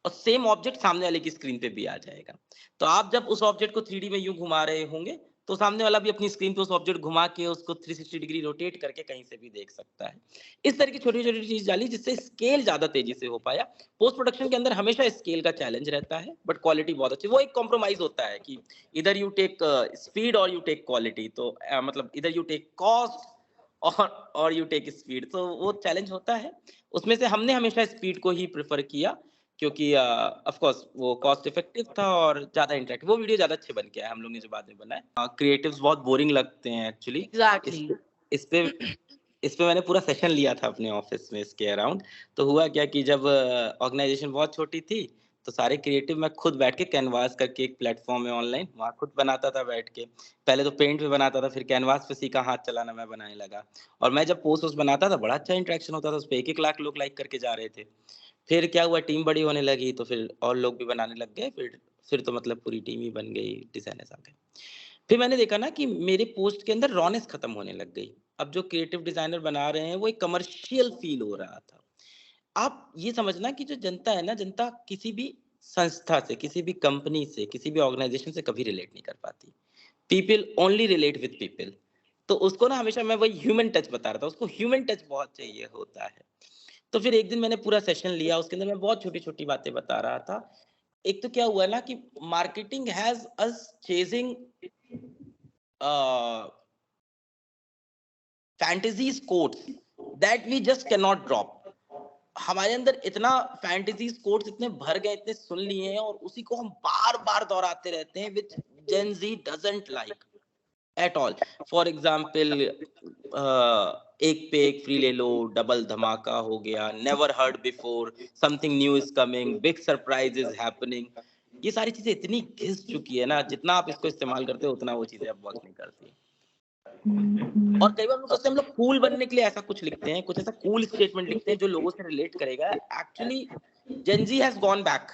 और सेम ऑब्जेक्ट सामने वाले की स्क्रीन पे भी आ जाएगा। तो आप जब उस ऑब्जेक्ट को 3D में यूं घुमा रहे होंगे तो सामने वाला भी अपनी स्क्रीन पे उस ऑब्जेक्ट घुमा के उसको 360 डिग्री रोटेट करके कहीं से भी देख सकता है। इस तरह की छोटी छोटी चीज डाली जिससे स्केल ज्यादा तेजी से हो पाया। पोस्ट प्रोडक्शन के अंदर हमेशा स्केल का चैलेंज रहता है, बट क्वालिटी बहुत अच्छी, वो एक कॉम्प्रोमाइज होता है कि इधर यू टेक स्पीड और यू टेक क्वालिटी। तो मतलब इधर यू टेक कॉस्ट और यू टेक स्पीड, तो वो चैलेंज होता है। उसमें से हमने हमेशा स्पीड को ही प्रेफर किया क्योंकि ऑफ कोर्स वो कॉस्ट इफेक्टिव था और ज्यादा इंटरेक्टिव, वो वीडियो ज्यादा अच्छे बन के आए हम लोग ने जो बाद में बनाए। क्रिएटिव्स बहुत बोरिंग लगते हैं एक्चुअली। Exactly. इस पे इस पे मैंने पूरा सेशन लिया था अपने ऑफिस में इसके अराउंड। तो हुआ क्या कि जब ऑर्गेनाइजेशन बहुत छोटी थी तो सारे क्रिएटिव मैं खुद बैठ के कैनवास करके, एक प्लेटफॉर्म है ऑनलाइन, वहाँ खुद बनाता था बैठ के। पहले तो पेंट पे बनाता था, फिर कैनवास पे सीखा, हाथ चलाना मैं बनाने लगा। और मैं जब पोस्ट बनाता था बड़ा अच्छा इंटरेक्शन होता था, उस पर 1-1 लाख लोग लाइक करके जा रहे थे। फिर क्या हुआ, टीम बड़ी होने लगी तो फिर और लोग भी बनाने लग गए। फिर तो मतलब पूरी टीम ही बन गई, डिजाइनर्स आ गए। फिर मैंने देखा ना कि मेरे पोस्ट के अंदर रॉनेस खत्म होने लग गई। अब जो क्रिएटिव डिजाइनर बना रहे हैं वो एक कमर्शियल फील हो रहा था। आप ये समझना कि जो जनता है ना, जनता किसी भी संस्था से, किसी भी कंपनी से, किसी भी ऑर्गेनाइजेशन से कभी रिलेट नहीं कर पाती। People only relate with people. तो उसको ना हमेशा मैं वही ह्यूमन टच बता रहा था, उसको ह्यूमन टच बहुत चाहिए होता है। तो फिर एक दिन मैंने पूरा सेशन लिया, उसके अंदर मैं बहुत छोटी छोटी बातें बता रहा था। एक तो क्या हुआ ना कि marketing has us chasing fantasies quotes that we just can not drop. हमारे अंदर इतना फैंटेसीज कोट्स इतने भर गए, इतने सुन लिए हैं, और उसी को हम बार बार दोहराते रहते हैं, which Gen Z doesn't like at all. For example, एक पे एक फ्री ले लो, डबल धमाका हो गया, never heard before, something new is coming, big surprise is happening. ये सारी चीजें इतनी घिस चुकी है ना, जितना आप इसको इस्तेमाल करते हो उतना वो चीजें अब वर्क नहीं करती। और कई बार हम सोचते हैं हम लोग कूल बनने के लिए ऐसा कुछ लिखते हैं, कुछ ऐसा कूल स्टेटमेंट लिखते हैं जो लोगों से रिलेट करेगा। Actually Gen Z has gone back.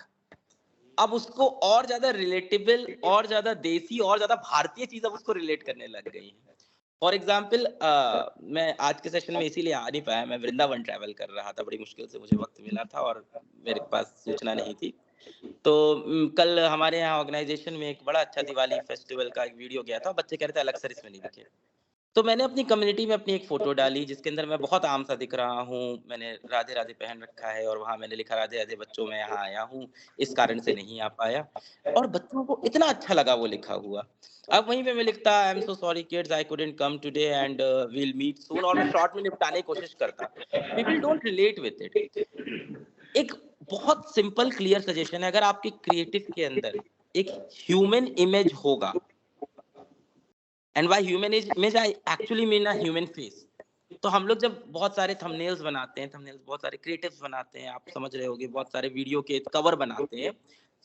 अब उसको और ज्यादा रिलेटेबल, और ज्यादा देसी, और ज्यादा भारतीय चीज अब उसको रिलेट करने लग गई है। फॉर एग्जाम्पल, मैं आज के सेशन में इसीलिए आ नहीं पाया, मैं वृंदावन ट्रैवल कर रहा था, बड़ी मुश्किल से मुझे वक्त मिला था और मेरे पास सूचना नहीं थी। तो कल हमारे यहाँ ऑर्गेनाइजेशन में एक बड़ा अच्छा दिवाली फेस्टिवल का एक वीडियो गया था, बच्चे कह रहे थे अलग सर इसमें नहीं दिखे। तो मैंने अपनी कम्युनिटी में अपनी एक फोटो डाली जिसके अंदर मैं बहुत आम सा दिख रहा हूँ, मैंने राधे राधे पहन रखा है, और वहां मैंने लिखा राधे राधे बच्चों, मैं यहाँ आया हूँ, इस कारण से नहीं आ पाया। और बच्चों को इतना अच्छा लगा वो लिखा हुआ। अब वहीं पे मैं लिखता, I am so sorry kids, I couldn't come today and we'll meet soon, और मैं शॉर्ट में निपटाने की कोशिश करता। People don't relate with it. एक बहुत सिंपल क्लियर सजेशन है, अगर आपके क्रिएटिव के अंदर एक ह्यूमन इमेज होगा, and by human image I actually mean a human face, तो हम लोग जब बहुत सारे थंबनेल्स बनाते हैं, थंबनेल्स बहुत सारे क्रिएटिव्स बनाते हैं, आप समझ रहे होंगे, बहुत सारे वीडियो के कवर बनाते हैं,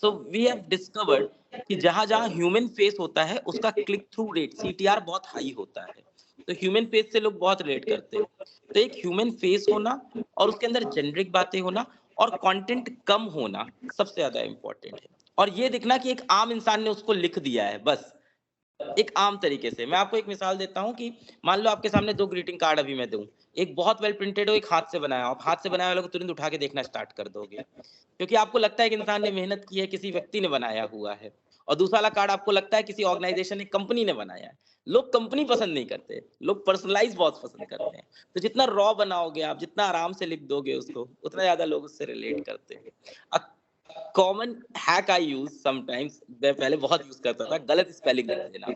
सो वी हैव डिस्कवर्ड कि जहां जहां ह्यूमन फेस होता है उसका क्लिक थ्रू रेट, CTR बहुत हाई होता है। तो ह्यूमन फेस से लोग बहुत रिलेट करते हैं। तो एक ह्यूमन फेस होना, और उसके अंदर जेनरिक बातें होना, और कंटेंट कम होना सबसे ज्यादा इंपॉर्टेंट है। और ये देखना कि एक आम इंसान ने उसको लिख दिया है, बस एक आम तरीके से। मैं आपको एक मिसाल देता हूं कि मान लो आपके सामने 2 ग्रीटिंग कार्ड अभी मैं दूं, एक बहुत वेल प्रिंटेड हो, एक हाथ से बनाया हो। आप हाथ से बनाया वाले को तुरंत उठा के देखना स्टार्ट कर दोगे, क्योंकि आपको लगता है कि इंसान ने मेहनत की है, किसी व्यक्ति ने बनाया हुआ है। और दूसरा वाला कार्ड आपको लगता है किसी ऑर्गेनाइजेशन ने, कंपनी ने बनाया है। लोग कंपनी पसंद नहीं करते, लोग पर्सनलाइज बहुत पसंद करते हैं। तो जितना रॉ बनाओगे आप, जितना आराम से लिख दोगे उसको, उतना ज्यादा लोग उससे रिलेट करते हैं। कॉमन हैक आई यूज समटाइम्स, मैं पहले बहुत यूज करता था, गलत स्पेलिंग लिख देना।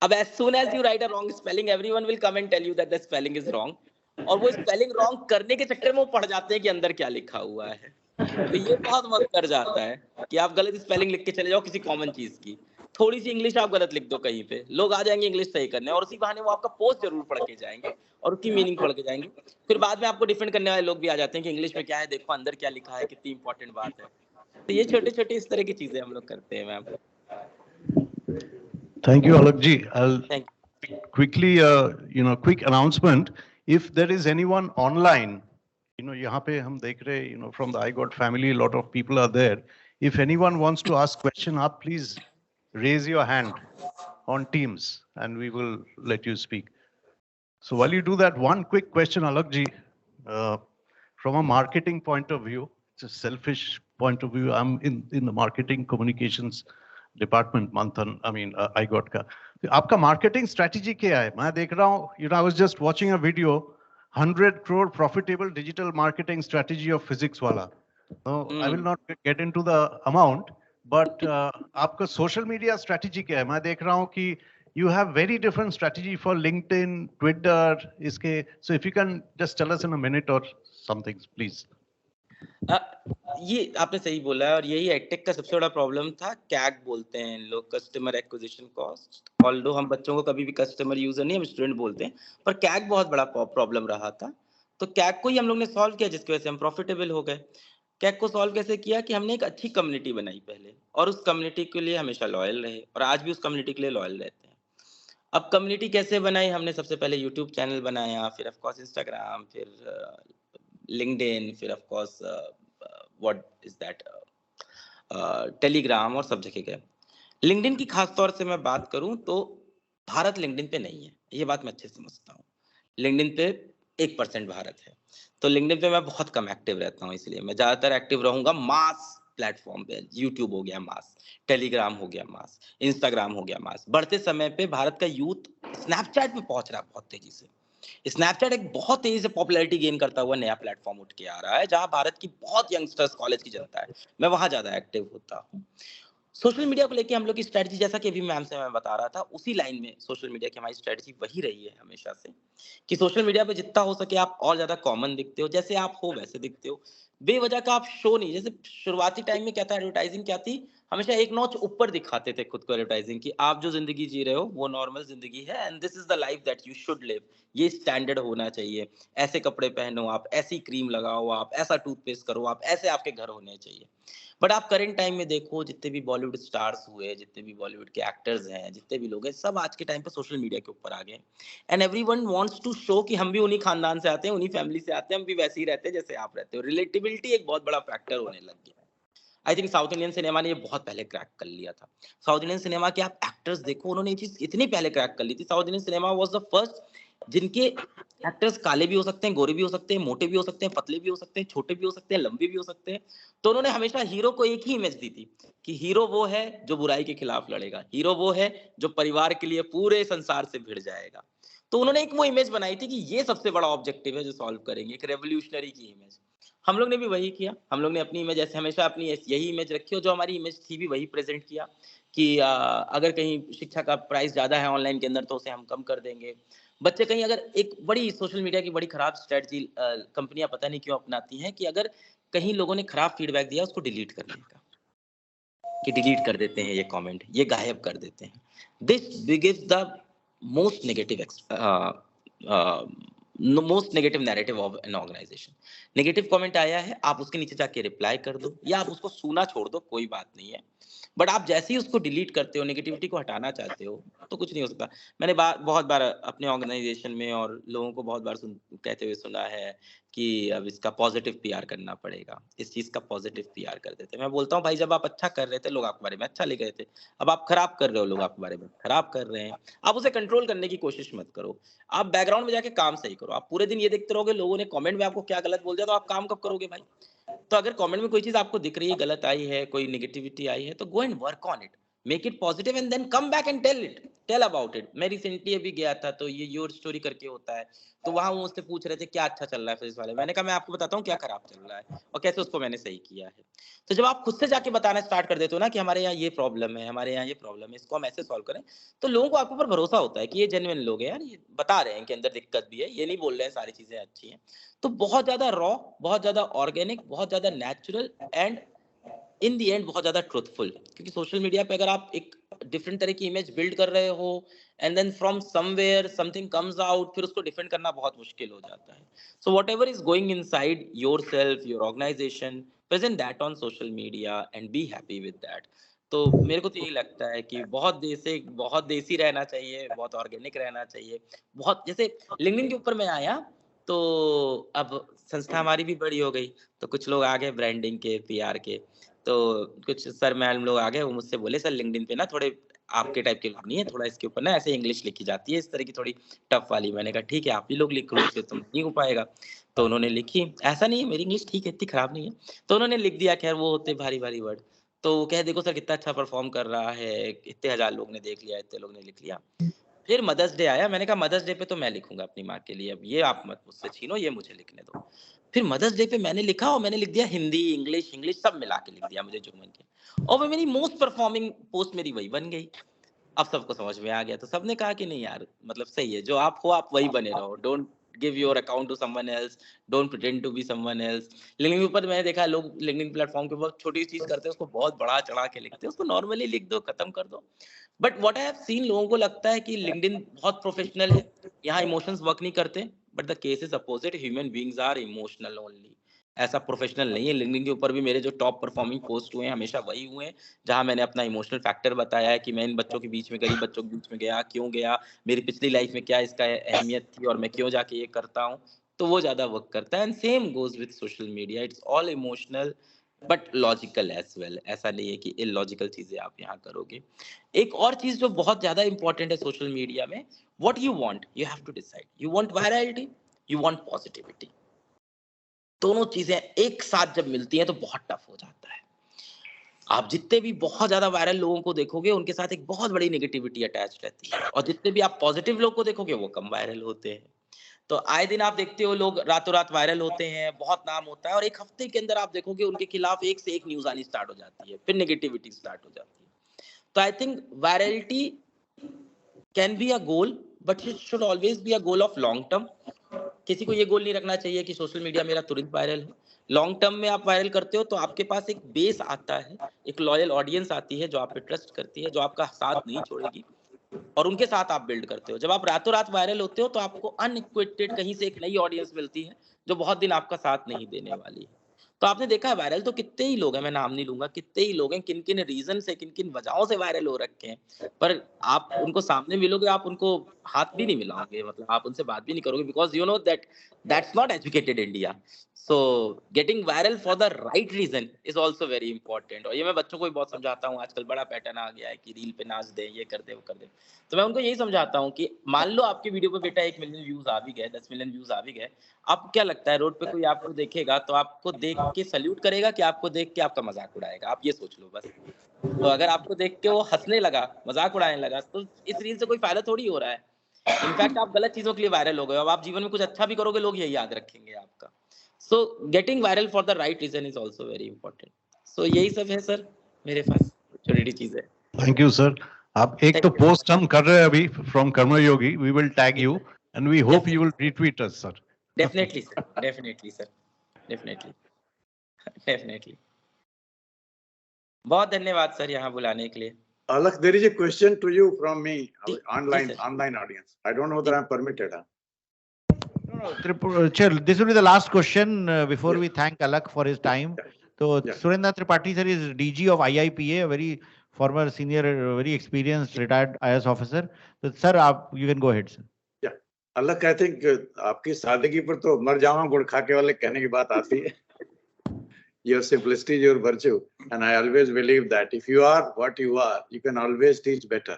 अब as soon as you write a wrong spelling, everyone will come and tell you that the spelling is wrong, और वो स्पेलिंग रॉन्ग करने के चक्कर में वो पढ़ जाते हैं कि अंदर क्या लिखा हुआ है। तो ये बहुत वक्त कर जाता है कि आप गलत स्पेलिंग लिख के चले जाओ किसी कॉमन चीज की, थोड़ी सी इंग्लिश आप गलत लिख दो कहीं पे, लोग आ जाएंगे इंग्लिश सही करने, और उसी बहाने वो आपका पोस्ट जरूर पढ़ के जाएंगे और उसकी मीनिंग पढ़ के जाएंगे। फिर बाद में आपको डिफेंड करने वाले लोग भी आ जाते हैं कि इंग्लिश में क्या है, देखो अंदर क्या लिखा है, कितनी इंपॉर्टेंट बात है। तो ये छोटे छोटे इस तरह की चीजें हम लोग करते हैं ma'am. Thank you, Alakji. I'll quickly, quick announcement. If there is anyone online, यहाँ पे हम देख रहे, from the iGot family, a lot of people are there. If anyone wants to ask question, आप please raise your hand on Teams and we will let you speak. So while you do that, one quick question, Alakji, from a marketing point of view, it's a selfish point of view. I'm in the marketing communications department, Manthan, iGot का। आपका marketing strategy क्या है? मैं देख रहा हूँ, I was just watching a video, 100 crore profitable digital marketing strategy of physics वाला। So I will not get into the amount, but आपका social media strategy क्या है? मैं देख रहा हूँ कि you have very different strategy for LinkedIn, Twitter, इसके। So if you can just tell us in a minute or something, please. ये आपने सही बोला है, और यही एडटेक का सबसे बड़ा प्रॉब्लम था। कैग बोलते हैं लोग, कस्टमर एक्विजिशन कॉस्ट। ऑल्दो हम बच्चों को कभी भी कस्टमर यूजर नहीं, हम स्टूडेंट बोलते हैं, पर कैग बहुत बड़ा प्रॉब्लम रहा था। तो कैग को ही हम लोग ने सॉल्व किया, जिसकी वजह से हम प्रॉफिटेबल हो गए। कैग को सॉल्व कैसे किया कि हमने एक अच्छी कम्युनिटी बनाई पहले, और उस कम्युनिटी के लिए हमेशा लॉयल रहे, और आज भी उस कम्युनिटी के लिए लॉयल रहते हैं। अब कम्युनिटी कैसे बनाई हमने? सबसे पहले यूट्यूब चैनल बनाया, फिर ऑफ कोर्स इंस्टाग्राम, फिर लिंक्डइन, फिर of course what is that Telegram, और सब जगह गए। लिंक्डइन की खास तौर से मैं बात करूं तो भारत लिंक्डइन पे नहीं है, ये बात मैं अच्छे से समझता हूँ। लिंक्डइन पे 1% भारत है, तो लिंक्डइन पे मैं बहुत कम एक्टिव रहता हूँ, इसलिए मैं ज्यादातर एक्टिव रहूंगा मास प्लेटफॉर्म पे। यूट्यूब हो गया मास, टेलीग्राम हो गया मास, इंस्टाग्राम हो गया मास। बढ़ते समय पे भारत का यूथ स्नैपचैट पे पहुंच रहा है बहुत तेजी से। स्नैपचैट एक बहुत तेजी से पॉपुलैरिटी गेन करता हुआ नया प्लेटफॉर्म उठ के आ रहा है, जहां भारत की बहुत यंगस्टर्स, कॉलेज की जनता है, मैं वहां ज्यादा एक्टिव होता हूँ। सोशल मीडिया को लेके हम लोग की स्ट्रेटजी, जैसा कि अभी मैम से मैं बता रहा था, उसी लाइन में सोशल मीडिया की हमारी स्ट्रेटजी वही रही है हमेशा से, कि सोशल मीडिया पे जितना हो सके आप और ज्यादा कॉमन दिखते हो, जैसे आप हो वैसे दिखते हो, बेवजह का आप शो नहीं। जैसे शुरुआती टाइम में क्या था, एडवर्टाइजिंग क्या थी, हमेशा एक नॉच ऊपर दिखाते थे खुद को एडवर्टाइजिंग की, आप जो जिंदगी जी रहे हो वो नॉर्मल जिंदगी है, and this is the life that you should live, ये स्टैंडर्ड होना चाहिए, ऐसे कपड़े पहनो आप, ऐसी क्रीम लगाओ आप, ऐसा टूथपेस्ट करो आप, ऐसे आपके घर होने चाहिए। बट आप करंट टाइम में देखो, जितने भी बॉलीवुड स्टार्स हुए, जितने भी बॉलीवुड के एक्टर्स हैं, जितने भी लोग हैं, सब आज के टाइम पे सोशल मीडिया के ऊपर आ गए, and everyone wants to show कि हम भी उन्हीं खानदान से आते हैं, उन्हीं फैमिली से आते हैं, हम भी वैसे ही रहते हैं जैसे आप रहते हो। रिलेटिबिलिटी एक बहुत बड़ा फैक्टर होने लग गया है। I think south Indian cinema ने ये बहुत पहले क्रैक कर लिया था। साउथ इंडियन सिनेमा के आप एक्टर्स देखो, उन्होंने ये चीज इतनी पहले क्रैक कर ली थी। South Indian cinema was the first जिनके एक्टर्स काले भी हो सकते हैं, गोरे भी हो सकते हैं, मोटे भी हो सकते हैं, पतले भी हो सकते हैं, छोटे भी हो सकते हैं, लंबे भी हो सकते हैं। तो उन्होंने हमेशा हीरो को एक ही इमेज दी थी कि हीरो वो है जो बुराई के खिलाफ लड़ेगा, हीरो वो है जो परिवार के लिए पूरे संसार से भिड़ जाएगा। तो उन्होंने एक वो इमेज बनाई थी कि ये सबसे बड़ा ऑब्जेक्टिव है जो सॉल्व करेंगे, एक रेवोल्यूशनरी की इमेज। हम लोग ने भी वही किया, हम लोग ने अपनी इमेज ऐसे हमेशा अपनी यही इमेज रखी, और जो हमारी इमेज थी भी वही प्रेजेंट किया कि अगर कहीं शिक्षा का प्राइस ज्यादा है ऑनलाइन के अंदर तो उसे हम कम कर देंगे। बच्चे कहीं, अगर एक बड़ी सोशल मीडिया की बड़ी खराब स्ट्रेटजी कंपनियां पता नहीं क्यों अपनाती हैं कि अगर कहीं लोगों ने खराब फीडबैक दिया उसको डिलीट करने का, कि डिलीट कर देते हैं ये कमेंट, ये गायब कर देते हैं। This gives the most negative most negative narrative of an organisation. Negative comment आया है, आप उसके नीचे जाके रिप्लाई कर दो, या आप उसको सुना छोड़ दो, कोई बात नहीं है। बट आप जैसे ही उसको डिलीट करते हो, नेगेटिविटी को हटाना चाहते हो, तो कुछ नहीं हो सकता। मैंने बहुत बार अपने ऑर्गेनाइजेशन में और लोगों को बहुत बार कहते हुए सुना है कि अब इसका पॉजिटिव पीआर करना पड़ेगा, इस चीज का पॉजिटिव पीआर कर देते हैं। मैं बोलता हूँ भाई, जब आप अच्छा कर रहे थे लोग आपके बारे में अच्छा लिख रहे थे, अब आप खराब कर रहे हो, लोग आपके बारे में खराब कर रहे हैं। आप उसे कंट्रोल करने की कोशिश मत करो, आप बैकग्राउंड में जाके काम सही करो। आप पूरे दिन ये देखते रहोगे लोगों ने कमेंट में आपको क्या गलत बोल दिया, तो आप काम कब करोगे भाई? तो अगर कमेंट में कोई चीज आपको दिख रही है, गलत आई है, कोई नेगेटिविटी आई है, तो go and work on it, make it positive and then come back and tell about it. मैं रिसेंटली अभी गया था, तो ये योर स्टोरी करके होता है, तो वहां वो मुझसे पूछ रहे थे क्या अच्छा चल रहा है फिजिक्स वाले। मैंने कहा मैं आपको बताता हूँ क्या खराब चल रहा है और कैसे उसको मैंने सही किया है। तो जब आप खुद से जाके बताना स्टार्ट कर देते हो ना कि हमारे यहाँ ये प्रॉब्लम है, हमारे यहाँ ये प्रॉब्लम है, इसको हम ऐसे सॉल्व करें, तो लोगों को आपके ऊपर भरोसा होता है कि ये जेन्युइन लोग हैं यार, ये बता रहे हैं कि अंदर दिक्कत भी है, ये नहीं बोल रहे हैं सारी चीजें अच्छी हैं। तो बहुत ज्यादा रॉ, बहुत ज्यादा ऑर्गेनिक, बहुत ज्यादा natural, and in the and बहुत ज्यादा ट्रुथफुल। क्योंकि सोशल मीडिया पे अगर आप एक डिफरेंट तरह की इमेज बिल्ड कर रहे हो and then from somewhere something comes out, फिर उसको डिफेंड करना बहुत मुश्किल हो जाता है। So whatever is going inside yourself, your organisation, present that on social media and be happy with that. तो मेरे को तो यही लगता है कि बहुत देसी रहना चाहिए, बहुत ऑर्गेनिक रहना चाहिए। बहुत जैसे लिंक्डइन के ऊपर मैं आया तो अब संस्था हमारी भी बड़ी हो गई, तो कुछ लोग आ गए ब्रांडिंग के, पीआर के, तो कुछ सर मैडम लोग आ गए, वो मुझसे बोले सर लिंक्डइन पे ना थोड़े आपके टाइप के लोग नहीं है, थोड़ा इसके ऊपर ना ऐसे इंग्लिश लिखी जाती है इस तरह की थोड़ी टफ वाली। मैंने कहा ठीक है आप ही लोग लिख लो, इससे तो नहीं हो पाएगा। तो उन्होंने लिखी, ऐसा नहीं है मेरी इंग्लिश ठीक है, इतनी खराब नहीं है, तो उन्होंने लिख दिया। खैर वो होते भारी भारी वर्ड, तो वो कहे देखो सर कितना अच्छा परफॉर्म कर रहा है, इतने हजार लोग ने देख लिया, इतने लोग ने लिख लिया। फिर मदर्स डे आया, मैंने कहा मदर्स डे पे तो मैं लिखूंगा अपनी माँ के लिए, अब ये आप मत मुझसे छीनो, ये मुझे लिखने दो। फिर मदर्स डे पे मैंने लिखा, और मैंने लिख दिया हिंदी इंग्लिश सब मिला के लिख दिया मुझे जो मन के, और वो मेरी मोस्ट परफॉर्मिंग पोस्ट मेरी वही बन गई। अब सबको समझ में आ गया, तो सबने कहा कि नहीं यार मतलब सही है, जो आप हो आप वही बने रहो, don't give your account to someone else, don't pretend to be someone else. LinkedIn के ऊपर मैंने देखा है लोग लिंक्डइन प्लेटफॉर्म के ऊपर छोटी चीज करते हैं, उसको बहुत बड़ा चढ़ा के लिखते हैं, उसको नॉर्मली लिख दो, खत्म कर दो. But what I have seen, लोगों को लगता है कि लिंक्डइन बहुत प्रोफेशनल है, यहाँ इमोशंस वर्क नहीं करते, but the case is opposite. Human beings are emotional only, ऐसा प्रोफेशनल नहीं है. लिंक्डइन के ऊपर भी मेरे जो टॉप परफॉर्मिंग पोस्ट हुए हैं हमेशा वही हुए हैं जहां मैंने अपना इमोशनल फैक्टर बताया है कि मैं इन बच्चों के बीच में, गरीब बच्चों के बीच में गया, क्यों गया, मेरी पिछली लाइफ में क्या इसका अहमियत थी और मैं क्यों जाके ये करता हूँ, तो वो ज्यादा वर्क करता है. And same goes with social media, it's all emotional but logical as well. ऐसा नहीं है कि इलॉजिकल चीजें आप यहाँ करोगे. एक और चीज जो बहुत ज्यादा इंपॉर्टेंट है सोशल मीडिया में, what you want, you have to decide. You want virality, you want positivity. दोनों चीजें एक साथ जब मिलती हैं तो बहुत टफ हो जाता है. आप जितने भी बहुत ज्यादा वायरल लोगों को देखोगे उनके साथ एक बहुत बड़ी नेगेटिविटी अटैच रहती है, और जितने भी आप पॉजिटिव लोग को देखोगे वो कम वायरल होते हैं. तो आए दिन आप देखते हो लोग रातों रात वायरल होते हैं, बहुत नाम होता है, और एक हफ्ते के अंदर आप देखोगे उनके खिलाफ एक से एक न्यूज आनी स्टार्ट हो जाती है, फिर नेगेटिविटी स्टार्ट हो जाती है. तो I think virality can be a goal, but it should always be a goal of long term. किसी को ये गोल नहीं रखना चाहिए कि सोशल मीडिया मेरा तुरंत वायरल है. लॉन्ग टर्म में आप वायरल करते हो तो आपके पास एक बेस आता है, एक लॉयल ऑडियंस आती है जो आप पे ट्रस्ट करती है, जो आपका साथ नहीं छोड़ेगी, और उनके साथ आप बिल्ड करते हो. जब आप रातों रात वायरल होते हो तो आपको अनइक्वेटेड कहीं से एक नई ऑडियंस मिलती है जो बहुत दिन आपका साथ नहीं देने वाली है. तो आपने देखा है वायरल तो कितने ही लोग हैं, मैं नाम नहीं लूंगा, कितने ही लोग हैं, किन किन रीजन से, किन किन वजहों से वायरल हो रखे हैं, पर आप उनको सामने मिलोगे, आप उनको हाथ भी नहीं मिलाओगे, मतलब आप उनसे बात भी नहीं करोगे, because you know that that's not educated India. So getting viral for the right reason is also very important. और ये मैं बच्चों को भी बहुत समझाता हूँ, आजकल बड़ा पैटर्न आ गया है कि रील पे नाच दे, ये कर दे, वो कर दे. तो मैं उनको यही समझाता हूँ कि मान लो आपकी वीडियो पे बेटा 1 मिलियन व्यूज आ भी गए, 10 मिलियन व्यूज आ भी गए, आपको क्या लगता है रोड पे कोई आपको देखेगा तो आपको देख के सल्यूट करेगा कि आपको देख के आपका मजाक उड़ाएगा? आप ये सोच लो बस. तो अगर आपको देख के वो हंसने लगा, मजाक उड़ाने लगा, तो इस रील से कोई फायदा थोड़ी हो रहा है. इनफैक्ट आप गलत चीजों के लिए वायरल हो गए. अब आप जीवन में कुछ अच्छा भी करोगे, लोग यही याद रखेंगे आपका. So getting viral for the right reason is also very important. So यही सब है सर मेरे पास छोटी चीजें. Thank you sir. आप एक तो पोस्ट हम कर रहे हैं अभी from Karmayogi, we will tag you and we hope you will retweet us sir. Definitely sir, definitely sir, definitely definitely. बहुत धन्यवाद सर यहाँ बुलाने के लिए. Alak, there is a question to you from me, online audience. I don't know that I'm permitted. No, Chair, this will be the last question before we thank Alak for his time. So Surendra Tripathi sir is DG of IIPA, a very former senior, very experienced retired IAS officer. So sir, you can go ahead, sir. Yeah, Alak, I think आपकी सादगी पर तो मर जावा गुड़ खा के वाले कहने की बात आती है. Your simplicity is your virtue, and I always believe that if you are what you are, you can always teach better.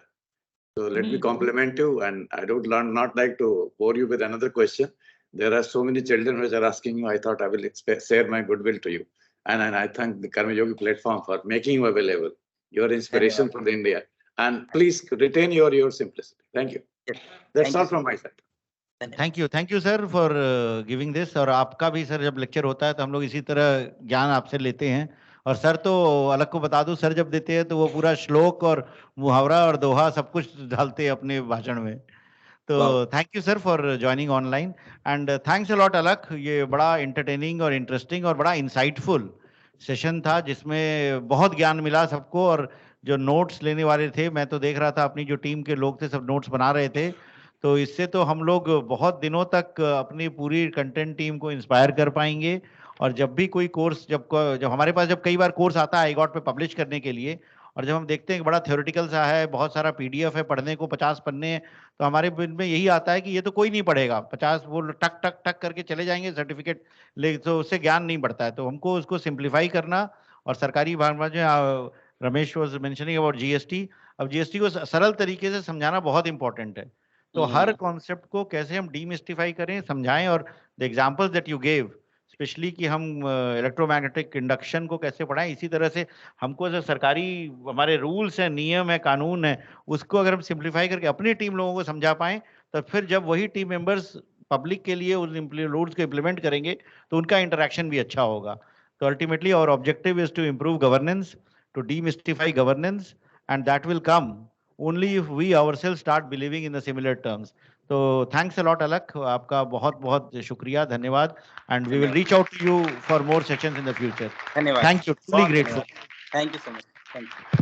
So let me compliment you, and I don't not like to bore you with another question. There are so many children which are asking you. I thought I will share my goodwill to you, and I thank the Karma Yogi platform for making you available. Your inspiration for the India, and please retain your simplicity. Thank you. That's all from my side. Thank you sir for giving this. और आपका भी sir जब lecture होता है तो हम लोग इसी तरह ज्ञान आपसे लेते हैं. और सर तो अलग को बता दूं, सर जब देते हैं तो वो पूरा श्लोक और मुहावरा और दोहा सब कुछ डालते हैं अपने भाषण में. तो thank you sir for joining online and thanks a lot अलग. ये बड़ा एंटरटेनिंग और इंटरेस्टिंग और बड़ा इंसाइटफुल सेशन था जिसमें बहुत ज्ञान मिला सबको. और जो नोट्स लेने वाले थे, मैं तो देख रहा था अपनी जो टीम के लोग थे सब नोट्स बना रहे थे. तो इससे तो हम लोग बहुत दिनों तक अपनी पूरी कंटेंट टीम को इंस्पायर कर पाएंगे. और जब भी कोई कोर्स जब हमारे पास जब कई बार कोर्स आता है आईगॉट पे पब्लिश करने के लिए, और जब हम देखते हैं कि बड़ा थ्योरेटिकल सा है, बहुत सारा पीडीएफ है, पढ़ने को 50 पन्ने हैं, तो हमारे मन में यही आता है कि ये तो कोई नहीं पढ़ेगा. 50 वो टक टक टक करके चले जाएंगे सर्टिफिकेट ले, तो उससे ज्ञान नहीं बढ़ता है. तो हमको उसको सिंप्लीफाई करना. और सरकारी भाषा में Ramesh was mentioning about GST. अब जीएसटी को सरल तरीके से समझाना बहुत इंपॉर्टेंट है. तो हर कॉन्सेप्ट को कैसे हम डीमिस्टिफाई करें, समझाएं. और the examples that you gave, specially कि हम इलेक्ट्रोमैग्नेटिक इंडक्शन को कैसे पढ़ाएं, इसी तरह से हमको जो सरकारी हमारे रूल्स हैं, नियम है, कानून है, उसको अगर हम सिंप्लीफाई करके अपनी टीम लोगों को समझा पाएं, तो फिर जब वही टीम मेंबर्स पब्लिक के लिए उस रूल्स को इम्प्लीमेंट करेंगे तो उनका इंटरेक्शन भी अच्छा होगा. तो ultimately our objective is to improve governance, to demystify governance, and that will come only if we ourselves start believing in the similar terms. तो थैंक्स अ लॉट अलक, आपका बहुत बहुत शुक्रिया, धन्यवाद, and we will reach out to you for more sessions in the future. धन्यवाद। Thank you, truly grateful. Thank you so much. Thank you.